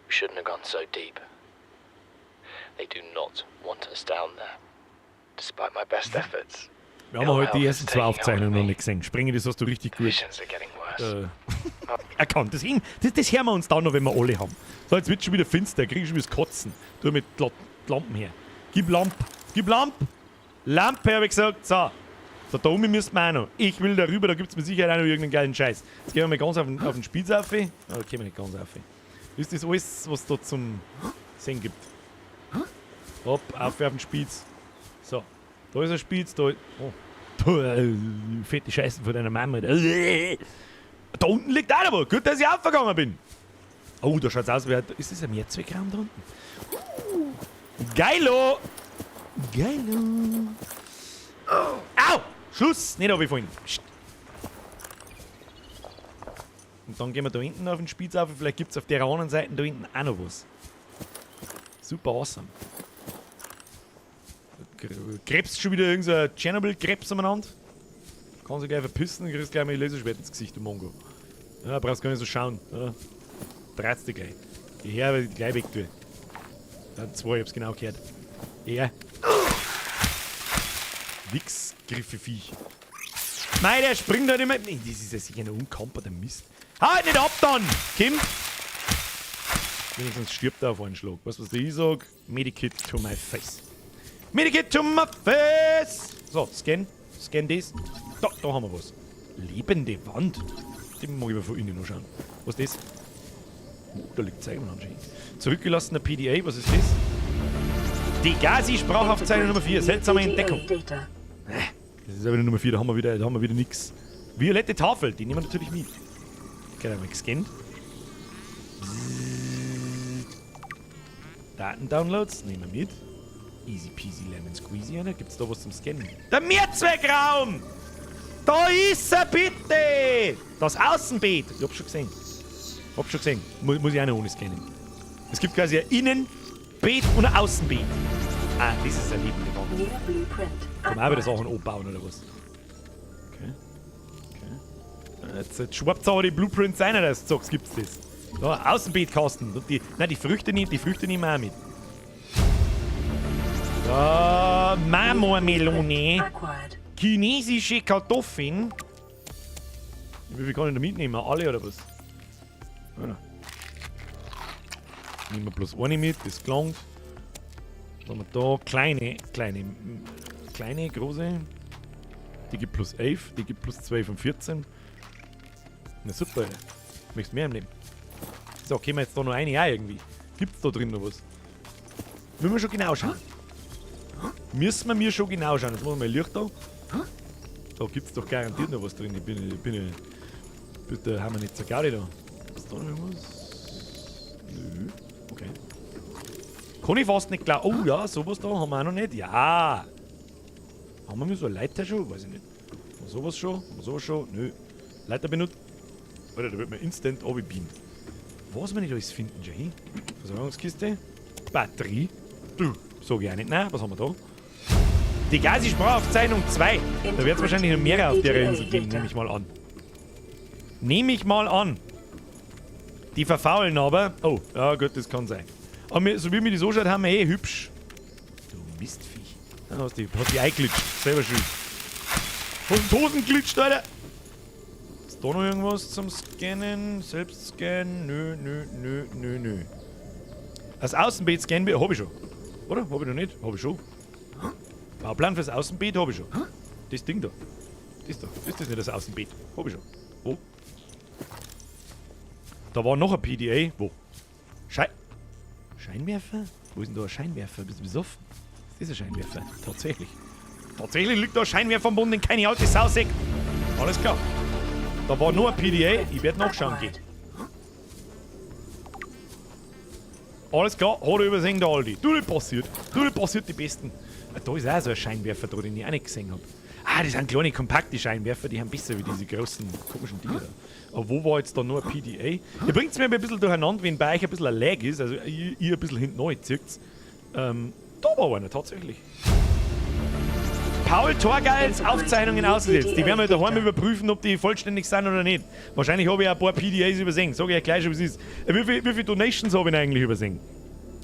S8: We shouldn't have gone so deep. They do not want us down there, despite my best efforts.
S1: Wir haben heute die ersten 2 Aufzeichnungen noch nicht gesehen. Springe, das hast du richtig gut erkannt. Das hören wir uns dann noch, wenn wir alle haben. So, jetzt wird schon wieder finster. Krieg ich schon wieder das Kotzen. Tu mit Lampen her. Gib Lamp. Gib Lampe. Lampe, habe ich gesagt. So. So, da oben müssen wir auch noch. Ich will da rüber, da gibt es mit Sicherheit auch noch irgendeinen geilen Scheiß. Jetzt gehen wir mal ganz auf den Spitz auf. Oh, da gehen wir nicht ganz auf. Ist das alles, was es da zum Sehen gibt? Hopp, auf den Spitz. So, da ist ein Spitz, da ist... Oh, da, fette Scheiße von deiner Mama. Da unten liegt auch noch was. Gut, dass ich aufgegangen bin. Oh, da schaut's aus wie... Ist das ein Mehrzweckraum da unten? Geilo! Geilo! Oh. Au! Schluss! Nicht runterfallen. Psst. Und dann gehen wir da hinten auf den Spitz auf. Vielleicht gibt es auf der anderen Seite da hinten auch noch was. Super awesome. Krebs schon wieder irgendein Tschernobyl-Krebs umeinander. Kann sich gleich verpissen und kriegst gleich mal ein Laserschwert ins Gesicht, du Mongo. Ja, brauchst gar nicht so schauen. Ja. Dreht's dich gleich. Geh her, weil ich gleich weg tue. Da zwei, ich hab's genau gehört. Ja. Wichsgriffe Viech. Nein, der springt halt immer. Nee, das ist ja sicher ein unkamperter Mist. Halt nicht ab dann! Kim! Wenigstens stirbt er auf einen Schlag. Weißt du, was ich sag? Medikit to my face. Medikit to my face! So, scan. Scan das. Da haben wir was. Lebende Wand. Die mag ich mal von innen noch schauen. Was ist das? Oh, da liegt Zeichen anscheinend. Zurückgelassener PDA, was ist das? Die Gazi-Sprachaufzeichnung Nummer 4. Seltsame Entdeckung.
S4: Data.
S1: Das ist aber die Nummer 4, da haben wir wieder nix. Violette Tafel, die nehmen wir natürlich mit. Okay, da haben wir gescannt. Datendownloads, nehmen wir mit. Easy peasy lemon squeezy, ne? Gibt's da was zum Scannen? Der Mehrzweckraum! Da ist er bitte! Das Außenbeet! Ich hab's schon gesehen. Muss ich auch noch ohne scannen. Es gibt quasi ein Innenbeet und ein Außenbeet. Ah, das ist ein lebende Wand.
S4: New blueprint.
S1: Kann man auch wieder Sachen abbauen oder was? Okay. Jetzt schwappt aber die Blueprints rein, dass du sagst, gibt's das. Da, Außenbeetkasten. Die Früchte nehmen wir auch mit. Da, Marmormelone.
S4: Acquired.
S1: Chinesische Kartoffeln. Wie viel kann ich da mitnehmen? Alle oder was? Ja. Nehmen wir bloß eine mit, das gelangt. Dann haben wir da kleine, große. Die gibt plus 11, die gibt plus 12 und 14. Na super, möchtest mehr im Leben. So, können wir jetzt da noch eine auch irgendwie? Gibt's da drin noch was? Müssen wir schon genau schauen. Müssen wir mir schon genau schauen. Jetzt machen wir mal Licht da. Da gibt's doch garantiert noch was drin. Bitte haben wir nicht so Gaudi da. Ist da noch irgendwas? Nö. Okay. Kann ich fast nicht glauben. Oh ja, sowas da haben wir auch noch nicht. Ja. Haben wir so eine Leiter schon? Weiß ich nicht. Haben wir sowas schon? Haben wir sowas schon? Nö. Leiter benutzt. Alter, da wird man instant runterbeamt. Was wir nicht alles finden, Jay? Versorgungskiste. Batterie. Du, sag ich auch nicht. Nein, was haben wir da? Die Gazi-Sprachaufzeichnung 2. Da wird es wahrscheinlich noch mehr auf der Insel geben, nehme ich mal an. Die verfaulen aber. Oh, ja gut, das kann sein. Aber so wie mir die so schaut, haben wir eh hübsch. Du Mistviech. Dann hat die einglitscht. Selber schuld. Von den Hosen glitscht, Alter. Ist da noch irgendwas zum Scannen? Selbst scannen? Nö. Das Außenbeet scannen wir. Hab ich schon. Oder? Hab ich noch nicht? Hab ich schon. Bauplan fürs Außenbeet hab ich schon. Das Ding da. Das da. Ist das nicht das Außenbeet? Hab ich schon. Wo? Da war noch ein PDA. Wo? Scheinwerfer? Wo ist denn da ein Scheinwerfer? Bist du besoffen? Das ist ein Scheinwerfer. Tatsächlich. Tatsächlich liegt da ein Scheinwerfer am Boden, den keine alte Sau sieht. Alles klar. Da war nur ein PDA. Ich werde nachschauen gehen. Alles klar, hat er übersehen, der Aldi. Du, das passiert die Besten. Da ist auch so ein Scheinwerfer drin, den ich auch nicht gesehen habe. Ah, das sind kleine, kompakte Scheinwerfer, die haben besser wie diese großen, komischen Dinger da. Aber wo war jetzt da nur ein PDA? Ihr bringt es mir ein bisschen durcheinander, wenn bei euch ein bisschen ein Lag ist, also ihr ein bisschen hinten neu zieht. Da war einer, tatsächlich. Paul Torgeils Aufzeichnungen ausgesetzt. Die werden wir daheim überprüfen, ob die vollständig sind oder nicht. Wahrscheinlich habe ich ein paar PDAs übersehen. Sag ich euch gleich schon, wie es ist. Wie viele Donations habe ich eigentlich übersehen?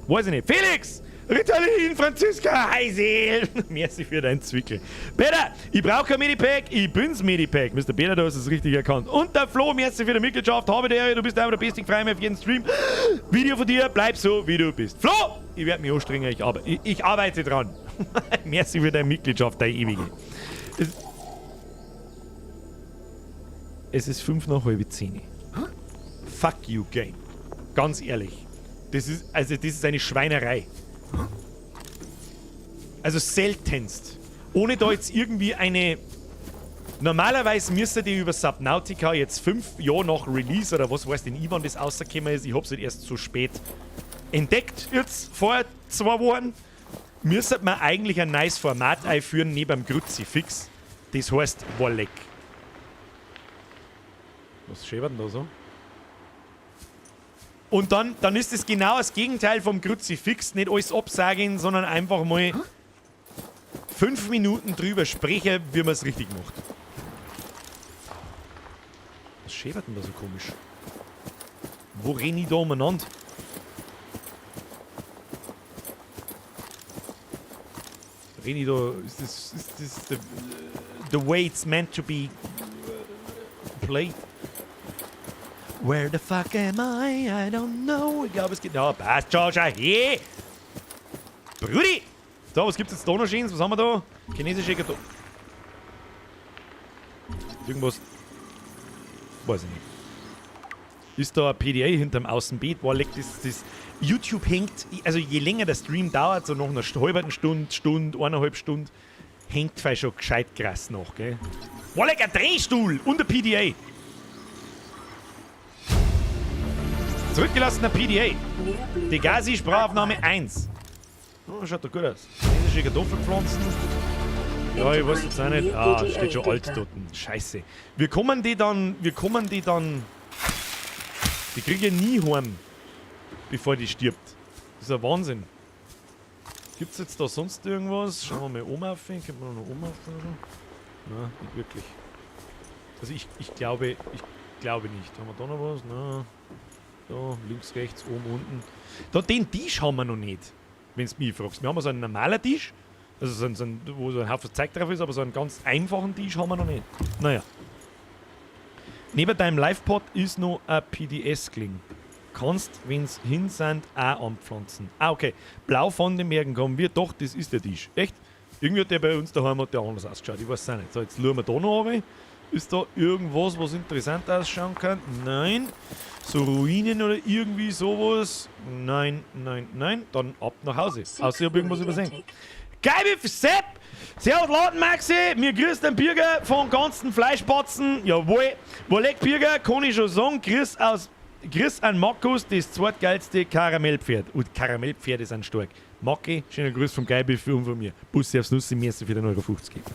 S1: Weiß ich nicht. Felix! Ritalin, Franziska, Heisel. Merci für dein Zwickel. Peter, ich brauche kein Medipack, ich bin's Medipack. Mr. Peter, du hast es richtig erkannt. Und der Flo, merci für die Mitgliedschaft. Habe die Ehre, du bist einfach der Beste, ich freue mich auf jeden Stream. Video von dir, bleib so, wie du bist. Flo, ich werde mich anstrengen, ich arbeite dran. Merci für deine Mitgliedschaft, deine ewige. Es ist 5:30. Fuck you, Game. Ganz ehrlich. Das ist eine Schweinerei. Also seltenst. Ohne da jetzt irgendwie eine... Normalerweise müsste die über Subnautica jetzt 5 Jahre nach Release oder was weiß denn ich, wann das rausgekommen ist. Ich hab's halt erst so spät entdeckt, jetzt vor 2 Wochen. Müsste man eigentlich ein neues Format einführen neben dem Kruzifix. Das heißt Wolleck. Was schäbert denn da so? Und dann ist es genau das Gegenteil vom Kruzifix. Nicht alles absagen, sondern einfach mal 5 Minuten drüber sprechen, wie man es richtig macht. Was schäbert denn da so komisch? Wo renn ich da umeinander? Renn ich da... Ist das the way it's meant to be played? Where the fuck am I? I don't know. Ich glaube, es geht... Ja, passt schon, schau her! Brudi! So, was gibt's jetzt da noch Schönes? Was haben wir da? Chinesische Kartoffeln. Irgendwas... Weiß ich nicht. Ist da ein PDA hinterm Außenbeet? Boah, leckt das... YouTube hängt... Also je länger der Stream dauert, so nach einer halben Stunde, 1,5 Stunden, hängt vielleicht schon gescheit krass nach, gell? Boah, leck, ein Drehstuhl und ein PDA. Zurückgelassener PDA. Degasi-Sprachaufnahme 1. Oh, schaut doch gut aus. Chinesische Kartoffelpflanzen. Ja, ich weiß jetzt auch nicht. Ah, steht schon alt dort. Scheiße. Wir kommen die dann... Die kriege ich nie heim, bevor die stirbt. Das ist ein Wahnsinn. Gibt's jetzt da sonst irgendwas? Schauen wir mal oben auf. Können wir noch oben auf? Nein, nicht wirklich. Also ich glaube nicht. Haben wir da noch was? Nein. Da, links, rechts, oben, unten. Da, den Tisch haben wir noch nicht, wenn du mich fragst. Wir haben so einen normalen Tisch, also so einen, wo so ein Haufen Zeug drauf ist, aber so einen ganz einfachen Tisch haben wir noch nicht. Naja. Neben deinem Live-Pod ist noch ein PDS-Kling. Kannst, wenn's hin sind, auch anpflanzen. Ah, okay. Blau von den Bergen kommen wir. Doch, das ist der Tisch. Echt? Irgendwie hat der bei uns daheim anders ausgeschaut. Ich weiß es auch nicht. So, jetzt schauen wir da noch rein. Ist da irgendwas, was interessant ausschauen kann? Nein. So Ruinen oder irgendwie sowas? Nein. Dann ab nach Hause. Außer ich habe irgendwas übersehen. Geil für Sepp! Servus Lauten Maxi! Mir grüßt den Bürger von ganzen Fleischbatzen. Jawohl. Wolleck Bürger, kann ich schon sagen. Grüß an Markus, das zweitgeilste Karamellpferd. Und Karamellpferde sind stark. Macki, schöner Gruß vom Geilbiff und von mir. Bussi aufs Nussi, merci für den Euro 50 geben.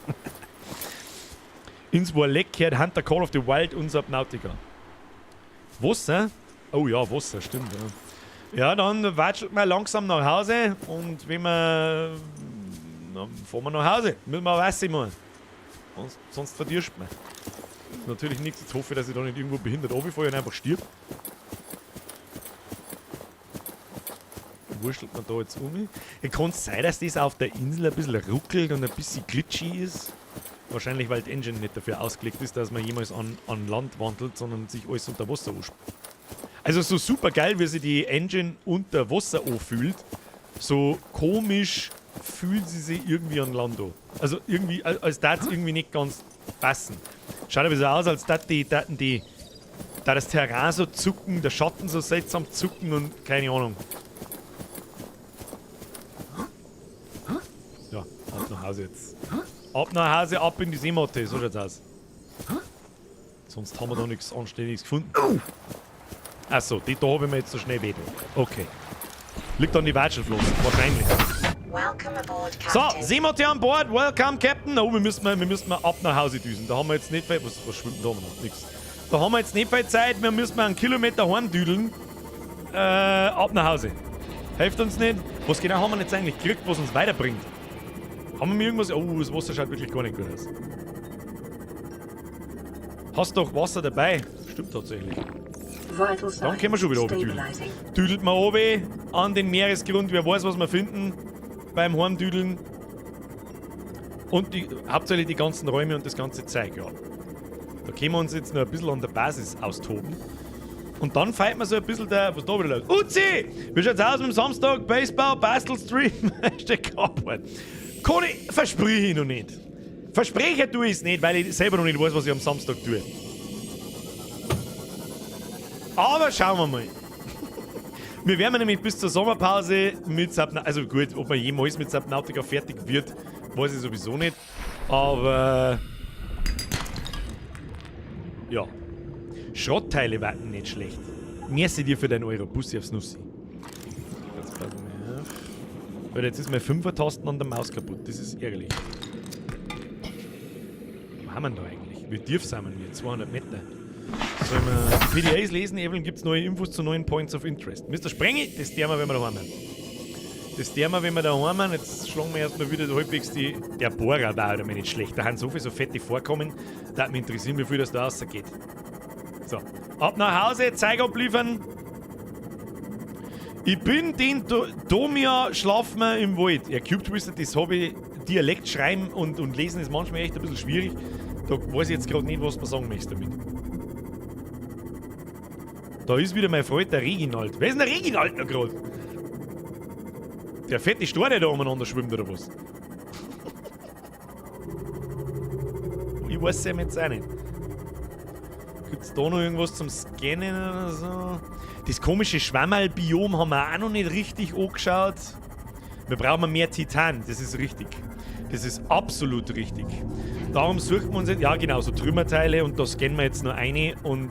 S1: Ins Wolleck gehört Hunter Call of the Wild und Subnautica. Wasser? Oh ja, Wasser, stimmt. Ja, dann watschelt man langsam nach Hause und wenn wir... Dann fahren wir nach Hause. Müssen wir Wasser machen. Sonst verdirscht man. Natürlich nichts. Jetzt hoffe ich, dass ich da nicht irgendwo behindert runterfalle und einfach stirb. Wurschtelt man da jetzt um? Kann es sein, dass das auf der Insel ein bisschen ruckelt und ein bisschen glitschig ist? Wahrscheinlich, weil die Engine nicht dafür ausgelegt ist, dass man jemals an Land wandelt, sondern sich alles unter Wasser anspült. Also so super geil, wie sich die Engine unter Wasser anfühlt, so komisch fühlt sie sich irgendwie an Land an. Also irgendwie, als darf es irgendwie nicht ganz passen. Schaut ein bisschen aus, als da das Terrain so zucken, der Schatten so seltsam zucken und keine Ahnung. Ja, ab nach Hause jetzt. Ab nach Hause, ab in die Seematte, so schaut's aus. Sonst haben wir da nichts Anständiges gefunden. Achso, die da habe ich mir jetzt so schnell wedel. Okay. Liegt an die Watschelflossen, wahrscheinlich.
S3: Welcome aboard,
S1: So,
S3: Captain.
S1: Seematte an Bord, welcome Captain. Oh, wir müssen ab nach Hause düsen. Da haben wir jetzt nicht viel... Was schwimmt da noch? Nix. Da haben wir jetzt nicht viel Zeit, wir müssen einen Kilometer heimdüdeln. Ab nach Hause. Hilft uns nicht. Was genau haben wir jetzt eigentlich gekriegt, was uns weiterbringt? Haben wir mir irgendwas... Oh, das Wasser schaut wirklich gar nicht gut aus. Hast doch Wasser dabei. Stimmt tatsächlich.
S4: Vital
S1: Dann
S4: signs
S1: können wir schon wieder runtertüdeln.
S4: stabilizing.
S1: Düdelt man runter an den Meeresgrund, wer weiß, was wir finden beim Heimdüdeln. Und hauptsächlich die ganzen Räume und das ganze Zeug, ja. Da können wir uns jetzt noch ein bisschen an der Basis austoben. Und dann feiert man so ein bisschen der... Was da wieder los? Uzi! Wie schaut's aus mit dem Samstag? Baseball, Bastelstream? Hashtag Arbeit. Kann ich... Verspreche ich noch nicht. Versprechen tue ich es nicht, weil ich selber noch nicht weiß, was ich am Samstag tue. Aber schauen wir mal. Wir werden nämlich bis zur Sommerpause mit Subnautica... Also gut, ob man jemals mit Subnautica fertig wird, weiß ich sowieso nicht. Aber... Ja. Schrottteile warten nicht schlecht. Merci dir für deinen Euro. Bussi aufs Nussi. Jetzt passen wir auf. Weil jetzt ist meine 5er-Tasten an der Maus kaputt. Das ist ärgerlich. Wo haben wir denn da eigentlich? Wie tief sind wir hier? 200 Meter. Sollen wir die PDAs lesen? Evelyn, gibt es neue Infos zu neuen Points of Interest. Mr. Sprengi, das tun wir, wenn wir daheim sind. Das tun wir, wenn wir daheim sind. Jetzt schlagen wir erstmal wieder halbwegs die... Der Bohrer war halt nicht schlecht. Da haben so viele so fette Vorkommen. Da hat mich interessiert, wie viel das da rausgeht. So, ab nach Hause, Zeug abliefern. Ich bin den Domia schlafen wir im Wald. Ja, Cube Twister, das habe ich. Dialekt schreiben und lesen ist manchmal echt ein bisschen schwierig. Da weiß ich jetzt gerade nicht, was man sagen möchte damit. Da ist wieder mein Freund, der Reginald. Wer ist denn der Reginald noch gerade? Der fette Stor, der da umeinander schwimmt, oder was? Ich weiß es ja jetzt auch nicht. Gibt es da noch irgendwas zum Scannen oder so? Das komische Schwammerl-Biom haben wir auch noch nicht richtig angeschaut. Wir brauchen mehr Titan, das ist richtig. Das ist absolut richtig. Darum suchen wir uns jetzt, ja genau, so Trümmerteile und da scannen wir jetzt noch eine und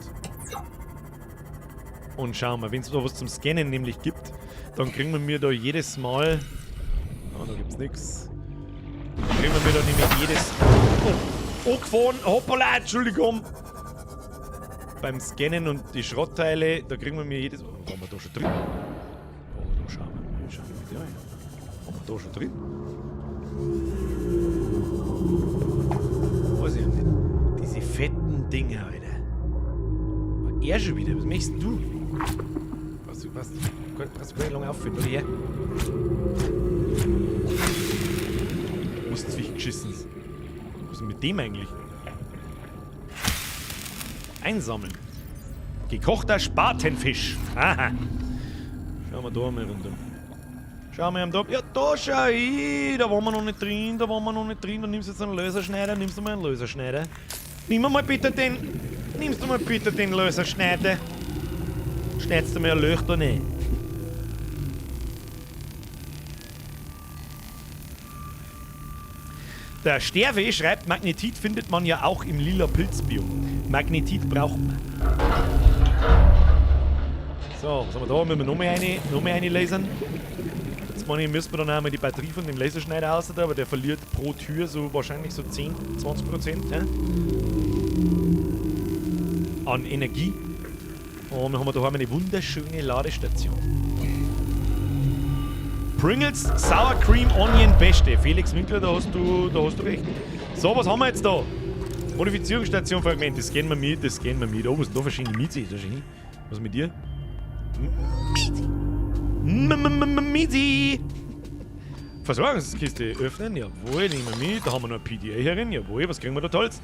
S1: schauen wir. Wenn es da was zum Scannen nämlich gibt, dann kriegen wir mir da jedes Mal... Ah, da gibt's nichts. Dann kriegen wir mir da nämlich jedes... Oh, angefahren, hoppala, Entschuldigung. Beim Scannen und die Schrottteile, da kriegen wir mir jedes... Was haben wir da schon drin? Oh, da schauen wir. Schauen wir bitte rein. Haben wir da schon drin? Weiß ich nicht. Diese fetten Dinge, Alter. Er schon wieder, was möchtest du? Kannst du gar nicht lange auffinden, oder her? Musst Zwicht geschissen. Was ist denn mit dem eigentlich? Einsammeln. Gekochter Spatenfisch. Aha. Schauen wir da mal runter. Schauen wir da. Ja, da schau ich. Da waren wir noch nicht drin. Da nimmst du jetzt einen Laserschneider. Nimmst du mal einen Laserschneider. Nimmst du mal bitte den Laserschneider. Schneidest du mir ein Loch da rein. Der Sterwe schreibt, Magnetit findet man ja auch im lila Pilzbiom. Magnetit braucht man. So, was haben wir da? Müssen wir noch mehr eine lasern. Jetzt meine ich, müssen wir dann einmal die Batterie von dem Laserschneider aus, aber der verliert pro Tür so wahrscheinlich so 10-20% an Energie. Und dann haben wir da eine wunderschöne Ladestation. Pringles Sour Cream Onion Beste. Felix Winkler, da hast du recht. So, was haben wir jetzt da? Modifizierungsstation Fragment. Das gehen wir mit. Oh, was ist da verschiedene Miezi? Was ist mit dir? Miezi! Versorgungskiste öffnen. Jawohl, nehmen wir mit. Da haben wir noch ein PDA herin. Jawohl, was kriegen wir da Tolles?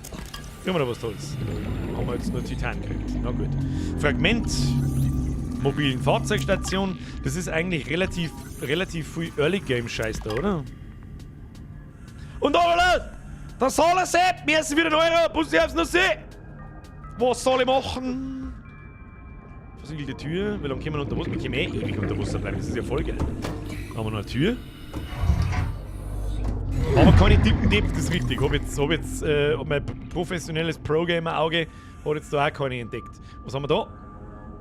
S1: Kriegen wir da was Tolles? Haben wir jetzt nur Titan gekriegt. Na gut. Fragment. Mobilen Fahrzeugstation. Das ist eigentlich relativ viel Early-Game-Scheiß da, oder? Und alle! Der Solarset! Mir ist wieder ein Euro! Bussi aufs Nussi! Was soll ich machen? Versiegelte Tür. Wie lange können wir unter Wasser? Wir können ewig unter Wasser bleiben. Das ist ja voll geil. Da haben wir noch eine Tür. Aber keine Tippen-Tipp, das ist richtig. Hab mein professionelles Pro-Gamer-Auge hat jetzt da auch keine entdeckt. Was haben wir da?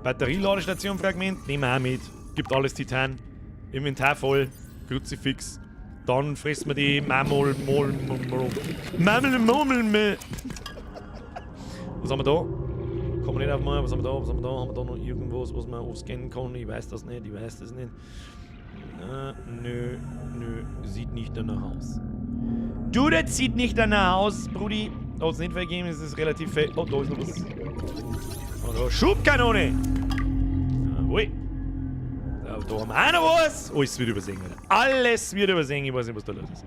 S1: Batterieladestation-Fragment, nehmen wir auch mit. Gibt alles Titan. Inventar voll. Kruzifix. Dann fressen wir die Mammel. Was haben wir da? Kommen wir nicht auf mal. Was haben wir da? Haben wir da noch irgendwas, was man aufscannen kann? Ich weiß das nicht. Nö. Sieht nicht danach aus. Du, das sieht nicht danach aus, Brudi. Da hat es nicht vergeben, es ist relativ fett. Oh, da ist noch was. Oh, da. Schubkanone! Jawohl. Da haben wir auch noch was. Alles wird übersehen, Alter. Alles wird übersehen. Ich weiß nicht, was da los ist.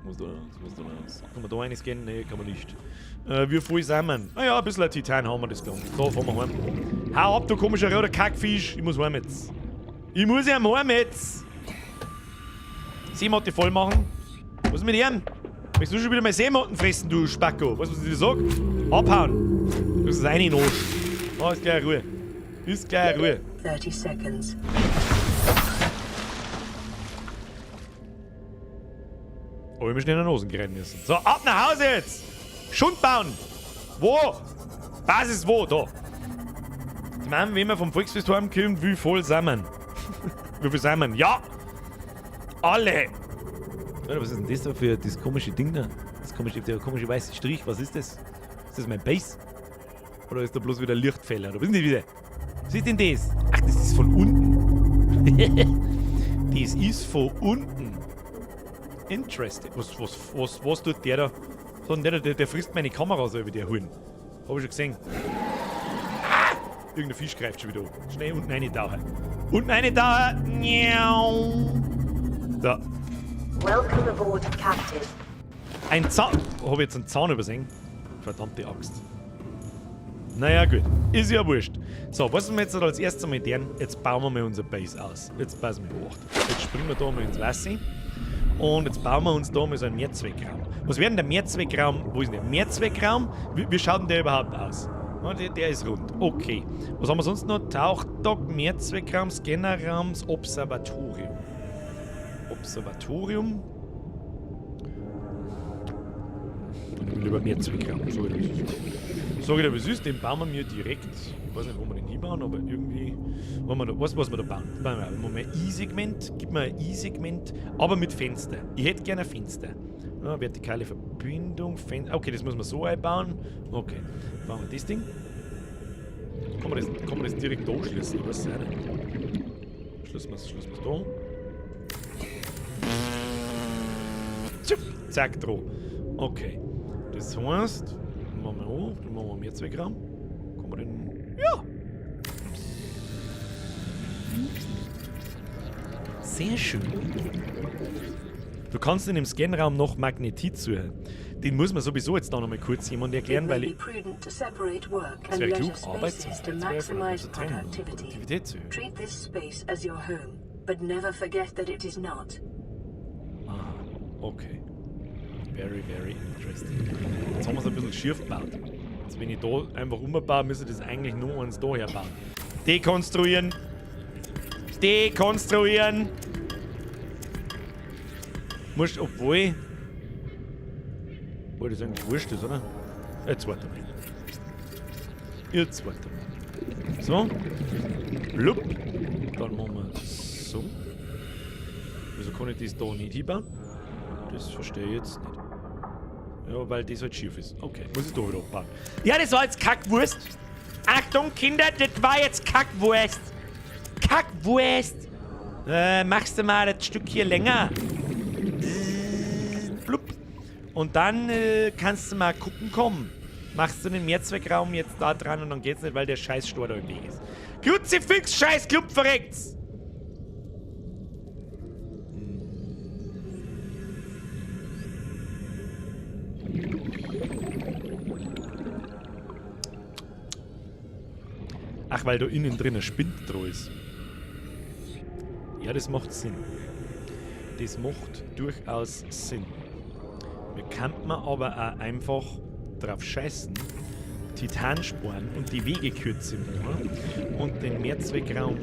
S1: Was da los? Kann man da eines gehen? Nee, kann man nicht. Wie viel sind wir? Ah ja, ein bisschen ein Titan haben wir das Ganze. So, fahren wir heim. Hau ab, du komischer roter Kackfisch. Ich muss heim jetzt. Ich muss ja heim jetzt. 7 Motte voll machen. Was ist mit ihm? Möchtest du schon wieder mal Seemotten fressen, du Spacko? Weißt du, was ich dir sag? Abhauen. Du musst es reinnoschen. Oh, ist gleich Ruhe. Ist gleich Ruhe.
S4: 30 seconds.
S1: Oh, wir müssen in den Hosen rennen müssen. So, ab nach Hause jetzt! Schund bauen! Wo? Basis wo? Da. Ich meine, wenn wir vom Volksfest heimkommen, wie voll sind wir? Wie viel sind wir? Ja! Alle! Alter, was ist denn das da für das komische Ding da? Der komische weiße Strich, was ist das? Ist das mein Base? Oder ist da bloß wieder Lichtfäller? Oder was ist denn das wieder? Was ist denn das? Ach, das ist von unten. Das ist von unten. Interesting. Was tut der da? So, der frisst meine Kamera so über die Huhn. Hab ich schon gesehen. Ah! Irgendein Fisch greift schon wieder an. Schnell unten reintauchen. Unten reintauchen. So.
S3: Welcome aboard, Captain.
S1: Ein Zahn. Hab ich jetzt einen Zahn übersehen? Verdammte Axt. Naja, gut. Ist ja wurscht. So, was wir jetzt als erstes einmal tun? Jetzt bauen wir mal unser Base aus. Jetzt passen wir auf. Jetzt springen wir da mal ins Wasser. Und jetzt bauen wir uns da mal so einen Mehrzweckraum. Was wäre denn der Mehrzweckraum? Wo ist denn der Mehrzweckraum? Wie schaut denn der überhaupt aus? Oh, der ist rund. Okay. Was haben wir sonst noch? Tauchdock, Mehrzweckraum, Scannerraum, Observatorium. Observatorium. Dann nehmen wir lieber Mehrzweckraum. Sag ich dir, was ist? Den bauen wir mir direkt. Ich weiß nicht, wo wir den hinbauen, aber irgendwie. Was wir da bauen? Machen wir ein I-Segment. Gib mir ein I-Segment, aber mit Fenster. Ich hätte gerne ein Fenster. Ja, vertikale Verbindung, Fenster. Okay, das muss man so einbauen. Okay, bauen wir das Ding. Kann man das direkt anschließen? Was ist das? Schließen wir es da. Zack, drauf. Okay. Das heißt, machen wir an, dann machen wir einen Mehrzweckraum. Kann man den. Ja! Sehr schön. Du kannst in dem Scanraum noch Magnetit suchen. Den muss man sowieso jetzt da noch mal kurz jemand erklären, weil ich. Das wäre klug, Arbeitszeit zu Produktivität zu erhöhen.
S4: Treat this space as your home, but never forget that it is not.
S1: Ah, okay. Very, very interesting. Jetzt haben wir es ein bisschen schief gebaut. Jetzt, wenn ich da einfach umbaue, müsste das eigentlich nur eins da herbauen. Dekonstruieren! Dekonstruieren! Musst, obwohl das eigentlich wurscht ist, oder? Jetzt warte mal. Jetzt warte mal. So. Blub. Dann machen wir so. Wieso kann ich das da nicht hinbauen? Das verstehe ich jetzt nicht. Ja, weil das halt schief ist. Okay, muss ich da wieder abbauen. Ja, das war jetzt Kackwurst. Achtung, Kinder, das war jetzt Kackwurst. Kackwurst. Machst du mal das Stück hier länger. Blub. Und dann kannst du mal gucken kommen. Machst du den Mehrzweckraum jetzt da dran und dann geht's nicht, weil der scheiß Stor da im Weg ist. Kruzifix, scheiß Klump verreckt's. Ach, weil da innen drin ein Spind dran ist. Ja, das macht Sinn. Das macht durchaus Sinn. Wir könnten aber auch einfach drauf scheißen, Titansporen und die Wege kürzen und den Mehrzweckraum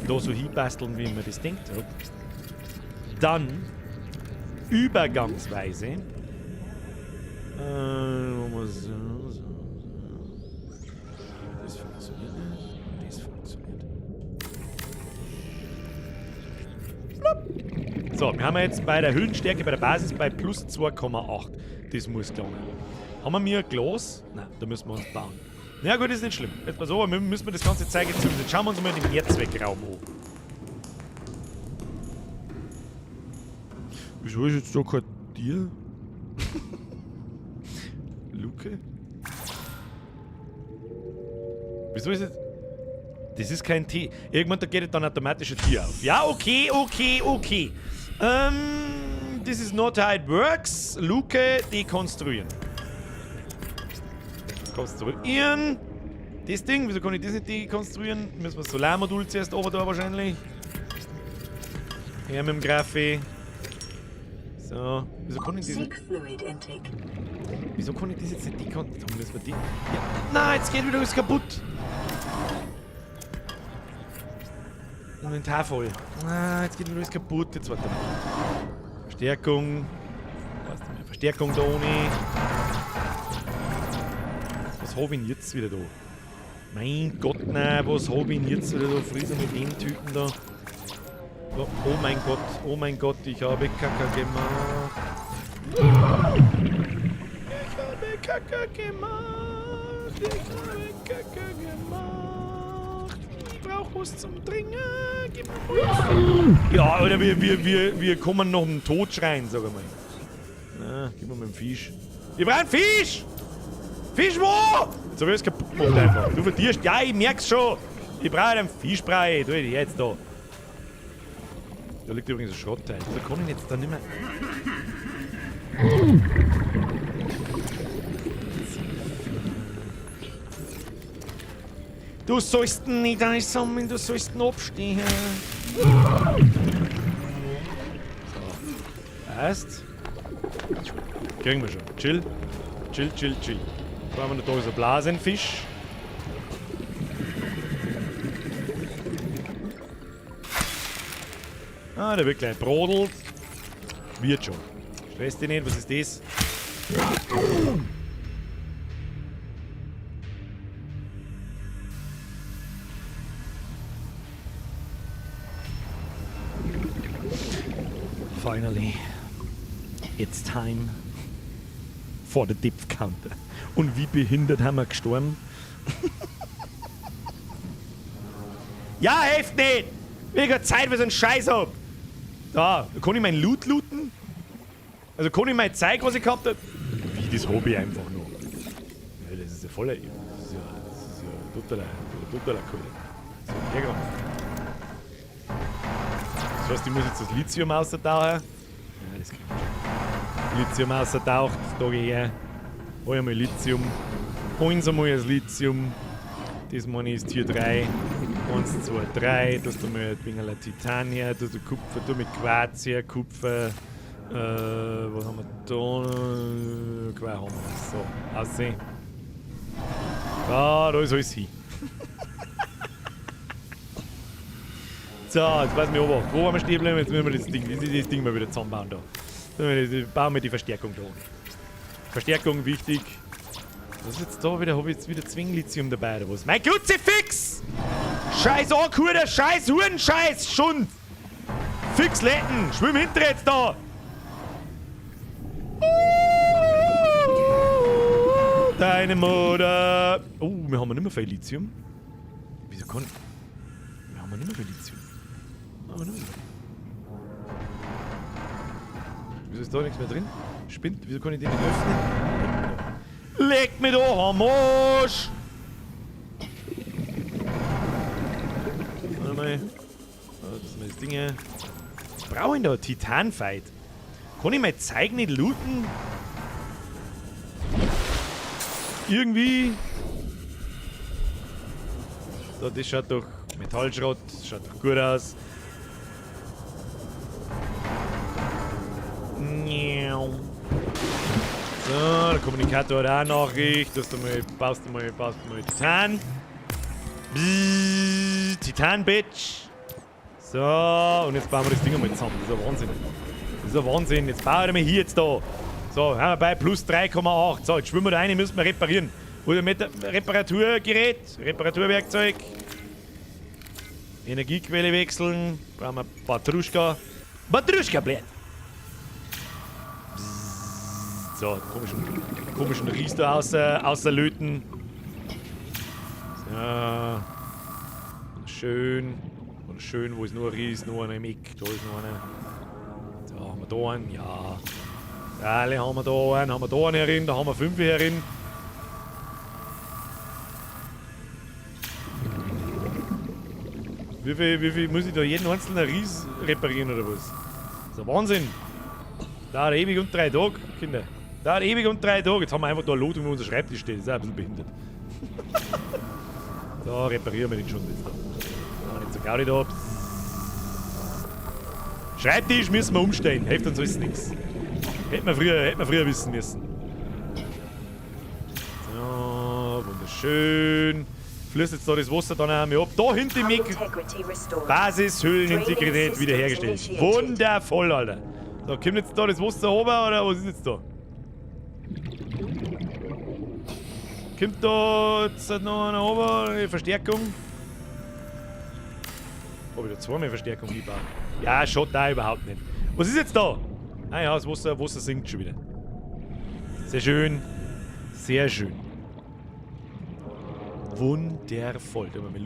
S1: da so hinbasteln, wie man das denkt hat. Dann übergangsweise das funktioniert nicht, das funktioniert. So, wir haben jetzt bei der Höhenstärke bei der Basis bei plus 2,8. Das muss klar sein. Haben wir mir Glas? Nein, da müssen wir uns bauen. Na ja, gut, ist nicht schlimm. Jetzt mal so, aber müssen wir das ganze Zeug jetzt Jetzt schauen wir uns mal den Mehrzweckraum an. Wieso ist jetzt da kein Tier? Wieso ist es... Das ist kein T. Irgendwann da geht dann automatisch ein Tier auf. Ja, okay. This is not how it works. Luke dekonstruieren. Konstruieren. Das Ding, wieso kann ich das nicht dekonstruieren? Müssen wir das Solarmodul zuerst oben da wahrscheinlich. Her mit dem Graphi. So, wieso kann ich das nicht...
S4: Seek fluid intake.
S1: Wieso kann ich das jetzt nicht dekonstruieren? Müssen wir die... Ja. Nein, jetzt geht wieder alles kaputt. Inventar voll. Ah, jetzt geht wieder alles kaputt. Jetzt warte mal. Verstärkung. Was ist denn mehr? Verstärkung da ohne. Was hab ich denn jetzt wieder da? Mein Gott, nein, was hab ich denn jetzt wieder da? Frieser mit dem Typen da. Oh mein Gott, ich habe Kacke gemacht. Ich brauch was zum Trinken. Gib mir was. Ja, oder wir kommen noch im Tod schreien, sag mal. Na, gib mir mal einen Fisch. Ich brauch einen Fisch! Fisch wo? Jetzt hab ich es kaputt gemacht einfach. Du verdirst. Ja, ich merk's schon. Ich brauche einen Fischbrei. Tu ich jetzt da. Da liegt übrigens ein Schrottteil. Da kann ich jetzt da nicht mehr. Du sollst nicht einsammeln, du sollst abstehen. So. Passt. Kriegen wir schon. Chill. Brauchen wir noch da so einen Blasenfisch. Ah, der wird gleich brodelt. Wird schon. Stress dich nicht, was ist das? Finally, it's time for the Depth Counter. Und wie behindert haben wir gestorben? Ja, helft nicht! Weniger Zeit für so einen Scheiß ab! Da, kann ich mein Loot looten? Also kann ich mein Zeug, was ich gehabt habe? Wie, das hab ich einfach noch. Ja, das ist ja voller... Das ist ja totaler Kohle. So, hergegangen. Das heißt, ich muss jetzt das Lithium austauchen. Ja, das krieg ich schon. Lithium austaucht, da gehe ich her. Hol einmal Lithium. Holen Sie mal das Lithium. Das meine ich ist Tier 3. 1, 2, 3. Das tun wir ein wenig Titan her. Das ist Kupfer, da mit Quarz her. Kupfer. Was haben wir da? Quarz haben wir. So, aussehen. Da ist alles hin. So, jetzt passen wir oben. Wo waren wir stehen bleiben? Jetzt müssen wir das Ding mal wieder zusammenbauen da. Bauen wir die Verstärkung da. Verstärkung wichtig. Was ist jetzt da wieder? Habe ich jetzt wieder Zwinglithium dabei oder was? Mein Kruzifix! Scheiß Ankuder, scheiß Hurenscheiß, Schund! Fix letten! Schwimm hinter jetzt da! Deine Mutter! Oh, wir haben nicht mehr viel Lithium. Wieso kann ich... Wir haben nicht mehr viel Lithium. Wieso ist da nichts mehr drin? Spinnt, wieso kann ich den nicht öffnen? Leg mich doch am Arsch! Warte mal. Das sind das Dinge. Was brauche ich da? Titanfight. Kann ich mein Zeug nicht looten? Irgendwie. So, das schaut doch Metallschrott, schaut doch gut aus. So, der Kommunikator hat auch Nachricht. Baust du mal Titan. Bzzz, Titan, Bitch. So, und jetzt bauen wir das Ding mal zusammen. Das ist ein Wahnsinn. Das ist ein Wahnsinn. Jetzt bauen wir hier jetzt da. So, haben wir bei plus 3,8. So, jetzt schwimmen wir da rein, müssen wir reparieren. Oder mit Reparaturgerät, Reparaturwerkzeug. Energiequelle wechseln. Brauchen wir Batruschka. Batruschka-Blatt. So, komischen Ries da außer Löten. So. Schön, wo ist nur ein Ries, nur einer im Eck. Da ist noch einer. So, haben wir da einen, ja. Alle haben wir da einen herin, da haben wir 5 herin. Wie viel muss ich da jeden einzelnen Ries reparieren oder was? Das ist ein Wahnsinn. Dauert ewig und 3 Tage, Kinder. Dauert ewig und 3 Tage. Jetzt haben wir einfach da eine Lotung, wo unser Schreibtisch steht. Das ist auch ein bisschen behindert. Da reparieren wir den schon jetzt. Da. Nicht so Gaudi da. Schreibtisch müssen wir umstellen. Hilft uns alles nichts. Hätten wir früher wissen müssen. So, wunderschön. Fließt jetzt da das Wasser dann auch mehr ab. Da hinten im Eck.
S3: Integrity restored.
S1: Basishüllenintegrität wiederhergestellt. Wundervoll, Alter. So, kommt jetzt da das Wasser runter oder was ist jetzt da? Kommt da jetzt noch eine runter, eine Verstärkung? Habe ich da zweimal Verstärkung eingebaut? Ja, schaut da überhaupt nicht. Was ist jetzt da? Ah ja, das Wasser sinkt schon wieder. Sehr schön. Sehr schön. Wundervoll. Da haben wir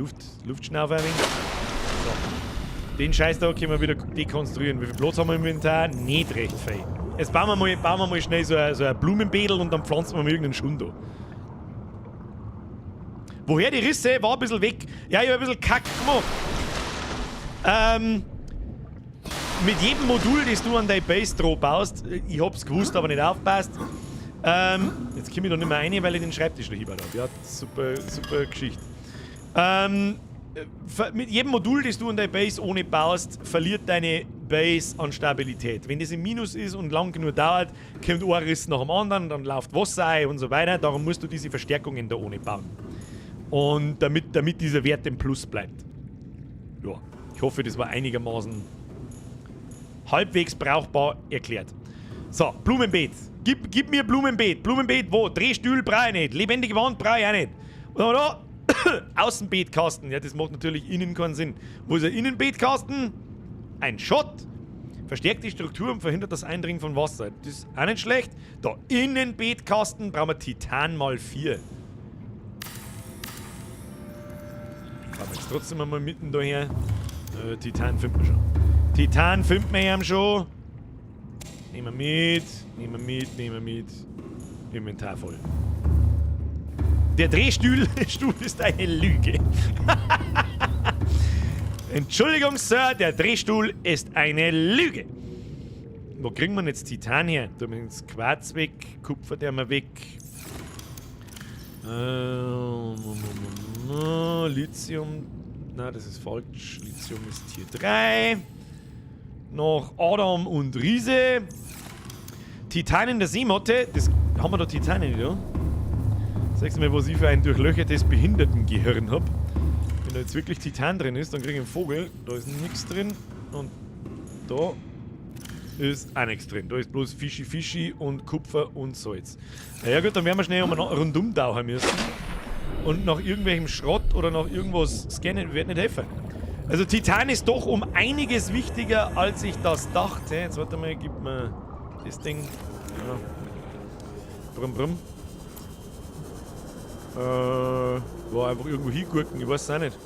S1: Luftschnaufer ein wenig. So. Den Scheiß da können wir wieder dekonstruieren. Wie viel Platz haben wir im Inventar? Nicht recht viel. Jetzt bauen wir mal schnell so ein Blumenbeedel und dann pflanzen wir mal irgendeinen Schund da. Woher die Risse? War ein bisschen weg. Ja, ich habe ein bisschen Kack gemacht. Mit jedem Modul, das du an deine Base drauf baust, ich hab's gewusst, aber nicht aufpasst. Jetzt komme ich da nicht mehr rein, weil ich den Schreibtisch noch hingebaut habe. Ja, super Geschichte. Mit jedem Modul, das du an deine Base ohne baust, verliert deine Base an Stabilität. Wenn das im Minus ist und lang genug dauert, kommt ein Riss nach dem anderen, dann läuft Wasser ein und so weiter. Darum musst du diese Verstärkungen da ohne bauen. Und damit dieser Wert im Plus bleibt. Ja, ich hoffe, das war einigermaßen halbwegs brauchbar erklärt. So, Blumenbeet. Gib mir Blumenbeet. Blumenbeet wo? Drehstuhl brauche ich nicht. Lebendige Wand brauche ich auch nicht. Und dann da, Außenbeetkasten. Ja, das macht natürlich innen keinen Sinn. Wo ist ein Innenbeetkasten? Ein Schott. Verstärkt die Struktur und verhindert das Eindringen von Wasser. Das ist auch nicht schlecht. Da, Innenbeetkasten brauchen wir Titan mal 4. Fahren wir jetzt trotzdem einmal mitten daher. Titan finden wir schon. Titan finden wir ja schon. Nehmen wir mit. Inventar voll. Der Drehstuhl ist eine Lüge. Entschuldigung, Sir, der Drehstuhl ist eine Lüge. Wo kriegen wir jetzt Titan her? Da haben wir jetzt Quarz weg, Kupfer der wir weg. Lithium. Na, das ist falsch. Lithium ist Tier 3. Noch Adam und Riese. Titan in der Seemotte. Das haben wir da Titan nicht, ja? Sagst du mir, was ich für ein durchlöchertes Behindertengehirn habe. Wenn da jetzt wirklich Titan drin ist, dann kriege ich einen Vogel. Da ist nichts drin. Und da ist auch nichts drin. Da ist bloß Fischi und Kupfer und Salz. Na ja gut, dann werden wir schnell rundum tauchen müssen. Und nach irgendwelchem Schrott oder nach irgendwas scannen wird nicht helfen. Also Titan ist doch um einiges wichtiger, als ich das dachte. Jetzt warte mal, gib mir das Ding. Ja. Brumm. War einfach irgendwo hingucken, ich weiß es auch nicht.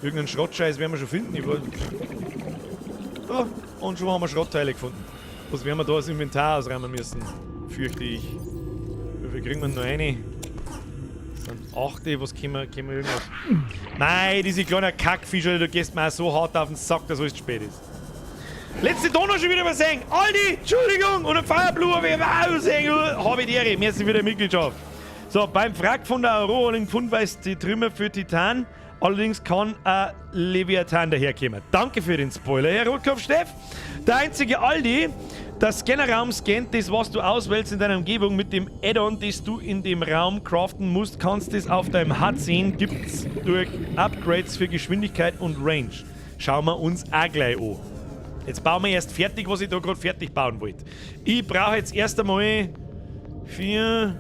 S1: Irgendeinen Schrottscheiß werden wir schon finden. Oh, und schon haben wir Schrottteile gefunden. Was werden wir da als Inventar ausräumen müssen? Fürchte ich. Wie viel kriegen wir noch rein? Das sind 8, was können wir irgendwas... Nein, diese kleinen Kackfischer, du gehst mir auch so hart auf den Sack, dass alles zu spät ist. Letzte Donner schon wieder was sehen. Aldi, Entschuldigung, und ein Fireblue, wie wir sehen, habe ich die Ehre. Merci für die Mitgliedschaft. So, beim Frag von der Aurora gefunden, weil es die Trümmer für Titan. Allerdings kann ein Leviathan daherkommen. Danke für den Spoiler, Herr Rotkopf-Steff. Der einzige Aldi, der Scannerraum scannt das, was du auswählst in deiner Umgebung mit dem Add-on, das du in dem Raum craften musst. Kannst es auf deinem HUD sehen, gibt's durch Upgrades für Geschwindigkeit und Range. Schauen wir uns auch gleich an. Jetzt bauen wir erst fertig, was ich da gerade fertig bauen wollte. Ich brauche jetzt erst einmal 4,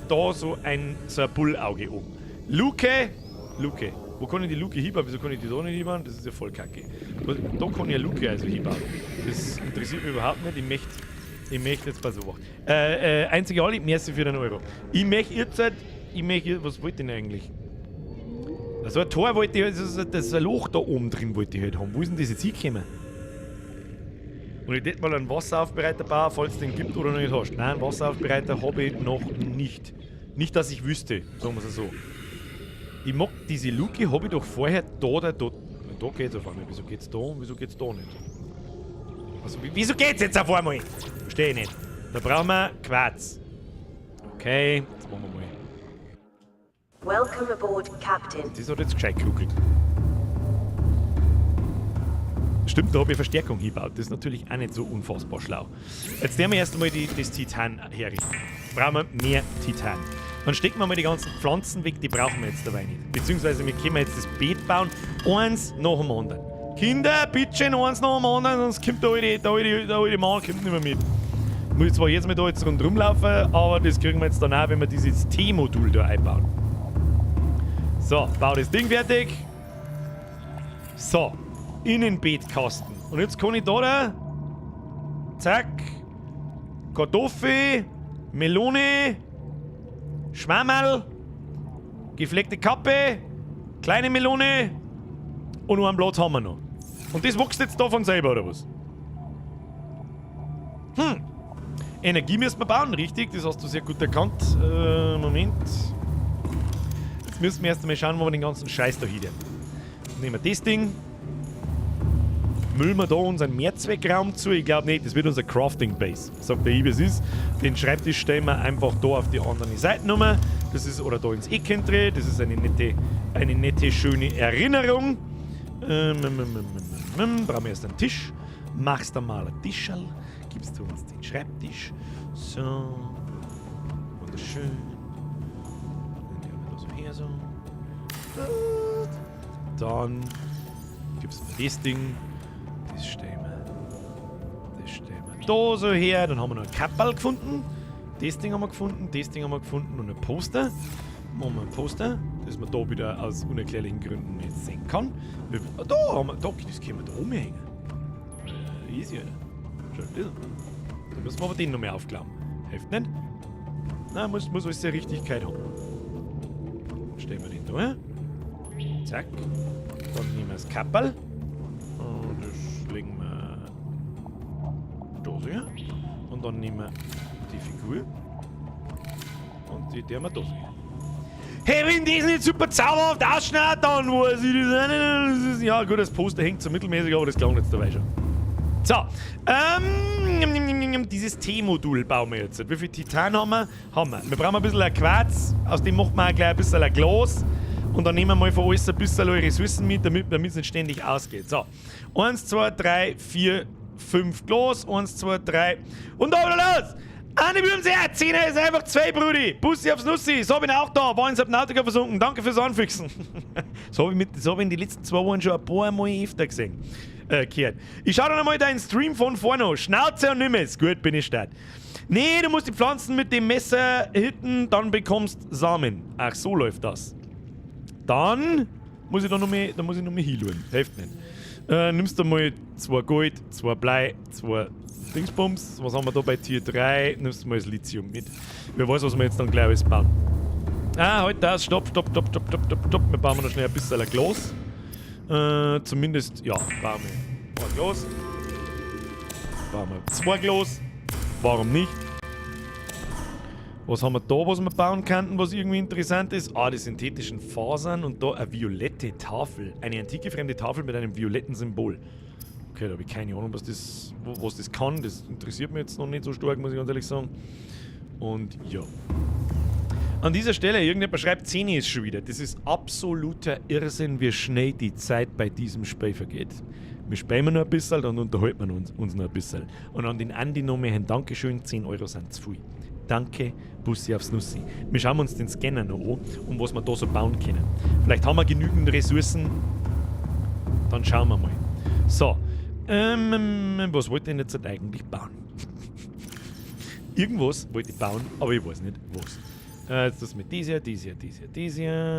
S1: da so ein Bullauge oben. Luke. Wo kann ich die Luke hinbauen? Wieso kann ich die da nicht hinbauen? Das ist ja voll kacke. Da kann ich eine Luke also hinbauen. Das interessiert mich überhaupt nicht. Ich möchte jetzt mal so machen. Einzige Alli, merci für den Euro. Ich möchte jetzt was wollte ich denn eigentlich? So ein Tor wollte ich, das ist ein Loch da oben drin wollte ich halt haben. Wo ist denn das jetzt hingekommen? Und ich hätte mal einen Wasseraufbereiter bauen, falls es den gibt oder noch nicht hast. Nein, einen Wasseraufbereiter habe ich noch nicht. Nicht, dass ich wüsste, sagen wir es so. Ich mag diese Luke, habe ich doch vorher da. da geht's auf einmal. Wieso geht's da und wieso geht's da nicht? Also, wieso geht's jetzt auf einmal? Verstehe ich nicht. Da brauchen wir Quarz. Okay, jetzt machen wir mal.
S3: Welcome aboard, Captain.
S1: Das hat jetzt gescheit geruckelt. Stimmt, da habe ich Verstärkung hingebaut. Das ist natürlich auch nicht so unfassbar schlau. Jetzt nehmen wir erst einmal das Titan herrichten. Brauchen wir mehr Titan. Dann stecken wir mal die ganzen Pflanzen weg, die brauchen wir jetzt dabei nicht. Beziehungsweise wir können jetzt das Beet bauen, eins nach dem anderen. Kinder, bitte schön, eins nach dem anderen, sonst kommt der alte Mann kommt nicht mehr mit. Ich muss zwar jetzt mal da jetzt rundherum laufen, aber das kriegen wir jetzt dann auch, wenn wir dieses T-Modul da einbauen. So, bau das Ding fertig. So, Innenbeetkasten. Und jetzt kann ich da, zack, Kartoffel, Melone, Schwammerl, gefleckte Kappe, kleine Melone und noch einen Platz haben wir noch. Und das wächst jetzt da von selber, oder was? Energie müssen wir bauen, richtig? Das hast du sehr gut erkannt. Moment. Jetzt müssen wir erst einmal schauen, wo wir den ganzen Scheiß da hin. Nehmen wir das Ding. Müllen wir da unseren Mehrzweckraum zu? Ich glaube nicht, das wird unser Crafting Base. Sagt der wie es ist. Den Schreibtisch stellen wir einfach da auf die andere Seitennummer. Das ist, oder da ins Ecken drehen. Das ist eine nette, schöne Erinnerung. Brauchen wir erst einen Tisch. Machst du mal einen Tischl. Gibst du uns den Schreibtisch. So. Wunderschön. Dann nehmen wir das so her so. Dann gibst du das Ding. Das stellen wir da so her. Dann haben wir noch ein Kapperl gefunden. Das Ding haben wir gefunden. Das Ding haben wir gefunden. Und ein Poster. Machen wir ein Poster, das man da wieder aus unerklärlichen Gründen nicht sehen kann. Da haben wir, das können wir da oben hängen. Easy, Alter. Schau das an. Da müssen wir aber den noch mehr aufklappen. Hilft nicht? Nein, muss alles der Richtigkeit haben. Stellen wir den da her. Zack. Dann nehmen wir das Kapperl. Und das legen wir da so her. Und dann nehmen wir die Figur. Und die wir da so her. Hey, wenn das nicht super zauberhaft ausschaut, dann weiß ich das nicht. Ja gut, das Poster hängt so mittelmäßig, aber das klang jetzt dabei schon. So, dieses T-Modul bauen wir jetzt. Wie viel Titan haben wir? Wir brauchen ein bisschen Quarz, aus dem macht man auch gleich ein bisschen ein Glas. Und dann nehmen wir mal von alles ein bisschen Ressourcen mit, damit es nicht ständig ausgeht. So, 1, 2, 3, 4, 5 Glas, 1, 2, 3 und da wieder los! Eine würden sie erzählen, ist einfach 2, Brudi. Bussi aufs Nussi, so bin ich auch da. War in Subnautica versunken. Danke fürs Anfixen. So habe ich in den letzten 2 Wochen schon ein paar Mal öfter gesehen. Gehört. Ich schau dann einmal deinen Stream von vorne an. Schnauze und Nimmes. Gut, bin ich start. Nee, du musst die Pflanzen mit dem Messer hitten, dann bekommst Samen. Ach, so läuft das. Dann muss ich da noch mehr hinschauen. Hilft nicht. Nimmst du mal 2 Gold, 2 Blei, 2 Dingsbums. Was haben wir da bei Tier 3? Nimmst du mal das Lithium mit. Wer weiß, was wir jetzt dann gleich alles bauen. Halt das. Stopp. Wir bauen noch schnell ein bisschen ein Glas. Zumindest, ja, bauen wir ein Glas. Bauen wir 2 Glas. Warum nicht? Was haben wir da, was wir bauen könnten, was irgendwie interessant ist? Die synthetischen Fasern und da eine violette Tafel. Eine antike fremde Tafel mit einem violetten Symbol. Okay, da habe ich keine Ahnung, was das kann. Das interessiert mich jetzt noch nicht so stark, muss ich ganz ehrlich sagen. Und ja. An dieser Stelle, irgendjemand schreibt, 10 ist schon wieder. Das ist absoluter Irrsinn, wie schnell die Zeit bei diesem Spiel vergeht. Wir spielen noch ein bisschen, dann unterhalten wir uns noch ein bisschen. Und an den Andi noch mehr ein Dankeschön, 10 Euro sind zu viel. Danke, Bussi aufs Nussi. Wir schauen uns den Scanner noch an und was wir da so bauen können. Vielleicht haben wir genügend Ressourcen. Dann schauen wir mal. So. Was wollte ich denn jetzt eigentlich bauen? Irgendwas wollte ich bauen, aber ich weiß nicht was. Jetzt das mit dies hier.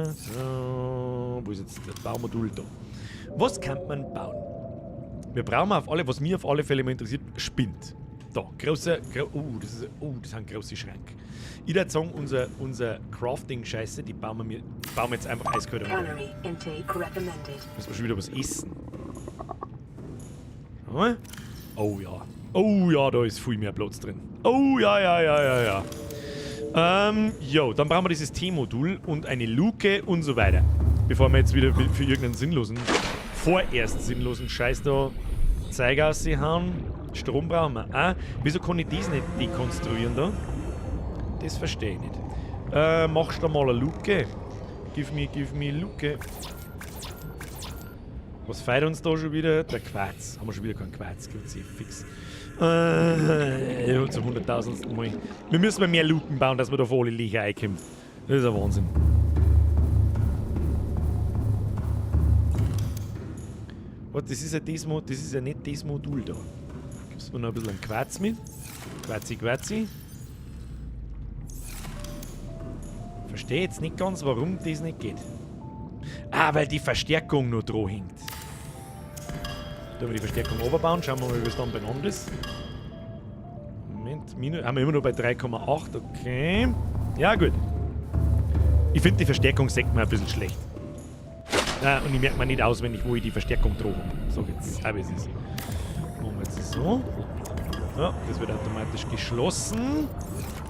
S1: So. Wo ist jetzt das Baumodul da? Was kann man bauen? Wir brauchen was mich auf alle Fälle mal interessiert, Spind. Da, das sind große Schränke. Ich würde sagen, unser Crafting-Scheiße, die bauen wir jetzt einfach eiskalt an.
S4: Calorie intake recommended.
S1: Müssen wir schon wieder was essen. Oh ja, da ist viel mehr Platz drin. Oh ja. Dann brauchen wir dieses T-Modul und eine Luke und so weiter. Bevor wir jetzt wieder für irgendeinen sinnlosen vorerst sinnlosen Scheiß da Zeiger aushauen. Strom brauchen wir auch. Wieso kann ich das nicht dekonstruieren da? Das verstehe ich nicht. Machst du mal eine Luke? Give me Luke. Was feiert uns da schon wieder? Der Quarz. Haben wir schon wieder keinen Quarz? Gibt's fix. Ja, zum 100.000. Mal. Wir müssen mal mehr Luken bauen, dass wir da auf alle Licher reinkommen. Das ist ein Wahnsinn. Was, das ist ja nicht das Modul da. Gibst mir noch ein bisschen Quarz mit. Quarzi. Verstehe jetzt nicht ganz, warum das nicht geht. Ah, weil die Verstärkung nur dran hängt. Da wir die Verstärkung oberbauen, schauen wir mal, wie es dann beieinander ist. Moment, haben wir immer noch bei 3,8, okay. Ja, gut. Ich finde, die Verstärkung sagt mir ein bisschen schlecht. Und ich merke mir nicht auswendig, wo ich die Verstärkung dran habe. So, jetzt, wie es ist. Machen wir jetzt so. Ja, das wird automatisch geschlossen.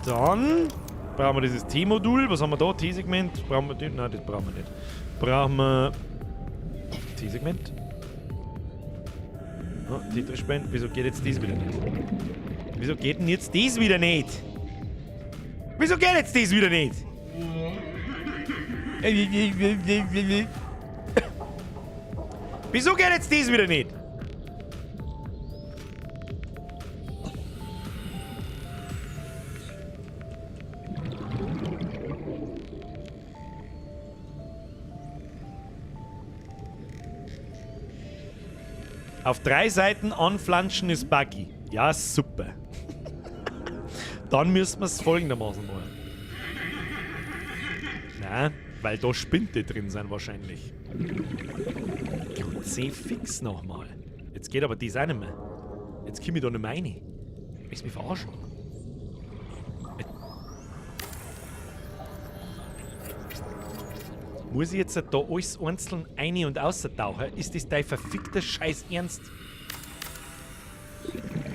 S1: Dann brauchen wir dieses T-Modul. Was haben wir da? T-Segment? Brauchen wir den? Nein, das brauchen wir nicht. Brauchen wir T-Segment. Oh, Tetris-Band. Wieso geht jetzt das wieder nicht? Wieso geht denn jetzt das wieder nicht? Wieso geht jetzt das wieder nicht? Wieso geht jetzt das wieder nicht? Auf 3 Seiten anflanschen ist buggy. Ja, super. Dann müssen wir es folgendermaßen machen. Nein, weil da Spinte drin sind wahrscheinlich. C fix nochmal. Jetzt geht aber das auch nicht mehr. Jetzt komme ich da nicht mehr rein. Willst du mich verarschen? Muss ich jetzt da alles einzeln ein- und außertauchen? Ist das dein verfickter Scheiß Ernst?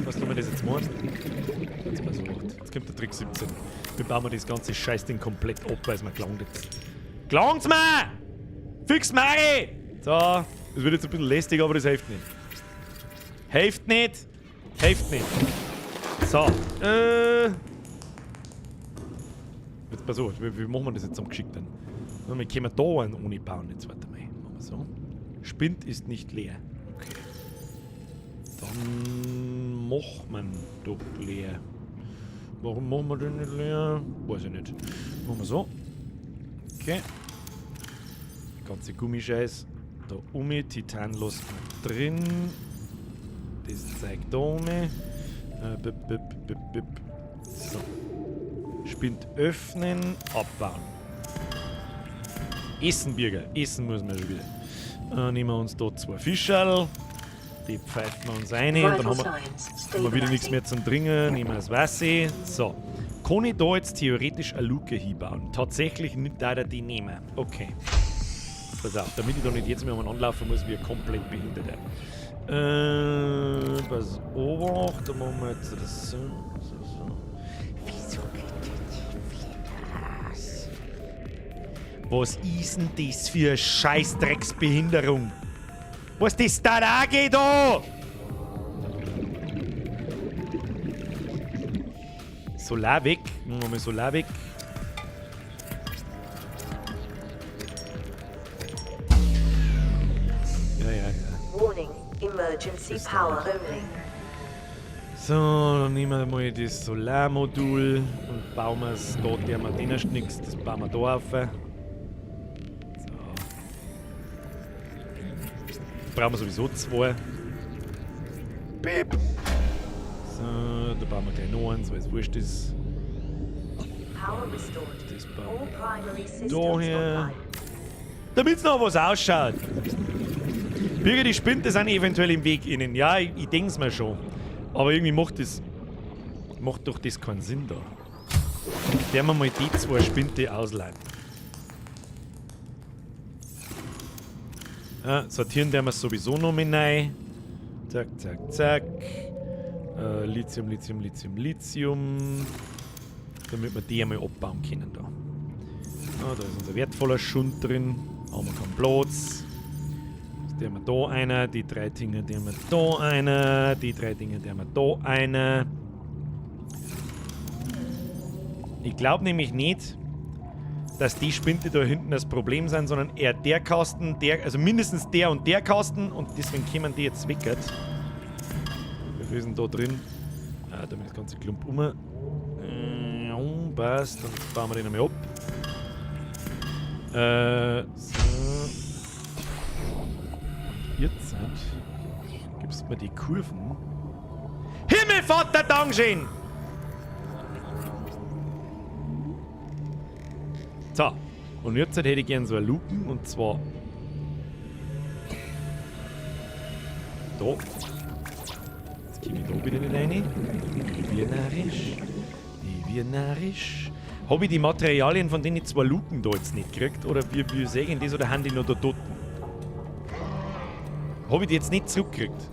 S1: Was tun wir das jetzt machen? Jetzt mal so. Jetzt kommt der Trick 17. Wir bauen wir das ganze Scheißding komplett ab, weil es mir gelangt jetzt. Gelangt's mir! Fix Mari! So, das wird jetzt ein bisschen lästig, aber das hilft nicht. Hilft nicht! Hilft nicht! So, Jetzt pass auf, wie machen wir das jetzt am geschickten? Wir können da einen Uni bauen. Jetzt warte mal. Machen wir so. Spind ist nicht leer. Okay. Dann macht man doch leer. Warum machen wir den nicht leer? Weiß ich nicht. Machen wir so. Okay. Ganze Gummischeiß. Da Titan lassen wir drin. Das zeigt da oben. So. Spind öffnen, abbauen. Essen, Bürger. Essen muss man schon wieder. Nehmen wir uns da 2 Fischerl. Die pfeifen wir uns rein. Und dann haben wir wieder nichts mehr zum Trinken. Nehmen wir das Wasser. So. Kann ich da jetzt theoretisch eine Luke hinbauen? Tatsächlich nicht da die nehmen. Okay. Pass auf, damit ich da nicht jetzt mehr umeinander laufen muss, wie ein komplett Behinderter. Pass auf, da machen wir jetzt das so. Wieso geht das? Was ist denn das für eine Scheißdrecksbehinderung? Was das da geht da? Solar weg. Machen wir mal Solar weg. Ja.
S3: Warning, emergency power only.
S1: So, dann nehmen wir mal das Solarmodul und bauen wir es. Da der Martina nichts, das bauen wir da auf. So. Brauchen wir sowieso 2. Piep! So, da bauen wir gleich noch eins, weil es wurscht ist.
S3: Power restored.
S1: Das
S3: All
S1: bauen
S3: primary
S1: wir
S3: systems
S1: da hier.
S3: online.
S1: Damit es noch was ausschaut. Bürger, die Spinte sind eventuell im Weg innen. Ja, ich denke es mir schon. Aber irgendwie macht doch das keinen Sinn da. Werden wir mal die 2 Spinte ausleihen. Ja, sortieren werden wir es sowieso noch mit rein. Zack, zack, zack. Lithium. Damit wir die einmal abbauen können da. Da ist unser wertvoller Schund drin. Haben wir keinen Platz. der wir da einer, die 3 Dinge, der wir da einer, die 3 Dinge, der wir da einer. Ich glaube nämlich nicht, dass die Spinte da hinten das Problem sind, sondern eher der Kasten, also mindestens der und der Kasten und deswegen kämen die jetzt weg. Wie viel ist denn da drin? Ah, damit das ganze Klump um. Ja, passt, dann bauen wir den einmal ab. So. Jetzt gibst mir die Kurven. Himmelvater Dankeschön! So, und jetzt hätte ich gerne so eine Luken und zwar da. Jetzt komme ich da wieder nicht rein. Wie narrisch. Habe ich die Materialien von denen 2 Luken da jetzt nicht gekriegt? Oder wie sehen das oder haben die noch da dort? Habe ich die jetzt nicht zurückgekriegt?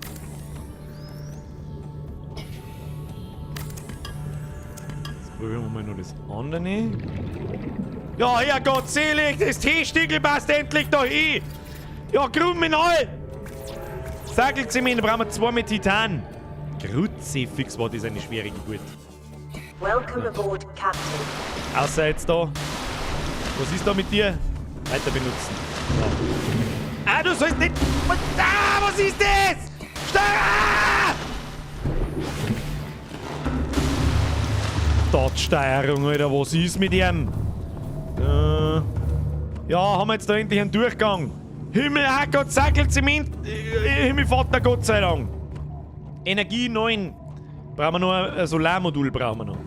S1: Jetzt probieren wir mal noch das andere. Ja, Herrgott selig, das Teestickel passt endlich da hin. Ja, kriminal. Sagelt sie mir, da brauchen wir 2 mit Titan. Kruzifix war das eine schwere Geburt.
S3: Welcome aboard, Captain.
S1: Außer jetzt da. Was ist da mit dir? Weiter benutzen. Ah, du sollst nicht... Ah, was ist das? Startsteuerung, Alter, was ist mit ihm? Ja, haben wir jetzt da endlich einen Durchgang. Himmel, Herrgott, Sackel, Zement, Himmelvater, Gott sei Dank. Energie 9. Brauchen wir noch ein Solarmodul, brauchen wir noch.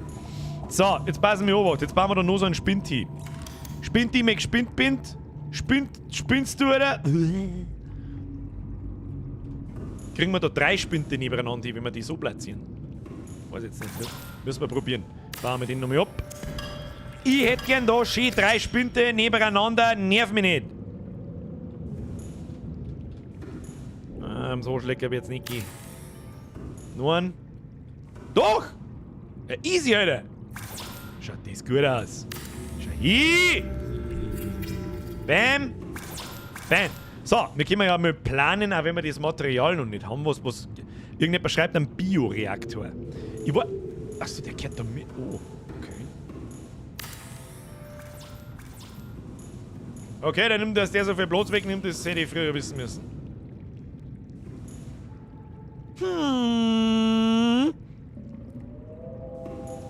S1: So, jetzt passen wir auf, jetzt bauen wir da noch so einen Spinti. Spinti, mich spinnt, spinnst du, oder? Kriegen wir da 3 Spinte nebeneinander, wenn wir die so platzieren? Weiß jetzt nicht, ne? Müssen wir probieren. Bauen wir den nochmal ab. Ich hätte gern da schön 3 Spinte nebeneinander, nerv mich nicht. So schlecker wird's nicht gehen. Nur ein. Doch! Ja, easy, Alter! Schaut das gut aus. Schau hier! Bam! Bam! So, wir können ja mal planen, auch wenn wir das Material noch nicht haben, was irgendjemand schreibt, einen Bioreaktor. Ich war... Achso, der gehört da mit... Oh, okay. Okay, dann nimmt das, der so viel Platz wegnimmt, das hätte ich früher wissen müssen.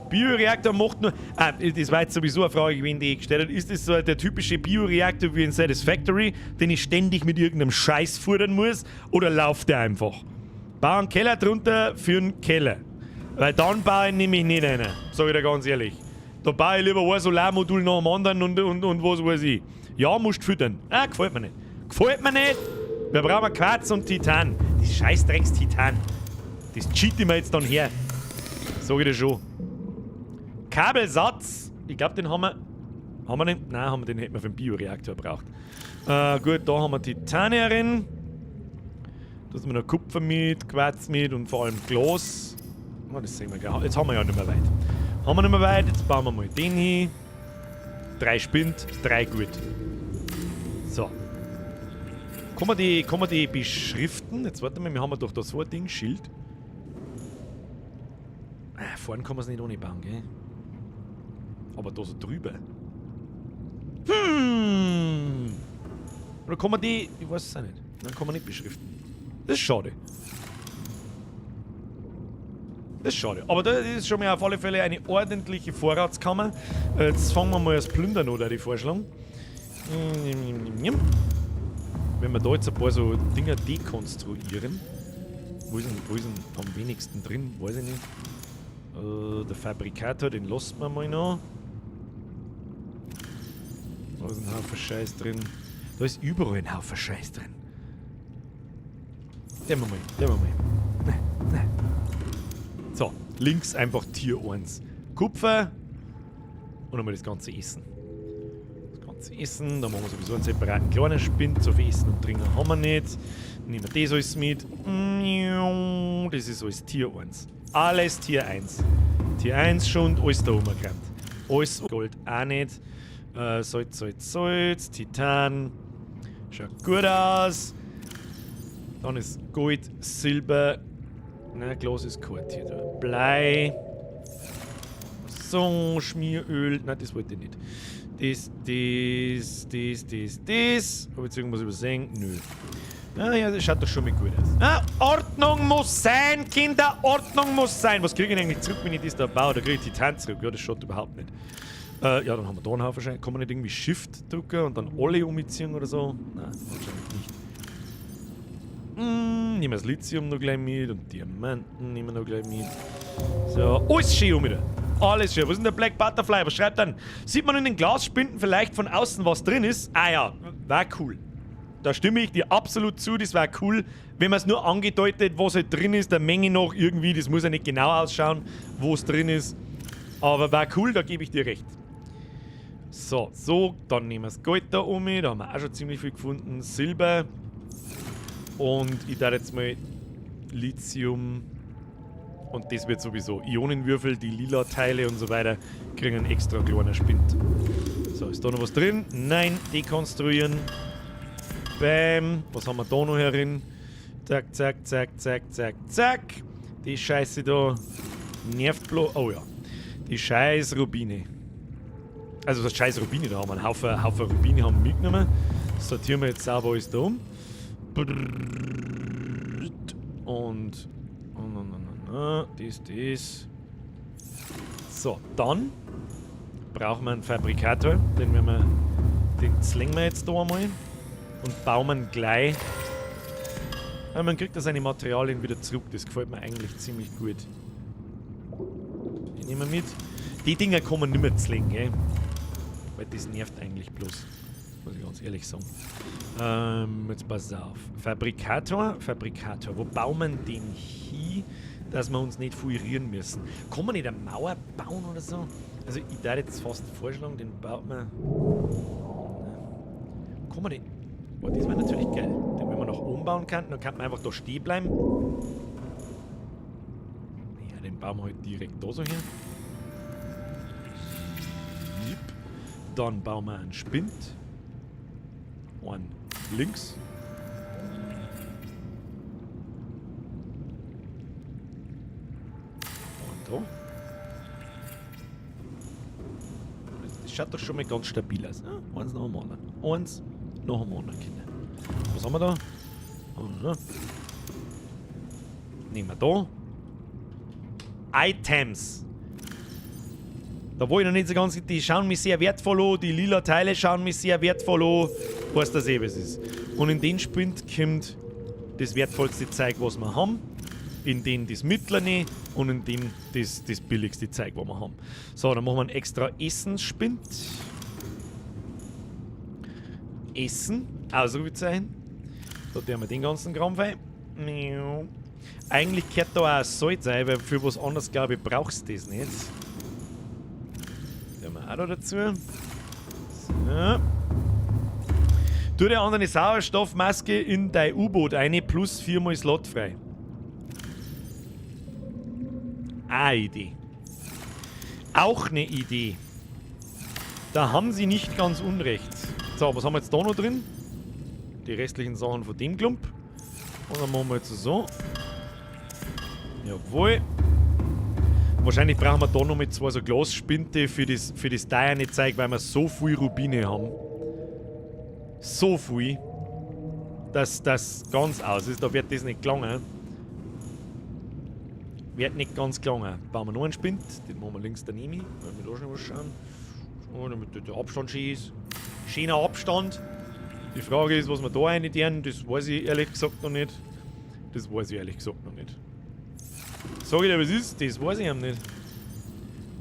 S1: Bioreaktor macht nur... Ah, das war jetzt sowieso eine Frage, wenn die gestellt hat. Ist das so der typische Bioreaktor wie in Satisfactory, den ich ständig mit irgendeinem Scheiß futtern muss? Oder läuft der einfach? Bau einen Keller drunter für einen Keller. Weil dann baue ich nämlich nicht einen. Sag ich dir ganz ehrlich. Da baue ich lieber ein Solarmodul nach dem anderen und was weiß ich. Ja, musst füttern. Ah, gefällt mir nicht. Gefällt mir nicht. Wir brauchen Quarz und Titan. Das Scheißdrecks Titan. Das cheaten wir jetzt dann her. Sag ich dir schon. Kabelsatz. Ich glaube, den haben wir... Haben wir den? Nein, den hätten wir für den Bioreaktor gebraucht. Gut, da haben wir Titanierin. Da sind wir noch Kupfer mit, Quarz mit und vor allem Glas. Oh, das sehen wir gleich. Jetzt haben wir ja nicht mehr weit. Haben wir nicht mehr weit. Jetzt bauen wir mal den hin. 3 Spind, 3 gut. So. Kann man die beschriften? Jetzt warte mal, wir haben doch da so ein Ding, Schild. Vorne kann man es nicht ohne bauen, gell? Aber da so drüber. Oder kann man die... Ich weiß es auch nicht. Dann kann man nicht beschriften. Das ist schade. Das ist schade. Aber das ist schon mal auf alle Fälle eine ordentliche Vorratskammer. Jetzt fangen wir mal das Plündern an, die vorschlagen. Wenn wir da jetzt ein paar so Dinger dekonstruieren. Wo ist denn am wenigsten drin? Weiß ich nicht. Der Fabrikator, den lassen wir mal noch. Da ist ein Haufen Scheiß drin. Da ist überall ein Haufen Scheiß drin. Nehmen wir mal. Nein. So, links einfach Tier 1. Kupfer. Und einmal das ganze Essen. Da machen wir sowieso einen separaten kleinen Spind. So viel Essen und Trinken haben wir nicht. Nehmen wir das alles mit. Das ist alles Tier 1. Alles Tier 1. Tier 1 schon, alles da rumgerannt. Alles Gold auch nicht. Salz. Titan. Schaut gut aus. Dann ist Gold, Silber. Nein, Glas ist kalt hier. Da. Blei. So, Schmieröl. Nein, das wollte ich nicht. Das. Habe ich irgendwas übersehen? Nö. Ah ja, das schaut doch schon mal gut aus. Ah, Ordnung muss sein, Kinder, Ordnung muss sein. Was kriege ich eigentlich zurück, wenn ich das da baue? Da kriege ich Titan zurück. Ja, das schaut überhaupt nicht. Ja, dann haben wir da einen Haufen wahrscheinlich. Kann man nicht irgendwie Shift drücken und dann alle umziehen oder so? Nein, wahrscheinlich nicht. Nehmen wir das Lithium noch gleich mit und Diamanten nehmen wir noch gleich mit. So, alles schön um wieder. Alles schön. Was ist denn der Black Butterfly? Was schreibt dann? Sieht man in den Glasspinden vielleicht von außen, was drin ist? Ah ja, war cool. Da stimme ich dir absolut zu, das wäre cool, wenn man es nur angedeutet, was halt drin ist, der Menge noch irgendwie, das muss ja nicht genau ausschauen, wo es drin ist. Aber war cool, da gebe ich dir recht. So, dann nehmen wir das Gold da um, da haben wir auch schon ziemlich viel gefunden. Silber. Und ich darf jetzt mal Lithium. Und das wird sowieso. Ionenwürfel, die lila Teile und so weiter, kriegen einen extra kleinen Spind. So, ist da noch was drin? Nein, dekonstruieren. Bam. Was haben wir da noch herin? Zack, zack, zack, zack, zack, zack. Die Scheiße da nervt bloß. Oh ja. Die scheiß Rubine. Also das scheiß Rubine, da haben wir einen Haufen Rubine haben wir mitgenommen. Sortieren wir jetzt sauber alles da um. Und das. So, dann brauchen wir einen Fabrikator. Den slingen wir jetzt da einmal und bauen wir gleich. Aber man kriegt da seine Materialien wieder zurück. Das gefällt mir eigentlich ziemlich gut. Die nehmen wir mit. Die Dinger kann man nicht mehr slingen, gell? Weil das nervt eigentlich bloß. Muss ich ganz ehrlich sagen. Jetzt pass auf. Fabrikator. Wo bauen wir den hin, dass wir uns nicht furieren müssen? Kann man nicht eine Mauer bauen oder so? Also ich würde jetzt fast vorschlagen, den baut man. Kann man den. Boah, das wäre natürlich geil. Den, wenn man nach oben bauen kann, dann kann man einfach da stehen bleiben. Ja, den bauen wir halt direkt da so hier. Dann bauen wir einen Spind. Einen links. Und da. Das schaut doch schon mal ganz stabil aus. Ne? Eins nach dem anderen. Eins nach dem anderen, Kinder. Was haben wir da? Nehmen wir da. Items. Da wo ich noch nicht so ganz. Die schauen mich sehr wertvoll an. Die lila Teile schauen mich sehr wertvoll an. Weiß das eh, was ist. Und in den Spind kommt das wertvollste Zeug, was wir haben. In den das mittlere und in dem das billigste Zeug, was wir haben. So, dann machen wir einen extra Essensspind. Essen. Ausrufezeichen. Da tun wir den ganzen Kram rein. Eigentlich gehört da auch Salz rein, weil für was anderes, glaube ich, brauchst du das nicht. Tun wir auch da dazu. So. Tu dir andere Sauerstoffmaske in dein U-Boot rein, plus 4-mal Slot frei. Eine Idee. Auch eine Idee. Da haben sie nicht ganz unrecht. So, was haben wir jetzt da noch drin? Die restlichen Sachen von dem Klump. Und dann machen wir jetzt so. Jawohl. Wahrscheinlich brauchen wir da noch mit 2 so Glasspinte für das teuerne Zeug, weil wir so viel Rubine haben. So viel, dass das ganz aus ist. Da wird das nicht gelangen. Wird nicht ganz gelangen. Bauen wir noch einen Spind. Den machen wir links daneben. Wenn wir da schon was schauen. So, damit der Abstand schön ist. Schöner Abstand. Die Frage ist, was wir da rein tun. Das weiß ich ehrlich gesagt noch nicht. Sag ich dir, was ist? Das weiß ich eben nicht.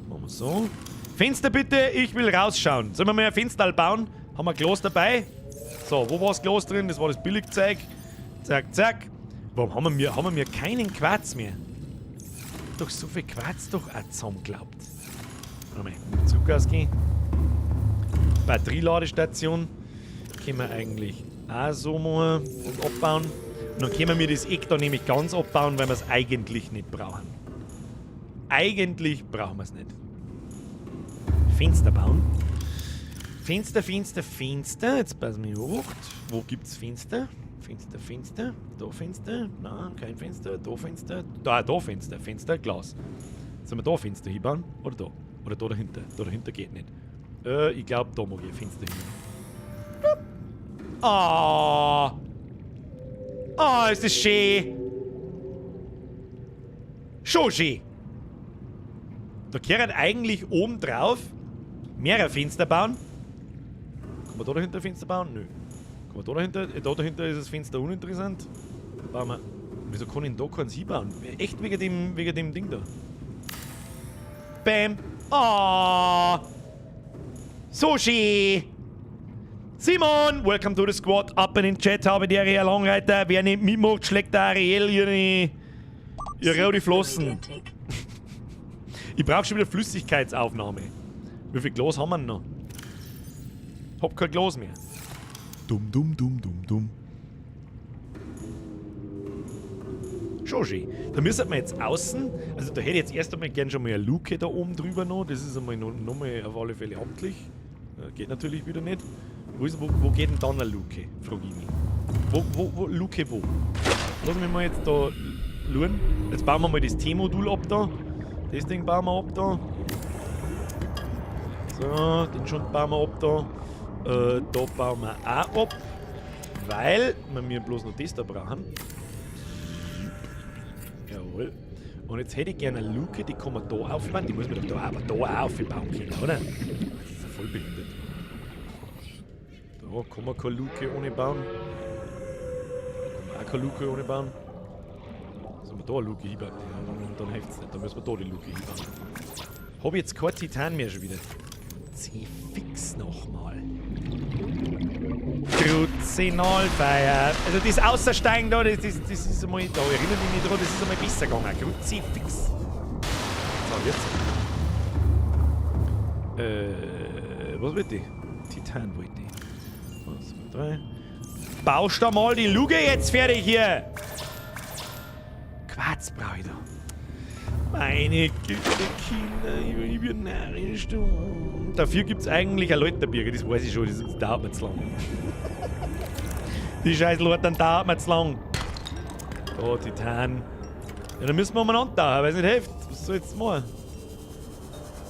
S1: Machen wir so. Fenster bitte, ich will rausschauen. Sollen wir mal ein Fenster bauen? Haben wir Glas dabei? So, wo war das Glas drin? Das war das Billigzeug. Zack, zack. Warum haben wir keinen Quarz mehr? Doch so viel Quarz doch auch zusammengeklappt. Warte mal, Zug ausgehen. Batterieladestation. Können wir eigentlich auch so machen und abbauen. Und dann können wir das Eck da nämlich ganz abbauen, weil wir es eigentlich nicht brauchen. Eigentlich brauchen wir es nicht. Fenster bauen. Fenster. Jetzt passen wir hoch. Wo gibt's Fenster? Fenster, Fenster. Da Fenster. Nein, kein Fenster. Da Fenster. Da Fenster. Fenster, Glas. Sollen wir da Fenster hinbauen? Oder da? Oder da dahinter? Da dahinter geht nicht. Ich glaube, da mag ich ein Fenster hin. Ah! Ah, ist das schön! Schon schön! Da können eigentlich oben drauf mehrere Fenster bauen. Kann man da dahinter ein Fenster bauen? Nö. Kann man da dahinter? Da dahinter ist das Fenster uninteressant. Bauen wir. Wieso kann ich denn da keins hinbauen? Echt wegen dem Ding da. Bam! Ah! So schön! Simon, welcome to the squad. Ab in den Chat, habe die Ariel Langreiter. Wer nicht mitmacht, schlägt der Ariel ihre rote Flossen. Ich brauche schon wieder Flüssigkeitsaufnahme. Wie viel Glas haben wir denn noch? Hab kein Glas mehr. Dumm. Schon schön. Da müssen wir jetzt außen. Also da hätte ich jetzt erst einmal gern schon mal eine Luke da oben drüber noch. Das ist einmal noch mal auf alle Fälle amtlich. Geht natürlich wieder nicht. Wo geht denn dann eine Luke? Frage ich mich. Wo Luke wo? Lass mich mal jetzt da schauen. Jetzt bauen wir mal das T-Modul ab da. Das Ding bauen wir ab da. So, den Schund bauen wir ab da. Da bauen wir auch ab. Weil wir bloß noch das da brauchen. Jawohl. Und jetzt hätte ich gerne eine Luke, die kann man da aufbauen. Die muss man doch da, aber da auch aufbauen können, oder? Das ist ja voll behindert. Da kann man keine Luke ohne bauen. Da kann man auch keine Luke ohne bauen. Sollen wir da eine Luke hinbauen? Ja, dann hilft es nicht. Dann müssen wir da die Luke hinbauen. Habe ich jetzt kein Titan mehr schon wieder. C-Fix nochmal. Kruzinalfeier. Also das Außersteigen da, das ist einmal, da erinnere ich mich dran, das ist einmal besser gegangen. Kruzifix. So, jetzt. Was wollte ich? Titan wollte ich. 1, 2, 3. Baust da mal die Luke jetzt fertig hier. Quarz brauche ich da. Meine Güte, Kinder, ich bin narrisch, du. Dafür gibt es eigentlich ein Leuterbirger, das weiß ich schon, das dauert mir zu lang. Die scheiß Leute dauert mir zu lang. Da, Titan. Ja, dann müssen wir umeinander tauchen, weil es nicht hilft. Was soll jetzt machen?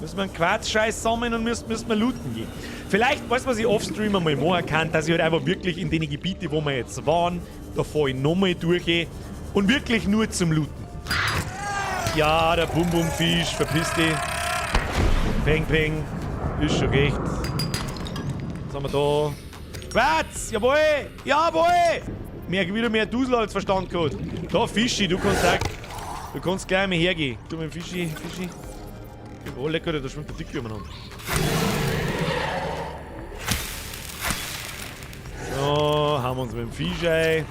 S1: Müssen wir einen Quarz-Scheiß sammeln und müssen wir looten gehen. Vielleicht, weißt du, was ich offstream einmal machen kann, dass ich halt einfach wirklich in den Gebieten, wo wir jetzt waren, da fahre ich nochmal durch und wirklich nur zum Looten. Ja, der Bum-Bum-Fisch, verpiss dich. Peng. Ist schon recht. Was haben wir da? Quarz! Jawohl! Mehr wieder mehr Dusel als Verstand gehabt. Da, Fischi, du kannst gleich mal hergehen. Du mit dem Fischi. Oh, lecker, da schwimmt der Dick übereinander. So, haben wir uns mit dem Fisch ein.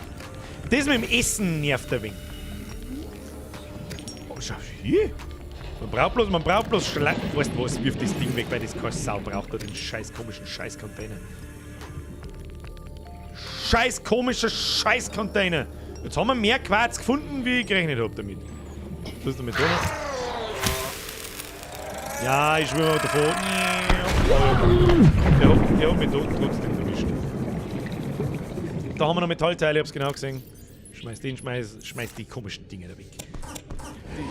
S1: Das mit dem Essen nervt ein wenig. Oh, schau hier. Man braucht bloß Schlangen. Weißt du was, wirft das Ding weg, weil das keine Sau braucht, da den scheiß komischen Scheiß-Container. Scheiß komischer Scheiß-Container. Jetzt haben wir mehr Quarz gefunden, wie ich gerechnet habe damit. Was ist damit da noch? Ja, ich schwöre mal davor. Der hat mich trotzdem verwischt. Da haben wir noch Metallteile, ich hab's genau gesehen. Schmeiß die komischen Dinge da weg.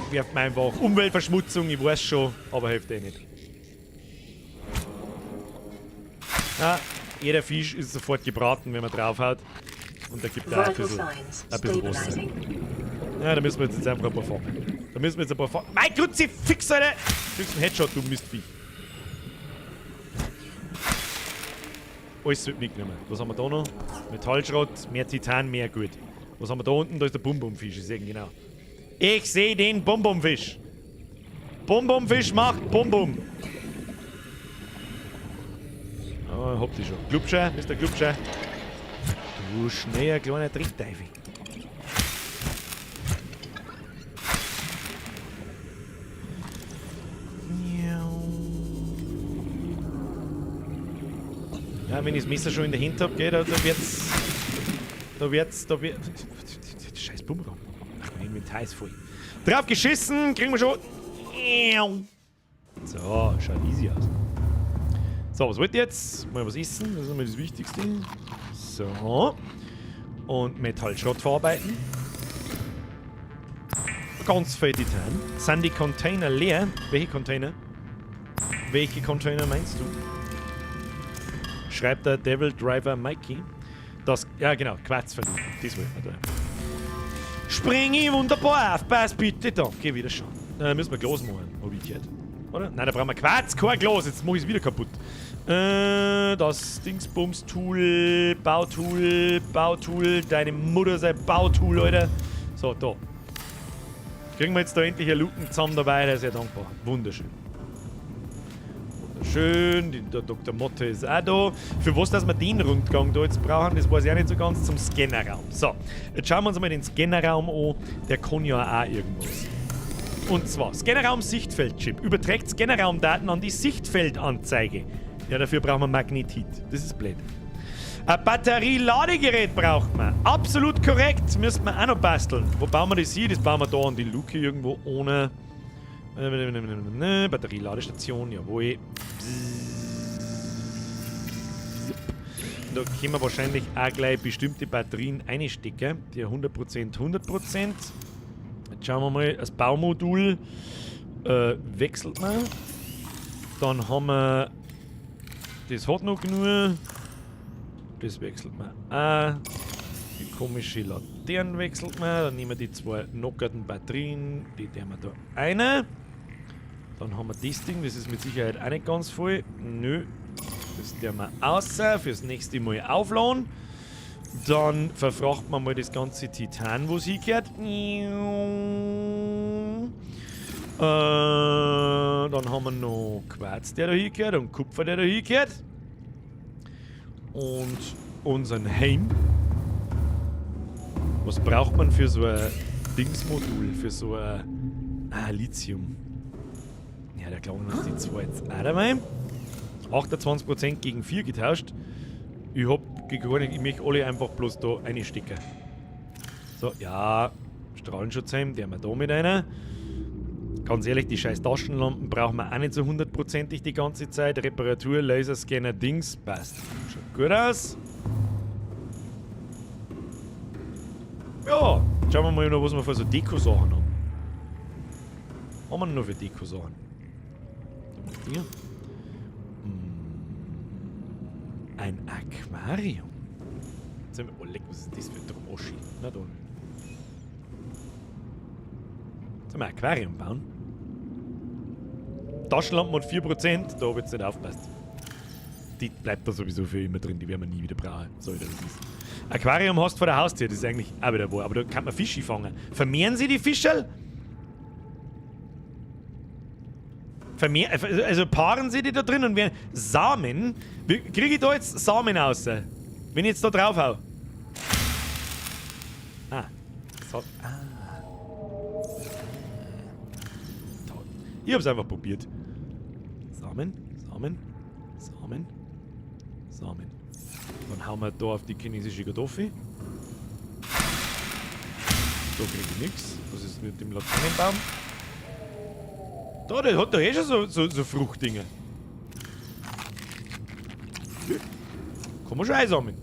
S1: Die wirft mir einfach Umweltverschmutzung, ich weiß schon, aber hilft eh nicht. Ja, jeder Fisch ist sofort gebraten, wenn man draufhaut. Und da gibt er ein bisschen Wasser. Ja, da müssen wir jetzt einfach ein paar fangen. Mein Kruzifix, Alter! Du kriegst einen Headshot, du Mistvieh. Alles wird mitgenommen. Was haben wir da noch? Metallschrott, mehr Titan, mehr gut. Was haben wir da unten? Da ist der Bum-Bum-Fisch, ich sehe ihn genau. Ich sehe den Bum-Bum-Fisch. Bum-Bum-Fisch macht Bum-Bum. Ah, habt ihr schon. Glubscher, Mr. Glubscher. Du schneller kleiner Trickteufel. Ja, wenn ich das Messer schon in der Hand habe, da wird's. Scheiß Bumerang. Ach, mein Inventar ist voll. Drauf geschissen, kriegen wir schon. So, schaut easy aus. So, was wollt ihr jetzt? Mal was essen, das ist einmal das Wichtigste. So. und Metallschrott verarbeiten. Ganz viel Titan. Sind die Container leer? Welche Container? Welche Container meinst du? Schreibt der Devil Driver Mikey. Das, ja genau, Quarz verliehen. Das will man da. Spring ich wunderbar auf, pass bitte da. Geh wieder schon. Dann müssen wir Glas machen, hab ich gehört. Oder? Nein, da brauchen wir Quarz, kein Glas. Jetzt mach ich es wieder kaputt. Das Dingsbums-Tool, Bautool, deine Mutter sein Bautool, Alter. So, da. Kriegen wir jetzt da endlich einen Luken zusammen dabei, der ist ja dankbar. Wunderschön. Wunderschön, der Dr. Motte ist auch da. Für was, dass wir den Rundgang da jetzt brauchen, das weiß ich auch nicht so ganz, zum Scannerraum. So, jetzt schauen wir uns mal den Scannerraum an. Der kann ja auch irgendwas. Und zwar, Scannerraum-Sichtfeldchip. Überträgt Scannerraumdaten an die Sichtfeldanzeige. Ja, dafür brauchen wir Magnetit. Das ist blöd. Ein Batterieladegerät braucht man. Absolut korrekt. Müssen wir auch noch basteln. Wo bauen wir das hier? Das bauen wir da an die Luke irgendwo ohne... Batterieladestation, jawohl. Da können wir wahrscheinlich auch gleich bestimmte Batterien einstecken. Die 100%, 100%. Jetzt schauen wir mal, das Baumodul wechselt man. Dann haben wir... Das hat noch genug. Das wechselt man auch. Die komische Laterne wechselt man. Dann nehmen wir die zwei knockerten Batterien. Die tun wir da eine. Dann haben wir das Ding. Das ist mit Sicherheit auch nicht ganz voll. Nö. Das tun wir außer. Fürs nächste Mal aufladen. Dann verfrachten wir mal das ganze Titan, wo es hingehört. Dann haben wir noch Quarz, der da hingehört. Und Kupfer, der da hingehört. Und unseren Helm. Was braucht man für so ein Dingsmodul? Für so ein... Lithium. Ja, da glauben wir uns die zwei jetzt auch dabei. 28% gegen 4 getauscht. Ich möchte alle einfach bloß da reinstecken. So, ja. Strahlenschutzhelm, der haben wir da mit einer. Ganz ehrlich, die scheiß Taschenlampen brauchen wir auch nicht so 100%ig die ganze Zeit. Reparatur, Laserscanner, Dings, passt. Schaut gut aus. Ja, schauen wir mal noch, was wir für so Deko-Sachen haben. Was haben wir noch für Deko-Sachen? Hier. Ein Aquarium. Jetzt haben wir, oh leck, was ist das für ein Dromoschi? Na dann. Jetzt haben wir ein Aquarium bauen. Taschenlampen hat 4%, da habe ich jetzt nicht aufgepasst. Die bleibt da sowieso für immer drin, die werden wir nie wieder brauchen. So wie das ist. Aquarium hast du vor der Haustür, das ist eigentlich auch wieder wahr, aber da kann man Fische fangen. Vermehren sie die Fischerl? Also paaren sie die da drin und werden Samen. Kriege ich da jetzt Samen raus? Wenn ich jetzt da drauf hau. Ich hab's einfach probiert. Samen. Dann hauen wir da auf die chinesische Kartoffel. Da krieg ich nix. Was ist mit dem Laternenbaum? Da, der hat doch eh schon so Fruchtdinger. Kann man schon einsammeln.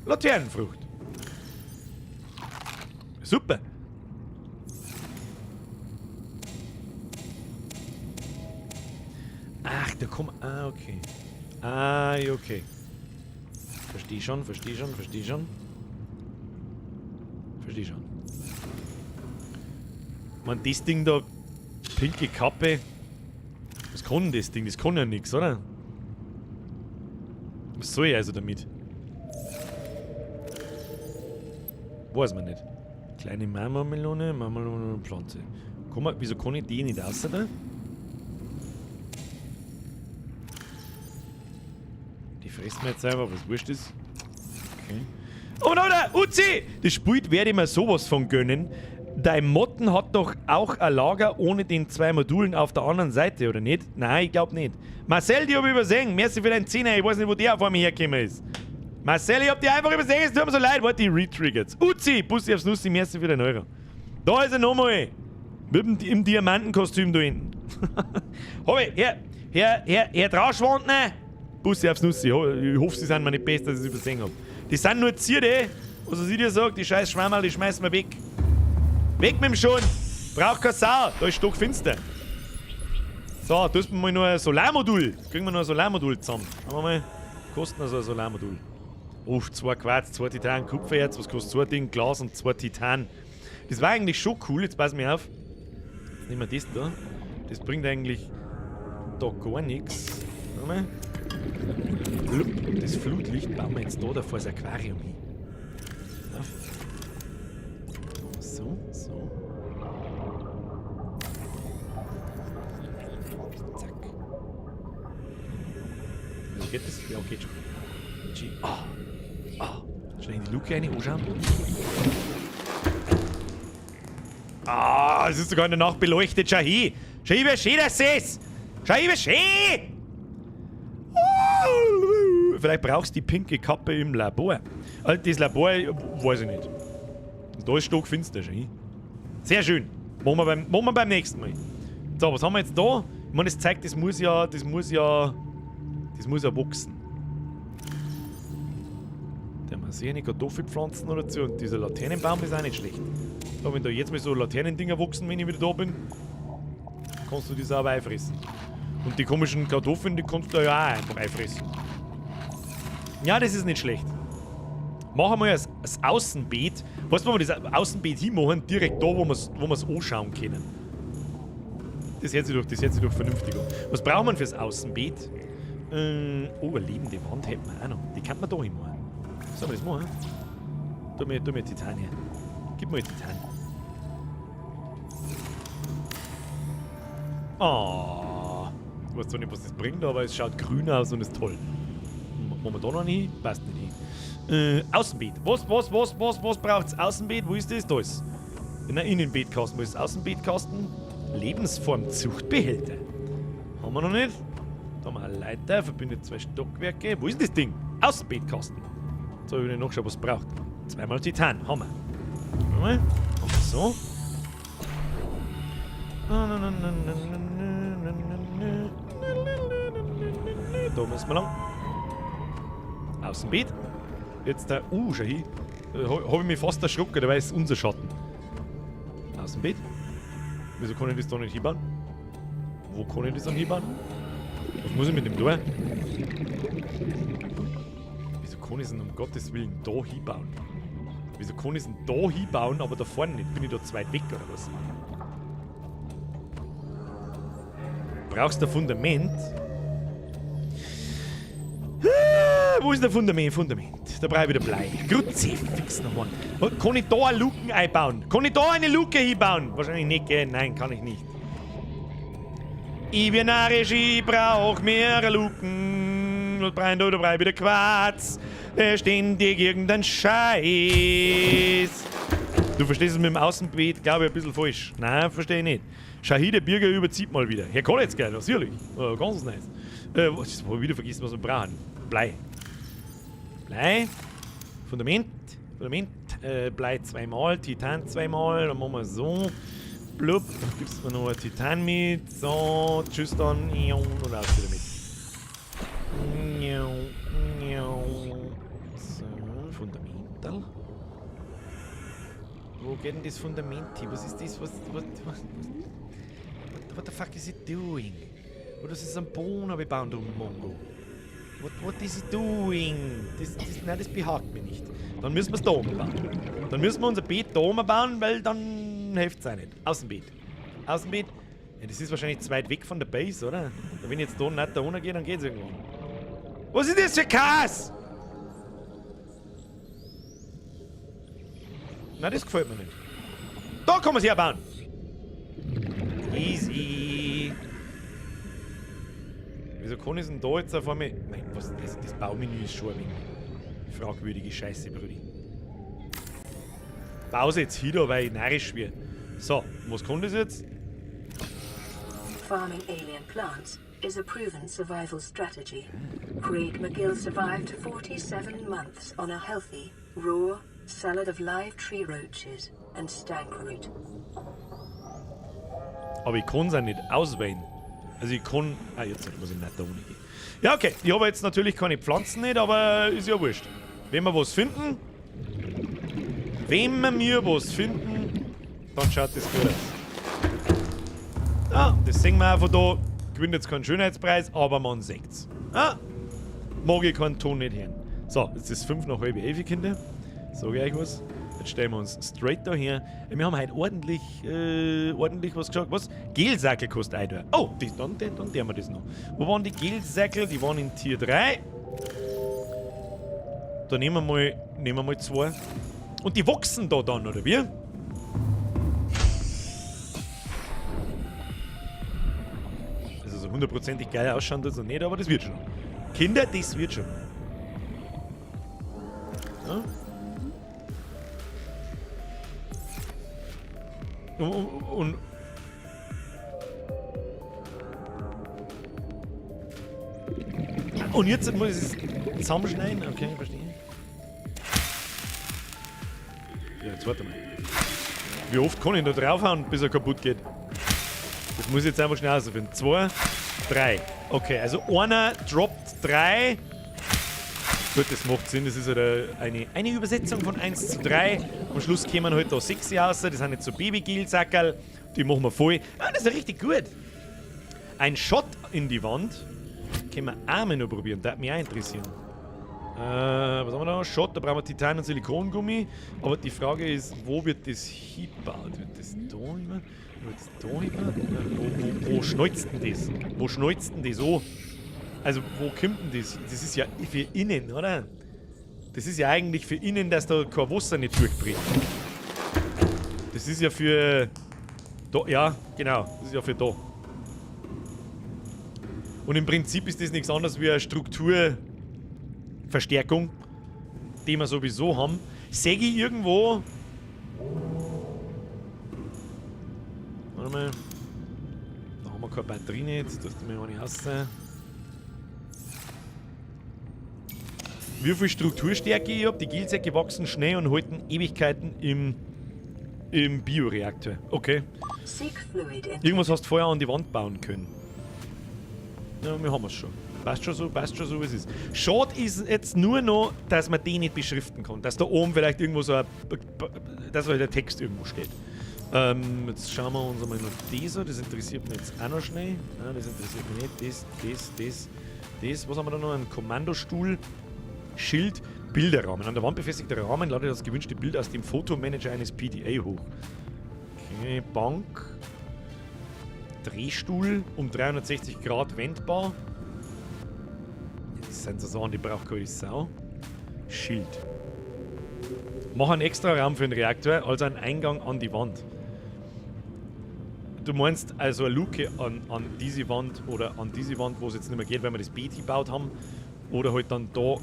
S1: Laternenfrucht. Super. Ach, da kommt... Ah, okay. Okay. Versteh schon. Man, das Ding da... Pinke Kappe. Was kann denn das Ding? Das kann ja nichts, oder? Was soll ich also damit? Weiß man nicht. Kleine Marmormelone und Pflanze. Wieso kann ich die nicht außer da? Die fressen wir jetzt einfach, was wurscht ist. Okay. Oh no, Uzi! Das spielt, werde ich mir sowas von gönnen. Dein Motten hat doch auch ein Lager ohne den 2 Modulen auf der anderen Seite, oder nicht? Nein, ich glaube nicht. Marcel, die hab ich übersehen. Merci für deinen Zehner. Ich weiß nicht, wo der auf einmal hergekommen ist. Marcel, ich hab die einfach übersehen. Es tut mir so leid. Warte, die retriggert. Uzi, Bussi aufs Nussi. Merci für den Euro. Da ist er nochmal. Mit dem Diamantenkostüm da hinten. Hoi, Herr Trauschwandner. Bussi aufs Nussi. Ich hoffe, Sie sind mir nicht best, dass ich es übersehen habe. Die sind nur Zierde. Was ich dir sag, die scheiß Schwammerl, die schmeißen wir weg. Weg mit dem Schon. Braucht keine Sau. Da ist stockfinster. So, da ist mal noch ein Solarmodul. Kriegen wir noch ein Solarmodul zusammen. Schauen wir mal. Kostet noch so ein Solarmodul. Uff, 2 Quarz, 2 Titan, Kupfererz. Was kostet 2 Ding? Glas und 2 Titan. Das war eigentlich schon cool. Jetzt pass mir auf. Jetzt nehmen wir das da. Das bringt eigentlich da gar nichts. Schau mal. Das Flutlicht bauen wir jetzt da vor das Aquarium hin. So, so. Zack. Wie geht das? Ja, geht schon. Schnell in die Luke rein, anschauen. Es ist sogar in der Nacht beleuchtet. Schau hin. Schau hin, wie schön das ist. Schau hin, wie schön. Vielleicht brauchst du die pinke Kappe im Labor. Also das Labor, weiß ich nicht. Da ist stockfinster, schau hin. Sehr schön. Machen wir beim nächsten Mal. So, was haben wir jetzt da? Ich meine, das zeigt, das muss ja wachsen. Der muss hier eine Kartoffelpflanzen oder so. Und dieser Laternenbaum ist auch nicht schlecht. So, wenn da jetzt mal so Laternendinger wachsen, wenn ich wieder da bin, kannst du die sauber einfressen. Und die komischen Kartoffeln, die kannst du ja auch einfach einfressen. Ja, das ist nicht schlecht. Machen wir das Außenbeet. Weißt du, wenn wir das Außenbeet hinmachen, direkt da, wo wir es anschauen können. Das hört sich doch vernünftig an. Was braucht man fürs Außenbeet? Eine lebende Wand hätten wir auch noch. Die kann man da hinmachen. Sollen wir das machen? Tu mir Titan her. Gib mir Titan. Ich weiß zwar nicht, was das bringt, aber es schaut grün aus und ist toll. Machen wir da noch nicht hin? Passt nicht hin. Außenbeet. Was braucht's? Außenbeet? Wo ist das? Da ist. In einem Innenbeetkasten. Wo ist das Außenbeetkasten? Lebensformzuchtbehälter. Haben wir noch nicht? Da haben wir eine Leiter, verbindet 2 Stockwerke. Wo ist das Ding? Außenbeetkasten. So, ich will nicht nachschauen, was es braucht. 2-mal Titan. Haben wir. Machen wir so. Da müssen wir lang. Außenbeet. Jetzt der. Schau hin. Habe ich mich fast erschrocken, dabei ist unser Schatten. Außenbeet. Wieso kann ich das da nicht hinbauen? Wo kann ich das dann hinbauen? Was muss ich mit dem tun? Wieso kann ich es denn um Gottes Willen da hinbauen? Wieso kann ich es denn da hinbauen, aber da vorne nicht? Bin ich da zu weit weg oder was? Brauchst du ein Fundament? Wo ist der Fundament? Da brauche ich wieder Blei. Kruzifix nochmal. Kann ich da eine Luke einbauen? Kann ich da eine Luke hinbauen? Wahrscheinlich nicht, gell? Nein, kann ich nicht. Ich bin narrisch, ich brauch mehr Luken. Und brauche da wieder Quarz. Ständig irgendein Scheiß. Du verstehst es mit dem Außenbeet, glaube ich, ein bisschen falsch. Nein, verstehe ich nicht. Shahid, der Bürger überzieht mal wieder. Herr Koletzke, natürlich. Ganz nice. Was habe ich wieder vergessen, was wir brauchen? Blei. Fundament. Blei 2-mal, Titan 2-mal. Dann machen wir so. Blub. Dann gibst du mir noch ein Titan mit. So, tschüss dann. Und raus wieder mit. So, Fundamental. Wo geht denn das Fundament hin? Was ist das? What the fuck is it doing? Oder ist es ein Boden bebauen, du Mongo? What is it doing? Nein, das behagt mich nicht. Dann müssen wir es da oben bauen. Dann müssen wir unser Beet da oben bauen, weil dann hilft es auch nicht. Außenbeet. Ja, das ist wahrscheinlich zu weit weg von der Base, oder? Wenn ich jetzt da nicht da runter gehe, dann geht es irgendwann. Was ist das für Chaos? Nein, das gefällt mir nicht. Da kann man es herbauen. Easy. Wieso kann ich denn da jetzt auf einmal... Nein, was, das Baumenü ist schon ein wenig fragwürdige Scheiße, Brudi. Pause jetzt hier, weil ich narrisch werde. So, was kann das jetzt?
S4: Farming alien plants is a proven survival strategy. Craig McGill survived 47 months on a healthy, raw salad of live tree roaches and stankroot.
S1: Aber ich kann es auch nicht auswählen. Also ich kann... jetzt muss ich nicht da unten gehen. Ja, okay. Ich habe jetzt natürlich keine Pflanzen nicht, aber ist ja wurscht. wenn wir was finden, dann schaut das gut aus. Ja, das sehen wir auch von da. Gewinnt jetzt keinen Schönheitspreis, aber man sieht's. Mag ich keinen Ton nicht hören. So, jetzt ist 5 nach halb 11, Kinder. Sag ich euch was. Jetzt stellen wir uns straight da her. Wir haben heute ordentlich was gesagt. Was? Gelsackel kostet ein. Oh, dann wir das noch. Wo waren die Gelsackel? Die waren in Tier 3. Da nehmen wir mal 2. Und die wachsen da dann, oder wie? Also so hundertprozentig geil ausschauen das noch nicht, aber das wird schon. Kinder, das wird schon. Ja? Und jetzt muss ich es zusammenschneiden? Okay, verstehe. Ja, jetzt warte mal. Wie oft kann ich da draufhauen, bis er kaputt geht? Das muss ich jetzt einfach schnell herausfinden. 2, 3. Okay, also einer droppt 3. Gut, das macht Sinn. Das ist halt eine Übersetzung von 1 zu 3. Am Schluss kommen halt da 6 raus. Das sind jetzt so Baby-Gel-Sackerl. Die machen wir voll. Ah, das ist ja richtig gut. Ein Shot in die Wand. Können wir auch mal noch probieren. Das würde mich auch interessieren. Was haben wir da? Shot, da brauchen wir Titan und Silikongummi. Aber die Frage ist, wo wird das hingebaut? Wird das da immer? Wird das da immer? Wo schneuzt denn das? Wo schneuzt denn das an? Also, wo kommt denn das? Das ist ja für innen, oder? Das ist ja eigentlich für innen, dass da kein Wasser nicht durchbricht. Das ist ja für... Da, ja, genau. Das ist ja für da. Und im Prinzip ist das nichts anderes wie eine Strukturverstärkung, die wir sowieso haben. Sehe ich irgendwo... Warte mal. Da haben wir keine Batterie nicht. Das tust du mir mal nicht aus. Wie viel Strukturstärke ich habe? Die Gelsäcke wachsen schnell und halten Ewigkeiten im Bioreaktor. Okay. Irgendwas hast du vorher an die Wand bauen können. Ja, wir haben es schon. Passt schon so, wie es ist. Schade ist jetzt nur noch, dass man den nicht beschriften kann. Dass da oben vielleicht irgendwo so dass halt der Text irgendwo steht. Jetzt schauen wir uns einmal noch das an. Das interessiert mich jetzt auch noch schnell. Nein, das interessiert mich nicht. Das. Was haben wir da noch? Ein Kommandostuhl. Schild. Bilderrahmen. An der Wand befestigter Rahmen ladet das gewünschte Bild aus dem Fotomanager eines PDA hoch. Okay, Bank. Drehstuhl um 360 Grad wendbar. Das sind so Sachen, die braucht keine Sau. Schild. Mach einen extra Raum für den Reaktor, also einen Eingang an die Wand. Du meinst also eine Luke an diese Wand oder an diese Wand, wo es jetzt nicht mehr geht, weil wir das BT gebaut haben. Oder halt dann da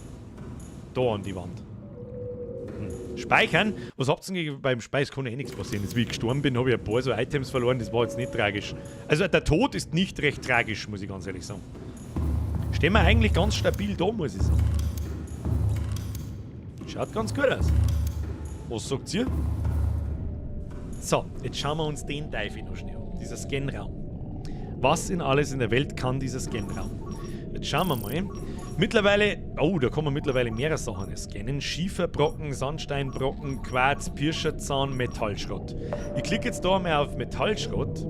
S1: an die Wand. Speichern? Was habt ihr denn beim Speis? Kann ja eh nichts passieren. Jetzt, wie ich gestorben bin, habe ich ein paar so Items verloren. Das war jetzt nicht tragisch. Also der Tod ist nicht recht tragisch, muss ich ganz ehrlich sagen. Stehen wir eigentlich ganz stabil da, muss ich sagen. Schaut ganz gut aus. Was sagt ihr? So, jetzt schauen wir uns den Teufel noch schnell an. Dieser Scanraum. Was in alles in der Welt kann dieser Scanraum? Jetzt schauen wir mal. Mittlerweile, da kann man mittlerweile mehrere Sachen scannen. Schieferbrocken, Sandsteinbrocken, Quarz, Pirscherzahn, Metallschrott. Ich klicke jetzt da mal auf Metallschrott,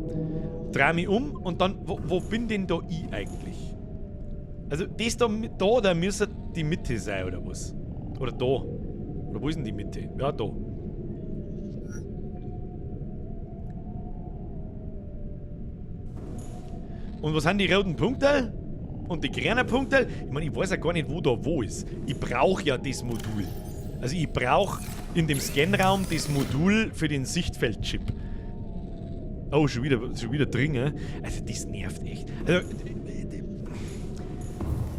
S1: drehe mich um und dann, wo bin denn da ich eigentlich? Also das da müsste die Mitte sein, oder was? Oder da. Oder wo ist denn die Mitte? Ja, da. Und was sind die roten Punkte? Und die grünen Punkte? Ich meine, ich weiß ja gar nicht, wo da wo ist. Ich brauche ja das Modul. Also ich brauche in dem Scanraum das Modul für den Sichtfeldchip. Oh, schon wieder drin. Also das nervt echt. Also,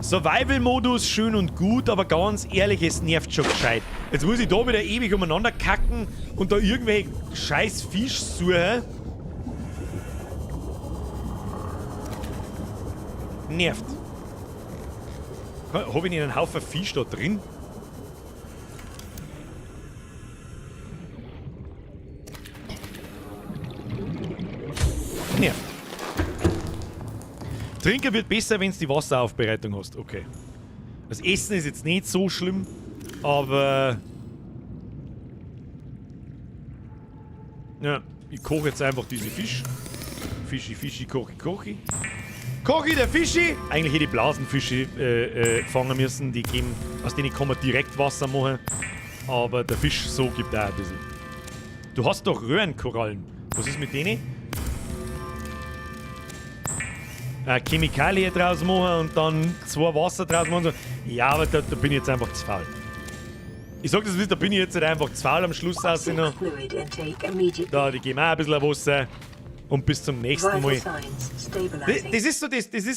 S1: Survival-Modus schön und gut, aber ganz ehrlich, es nervt schon gescheit. Jetzt muss ich da wieder ewig umeinander kacken und da irgendwelche scheiß Fisch suchen. Nervt. Habe ich nicht einen Haufen Fisch da drin? Nervt. Trinken wird besser, wenn du die Wasseraufbereitung hast. Okay. Das Essen ist jetzt nicht so schlimm, Aber... Ja, ich koche jetzt einfach diese Fisch. Fischi, Kochi. Kochi, der Fischi! Eigentlich hätte ich Blasenfische fangen müssen, die geben, aus denen kann man direkt Wasser machen. Aber der Fisch so gibt auch ein bisschen. Du hast doch Röhrenkorallen. Was ist mit denen? Chemikalien draus machen und dann 2 Wasser draus machen. Ja, aber da bin ich jetzt einfach zu faul. Ich sag das, da bin ich jetzt einfach zu faul am Schluss aus. Da, die geben auch ein bisschen Wasser. Und bis zum nächsten Mal. Das ist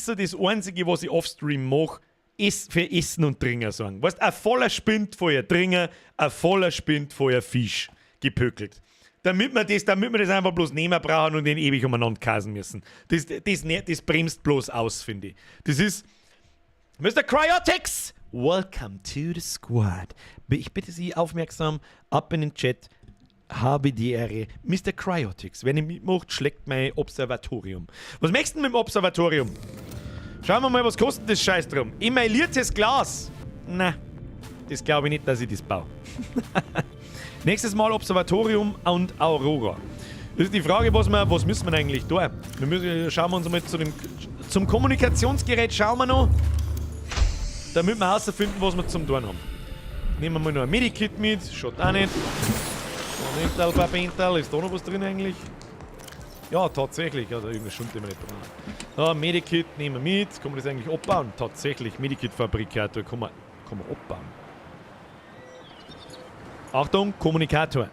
S1: so das Einzige, was ich offstream mache, ist für Essen und Trinken sagen. Weißt, ein voller Spind vorher Trinken, ein voller Spind vorher Fisch gepökelt. Damit wir das einfach bloß nehmen brauchen und den ewig umeinander kasen müssen. Das bremst bloß aus, finde ich. Das ist Mr. Cryotics! Welcome to the squad. Ich bitte Sie aufmerksam, ab in den Chat. Habe die Ehre. Mr. Cryotics, wenn ihr mitmacht, schlägt mein Observatorium. Was möchtest du mit dem Observatorium? Schauen wir mal, was kostet das Scheiß drum. Emailliertes Glas. Na, das glaube ich nicht, dass ich das baue. Nächstes Mal Observatorium und Aurora. Das ist die Frage, was müssen wir eigentlich tun? Schauen wir uns mal zum Kommunikationsgerät schauen wir noch. Damit wir herausfinden, was wir zum tun haben. Nehmen wir mal noch ein Medikit mit. Schaut auch nicht. Mental, Papental, ist da noch was drin eigentlich? Ja, tatsächlich, also irgendwas stimmt immer nicht drin. Ja, Medikit nehmen wir mit, kann man das eigentlich abbauen? Tatsächlich, Medikit-Fabrikator kann man abbauen. Achtung, Kommunikator.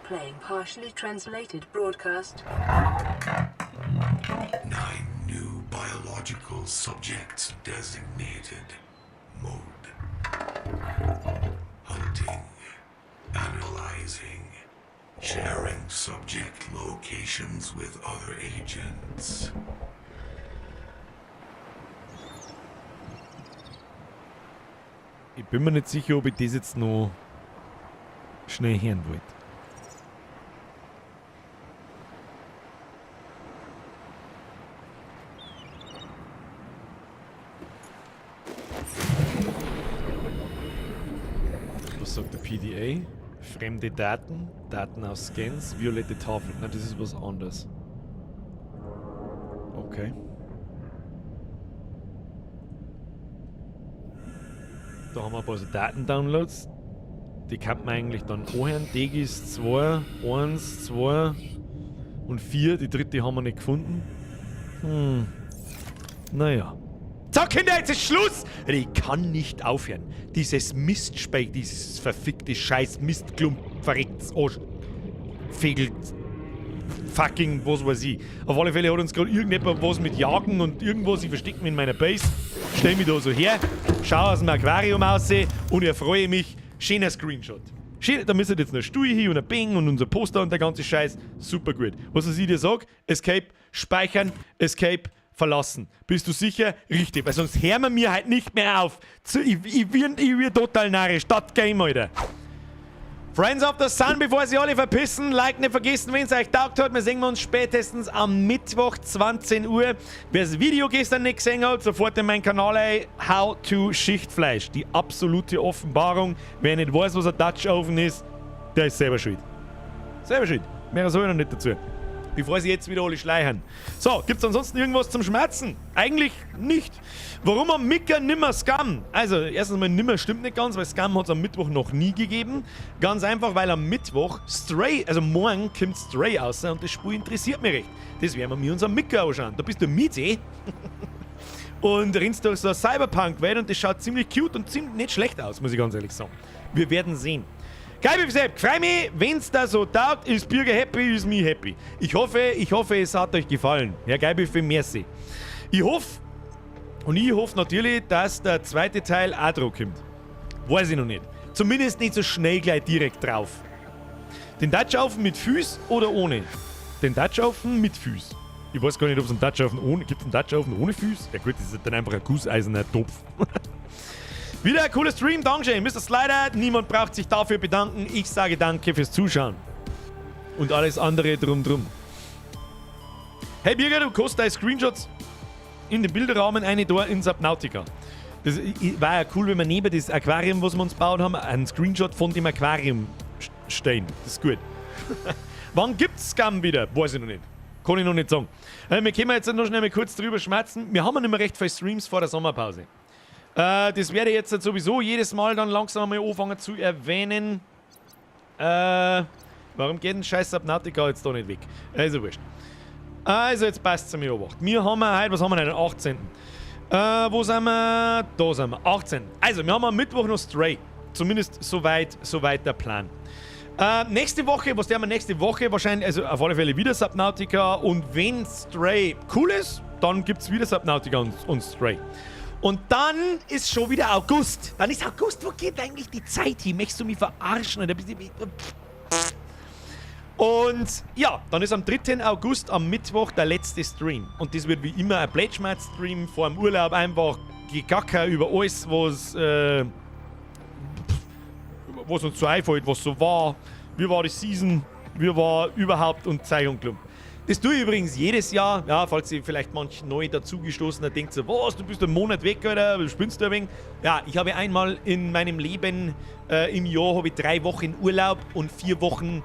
S4: Playing partially translated broadcast.
S9: 9 new biological subjects designated. Mode. Hunting. Analyzing. Sharing subject locations with other agents.
S1: Ich bin mir nicht sicher, ob ich das jetzt noch schnell hören wollte. Was sagt der PDA? Fremde Daten, Daten aus Scans, violette Tafel. Na, das ist was anderes. Okay. Da haben wir ein paar so Datendownloads. Die kann man eigentlich dann anhören. Degis 2, 1, 2 und 4. Die dritte haben wir nicht gefunden. Naja. So, Kinder, jetzt ist Schluss! Ich kann nicht aufhören. Dieses Mistspeck, dieses verfickte Scheiß Mistklump, verrecktes Arsch. Fegelt. Fucking, was weiß ich. Auf alle Fälle hat uns gerade irgendjemand was mit Jagen und irgendwas. Ich verstecke mich in meiner Base. Stell mich da so her, schau aus dem Aquarium aus und erfreue mich. Schöner Screenshot. Schön, da müsst ihr jetzt noch Stuhl hier und ein Bing und unser Poster und der ganze Scheiß. Super gut. Was ich dir sage, Escape, speichern, Escape, verlassen. Bist du sicher? Richtig, weil sonst hören wir mir halt nicht mehr auf. Ich wird total narrisch. Das Game, Alter. Friends of the Sun, bevor sie alle verpissen, like nicht vergessen, wenn es euch taugt hat. Wir sehen uns spätestens am Mittwoch 20 Uhr. Wer das Video gestern nicht gesehen hat, sofort in meinen Kanal ein. How to Schichtfleisch. Die absolute Offenbarung. Wer nicht weiß, was ein Dutch Oven ist, der ist selber schuld. Selber schuld. Mehr soll ich noch nicht dazu. Bevor sie jetzt wieder alle schleichen. So, gibt's ansonsten irgendwas zum Schmerzen? Eigentlich nicht. Warum am Micker nimmer Scum? Also, erstens mal nimmer stimmt nicht ganz, weil Scum hat es am Mittwoch noch nie gegeben. Ganz einfach, weil am Mittwoch Stray, also morgen kommt Stray raus und das Spiel interessiert mich recht. Das werden wir mir uns am Micker anschauen. Da bist du mit, und rennst durch so eine Cyberpunk-Welt und das schaut ziemlich cute und ziemlich nicht schlecht aus, muss ich ganz ehrlich sagen. Wir werden sehen. Geil, ich freue mich, wenn es da so taugt, ist Bürger happy, ist me happy. Ich hoffe, es hat euch gefallen. Herr Geibelfe, merci. Ich hoffe natürlich, dass der zweite Teil auch drauf kommt. Weiß ich noch nicht. Zumindest nicht so schnell gleich direkt drauf. Den Dutch Oven mit Füß oder ohne? Den Dutch Oven mit Füß. Ich weiß gar nicht, ob es einen Dutch Oven ohne... Gibt es einen Dutch Oven ohne Füß? Ja gut, das ist dann einfach ein gusseiserner Topf. Wieder ein cooler Stream, Dankeschön, Mr. Slider. Niemand braucht sich dafür bedanken. Ich sage danke fürs Zuschauen. Und alles andere drum. Hey Birger, du kostest deine Screenshots in den Bilderrahmen eine da in Subnautica. Das war ja cool, wenn wir neben das Aquarium, was wir uns gebaut haben, einen Screenshot von dem Aquarium stehen. Das ist gut. Wann gibt's Scam wieder? Weiß ich noch nicht. Kann ich noch nicht sagen. Wir können jetzt noch schnell mal kurz drüber schmerzen. Wir haben ja nicht mehr recht viele Streams vor der Sommerpause. Das werde ich jetzt sowieso jedes Mal dann langsam mal anfangen zu erwähnen. Warum geht denn scheiß Subnautica jetzt da nicht weg? Also wurscht. Also jetzt passt es mir an. Wir haben heute, was haben wir denn? Den 18. Wo sind wir? Da sind wir. 18. Also, wir haben am Mittwoch noch Stray. Zumindest soweit der Plan. Nächste Woche, was haben wir nächste Woche? Wahrscheinlich, also auf alle Fälle wieder Subnautica. Und wenn Stray cool ist, dann gibt es wieder Subnautica und Stray. Und dann ist schon wieder August. Dann ist August, wo geht eigentlich die Zeit hin? Möchtest du mich verarschen? Oder und ja, dann ist am 3. August am Mittwoch der letzte Stream. Und das wird wie immer ein Blade-Schmerz-Stream vor dem Urlaub. Einfach Gegacker über alles, was uns so einfällt, was so war. Wie war die Season? Wie war überhaupt und Zeug und Klump. Das tue ich übrigens jedes Jahr. Ja, falls ihr vielleicht manch neu dazugestoßener denkt so, was, du bist einen Monat weg, oder? Spinnst du ein wenig? Ja, ich habe einmal in meinem Leben im Jahr habe ich 3 Wochen Urlaub und 4 Wochen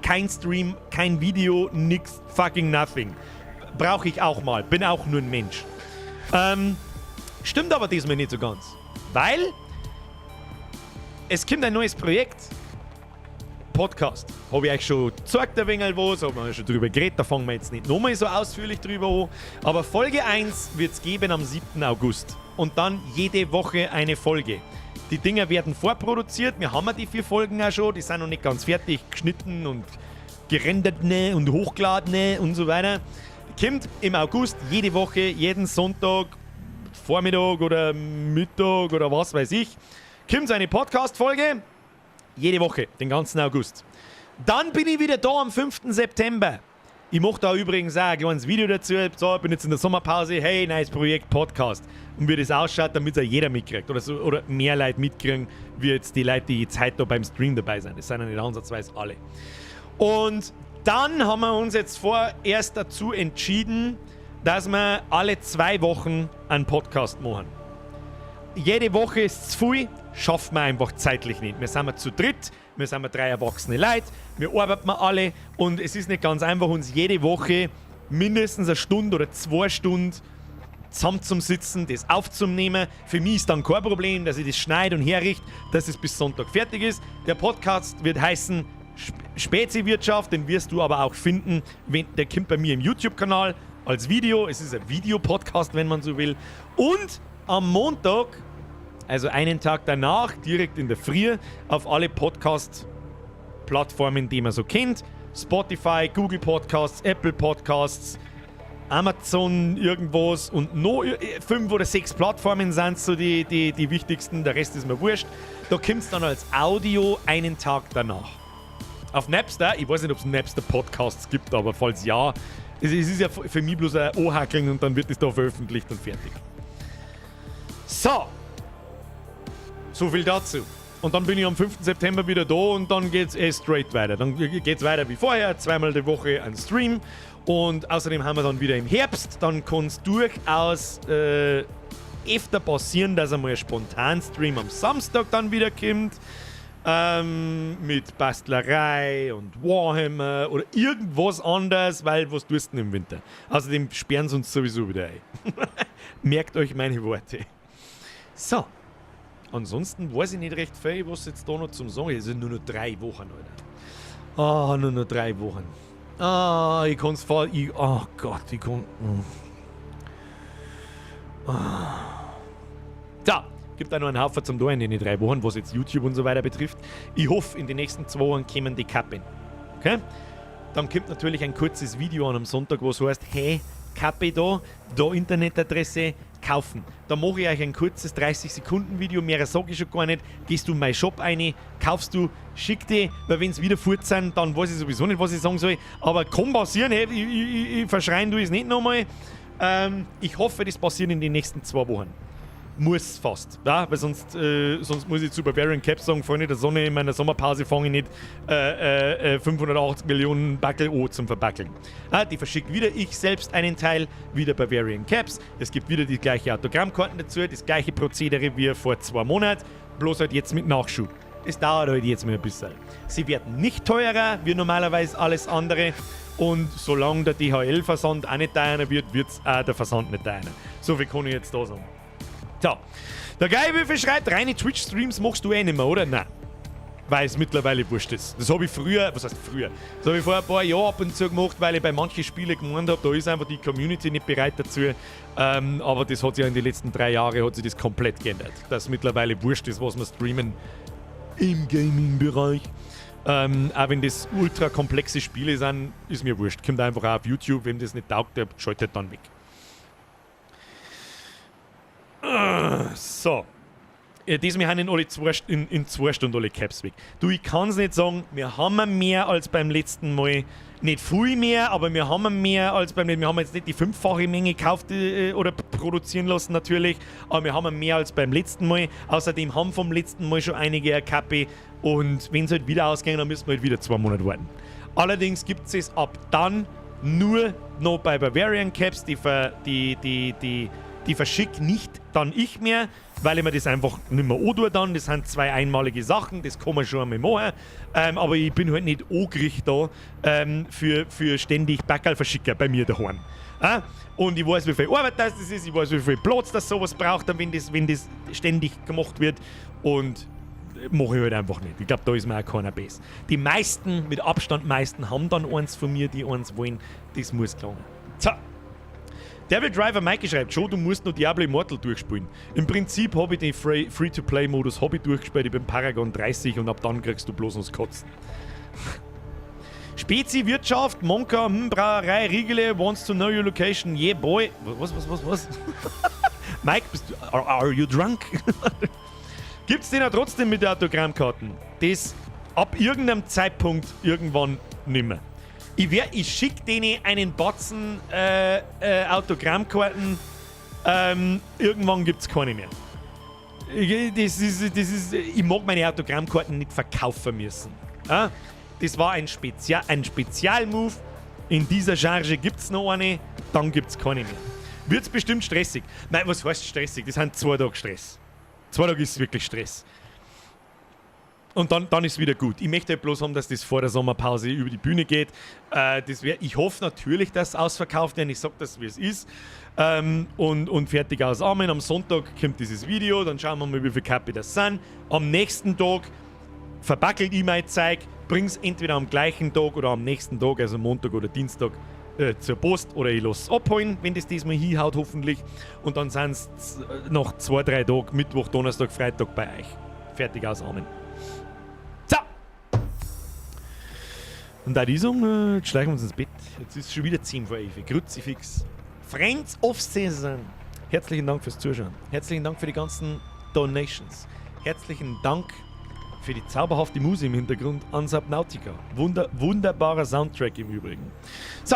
S1: kein Stream, kein Video, nix, fucking nothing. Brauche ich auch mal. Bin auch nur ein Mensch. Stimmt aber diesmal nicht so ganz. Weil es kommt ein neues Projekt. Podcast. Habe ich euch schon gezeigt, ein wenig was, haben wir schon drüber geredet, da fangen wir jetzt nicht nochmal so ausführlich drüber an. Aber Folge 1 wird es geben am 7. August. Und dann jede Woche eine Folge. Die Dinger werden vorproduziert, wir haben ja die 4 Folgen auch schon, die sind noch nicht ganz fertig geschnitten und gerendert und hochgeladen und so weiter. Kommt im August jede Woche, jeden Sonntag, Vormittag oder Mittag oder was weiß ich, kommt eine Podcast-Folge, jede Woche, den ganzen August. Dann bin ich wieder da am 5. September. Ich mache da übrigens auch ein kleines Video dazu. So, ich bin jetzt in der Sommerpause. Hey, neues Projekt Podcast. Und wie das ausschaut, damit es auch jeder mitkriegt. Oder mehr Leute mitkriegen, wie jetzt die Leute, die jetzt heute da beim Stream dabei sind. Das sind ja nicht ansatzweise alle. Und dann haben wir uns jetzt vorerst dazu entschieden, dass wir alle 2 Wochen einen Podcast machen. Jede Woche ist zu viel, schaffen wir einfach zeitlich nicht. Wir sind zu dritt, wir sind 3 erwachsene Leute, wir arbeiten alle und es ist nicht ganz einfach, uns jede Woche mindestens 1 Stunde oder 2 Stunden zusammen zum Sitzen, das aufzunehmen. Für mich ist dann kein Problem, dass ich das schneide und herrichte, dass es bis Sonntag fertig ist. Der Podcast wird heißen Spezi-Wirtschaft, den wirst du aber auch finden, der kommt bei mir im YouTube-Kanal als Video. Es ist ein Videopodcast, wenn man so will. Und am Montag, also einen Tag danach, direkt in der Früh, auf alle Podcast-Plattformen, die man so kennt. Spotify, Google Podcasts, Apple Podcasts, Amazon irgendwas und noch 5 oder 6 Plattformen sind so die wichtigsten, der Rest ist mir wurscht. Da kommt es dann als Audio einen Tag danach. Auf Napster, ich weiß nicht, ob es Napster Podcasts gibt, aber falls ja, es ist ja für mich bloß ein Anhackeln und dann wird es da veröffentlicht und fertig. So viel dazu. Und dann bin ich am 5. September wieder da und dann geht's straight weiter. Dann geht's weiter wie vorher, 2-mal die Woche ein Stream. Und außerdem haben wir dann wieder im Herbst. Dann kann es durchaus öfter passieren, dass einmal ein Spontan-Stream am Samstag dann wieder kommt. Mit Bastlerei und Warhammer oder irgendwas anderes, weil was tust du denn im Winter? Außerdem sperren sie uns sowieso wieder ein. Merkt euch meine Worte. So. Ansonsten weiß ich nicht recht viel, was jetzt da noch zum Sagen ist. Es sind nur noch 3 Wochen, Alter. Nur noch 3 Wochen. Ich kann's fahren. Oh Gott, ich kann. So, gibt auch noch einen Haufen zum Tun in den 3 Wochen, was jetzt YouTube und so weiter betrifft. Ich hoffe, in den nächsten 2 Wochen kommen die Kappen. Okay? Dann kommt natürlich ein kurzes Video an am Sonntag, wo es heißt, hey, Kappe da Internetadresse, kaufen. Da mache ich euch ein kurzes 30-Sekunden-Video, mehr sage ich schon gar nicht. Gehst du in meinen Shop rein, kaufst du, schick die, weil wenn es wieder fort sind, dann weiß ich sowieso nicht, was ich sagen soll. Aber kann passieren, hey, ich verschreien du es nicht nochmal. Ich hoffe, das passiert in den nächsten 2 Wochen. Muss fast. Ja? Weil sonst muss ich zu Bavarian Caps sagen, vor der Sonne in meiner Sommerpause fange ich nicht 580 Millionen Backel zum Verbackeln. Ja, die verschickt wieder ich selbst einen Teil, wieder Bavarian Caps. Es gibt wieder die gleiche Autogrammkarten dazu, das gleiche Prozedere wie vor 2 Monaten, bloß halt jetzt mit Nachschub. Das dauert halt jetzt mal ein bisschen. Sie werden nicht teurer wie normalerweise alles andere. Und solange der DHL-Versand auch nicht teurer wird, wird es auch der Versand nicht teurer. So viel kann ich jetzt da sagen. So, der Geilwürfel schreibt, reine Twitch-Streams machst du eh nicht mehr, oder? Nein. Weil es mittlerweile wurscht ist. Das habe ich früher, was heißt früher? Das habe ich vor ein paar Jahren ab und zu gemacht, weil ich bei manchen Spielen gemeint habe, da ist einfach die Community nicht bereit dazu. Aber das hat sich ja in den letzten 3 Jahren hat sich das komplett geändert. Dass mittlerweile wurscht ist, was wir streamen im Gaming-Bereich. Auch wenn das ultra komplexe Spiele sind, ist mir wurscht. Kommt einfach auch auf YouTube, wenn das nicht taugt, der schaltet dann weg. So. Diesmal haben in 2 Stunden alle Caps weg. Du, ich kann es nicht sagen, wir haben mehr als beim letzten Mal. Nicht viel mehr, aber wir haben mehr als beim letzten Mal. Wir haben jetzt nicht die 5-fache Menge gekauft oder produzieren lassen natürlich, aber wir haben mehr als beim letzten Mal. Außerdem haben vom letzten Mal schon einige eine Kappe und wenn es halt wieder ausgehen, dann müssen wir halt wieder 2 Monate warten. Allerdings gibt es ab dann nur noch bei Bavarian Caps, die verschickt nicht dann ich mehr, weil ich mir das einfach nicht mehr antue dann. Das sind 2 einmalige Sachen, das kann man schon einmal machen. Aber ich bin halt nicht angerichtet da für ständig Backerl-Verschicker bei mir daheim. Und ich weiß, wie viel Arbeit das ist, ich weiß, wie viel Platz das sowas braucht, wenn das ständig gemacht wird. Und mache ich halt einfach nicht. Ich glaube, da ist mir auch keiner besser. Die meisten, mit Abstand meisten, haben dann eins von mir, die eins wollen. Das muss klar. So. Devil Driver Mike schreibt, schon, du musst noch Diablo Immortal durchspielen. Im Prinzip habe ich den Free-to-Play-Modus durchgespielt, ich bin Paragon 30 und ab dann kriegst du bloß noch das Kotzen. Spezi, Wirtschaft, Monka, Brauerei, Riegele, wants to know your location, yeah boy. Was? Mike, are you drunk? Gibt's den ja trotzdem mit den Autogrammkarten? Das ab irgendeinem Zeitpunkt irgendwann nimmer. Ich schicke denen einen Batzen Autogrammkarten. Irgendwann gibt es keine mehr. Ich mag meine Autogrammkarten nicht verkaufen müssen. Das war ein Spezialmove. In dieser Charge gibt es noch eine, dann gibt es keine mehr. Wird es bestimmt stressig. Nein, was heißt stressig? Das sind 2 Tage Stress. 2 Tage ist wirklich Stress. Und dann ist es wieder gut. Ich möchte bloß haben, dass das vor der Sommerpause über die Bühne geht. Ich hoffe natürlich, dass es ausverkauft wird. Ich sage das, wie es ist. Und fertig aus. Amen. Am Sonntag kommt dieses Video. Dann schauen wir mal, wie viele Kappe das sind. Am nächsten Tag verbackelt ich mein Zeug. Bring es entweder am gleichen Tag oder am nächsten Tag, also Montag oder Dienstag, zur Post. Oder ich lasse es abholen, wenn das diesmal hinhaut, hoffentlich. Und dann sind es noch 2-3 Tage, Mittwoch, Donnerstag, Freitag bei euch. Fertig aus. Amen. Und da die sagen, jetzt schleichen wir uns ins Bett. Jetzt ist es schon wieder 10 vor 11. Kruzifix. Friends of Season. Herzlichen Dank fürs Zuschauen. Herzlichen Dank für die ganzen Donations. Herzlichen Dank für die zauberhafte Musik im Hintergrund an Subnautica. Wunderbarer Soundtrack im Übrigen. So.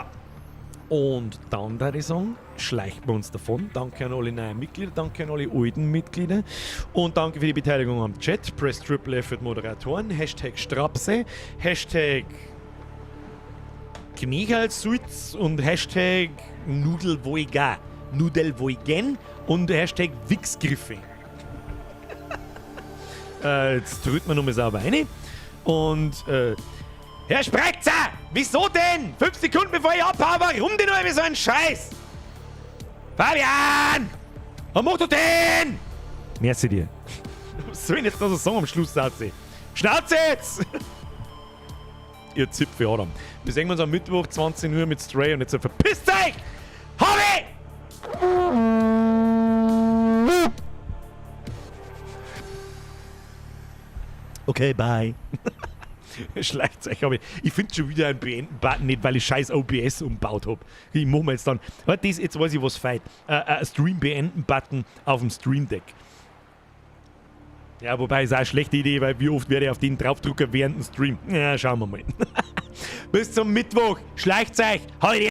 S1: Und dann da die sagen, schleicht wir uns davon. Danke an alle neuen Mitglieder, danke an alle alten Mitglieder. Und danke für die Beteiligung am Chat. Press Triple F für die Moderatoren. Hashtag Strapse. Hashtag Kniehalssulz und Hashtag Nudelvoigen und Hashtag Wichsgriffe. Jetzt drückt man nochmal sauber rein. Und, Herr Spreitzer, wieso denn? 5 Sekunden bevor ich abhaue, warum denn nur so ein Scheiß? Fabian! Was machst du denn? Merci dir. Was soll ich jetzt noch so sagen am Schluss, Schnauze? Schnauze jetzt! Ihr Zipfel Adam. Wir sehen uns am Mittwoch 20 Uhr mit Stray und jetzt verpisst euch! Hobby! Okay, bye. Schleicht euch, aber ich finde schon wieder einen Beenden-Button nicht, weil ich scheiß OBS umbaut habe. Ich mach mir jetzt dann. Jetzt weiß ich, was feit. Ein Stream-Beenden-Button auf dem Stream Deck. Ja, wobei ist auch eine schlechte Idee, weil wie oft werde ich auf den draufdrucken während dem Stream. Ja, schauen wir mal. Bis zum Mittwoch. Schleicht euch. Heute.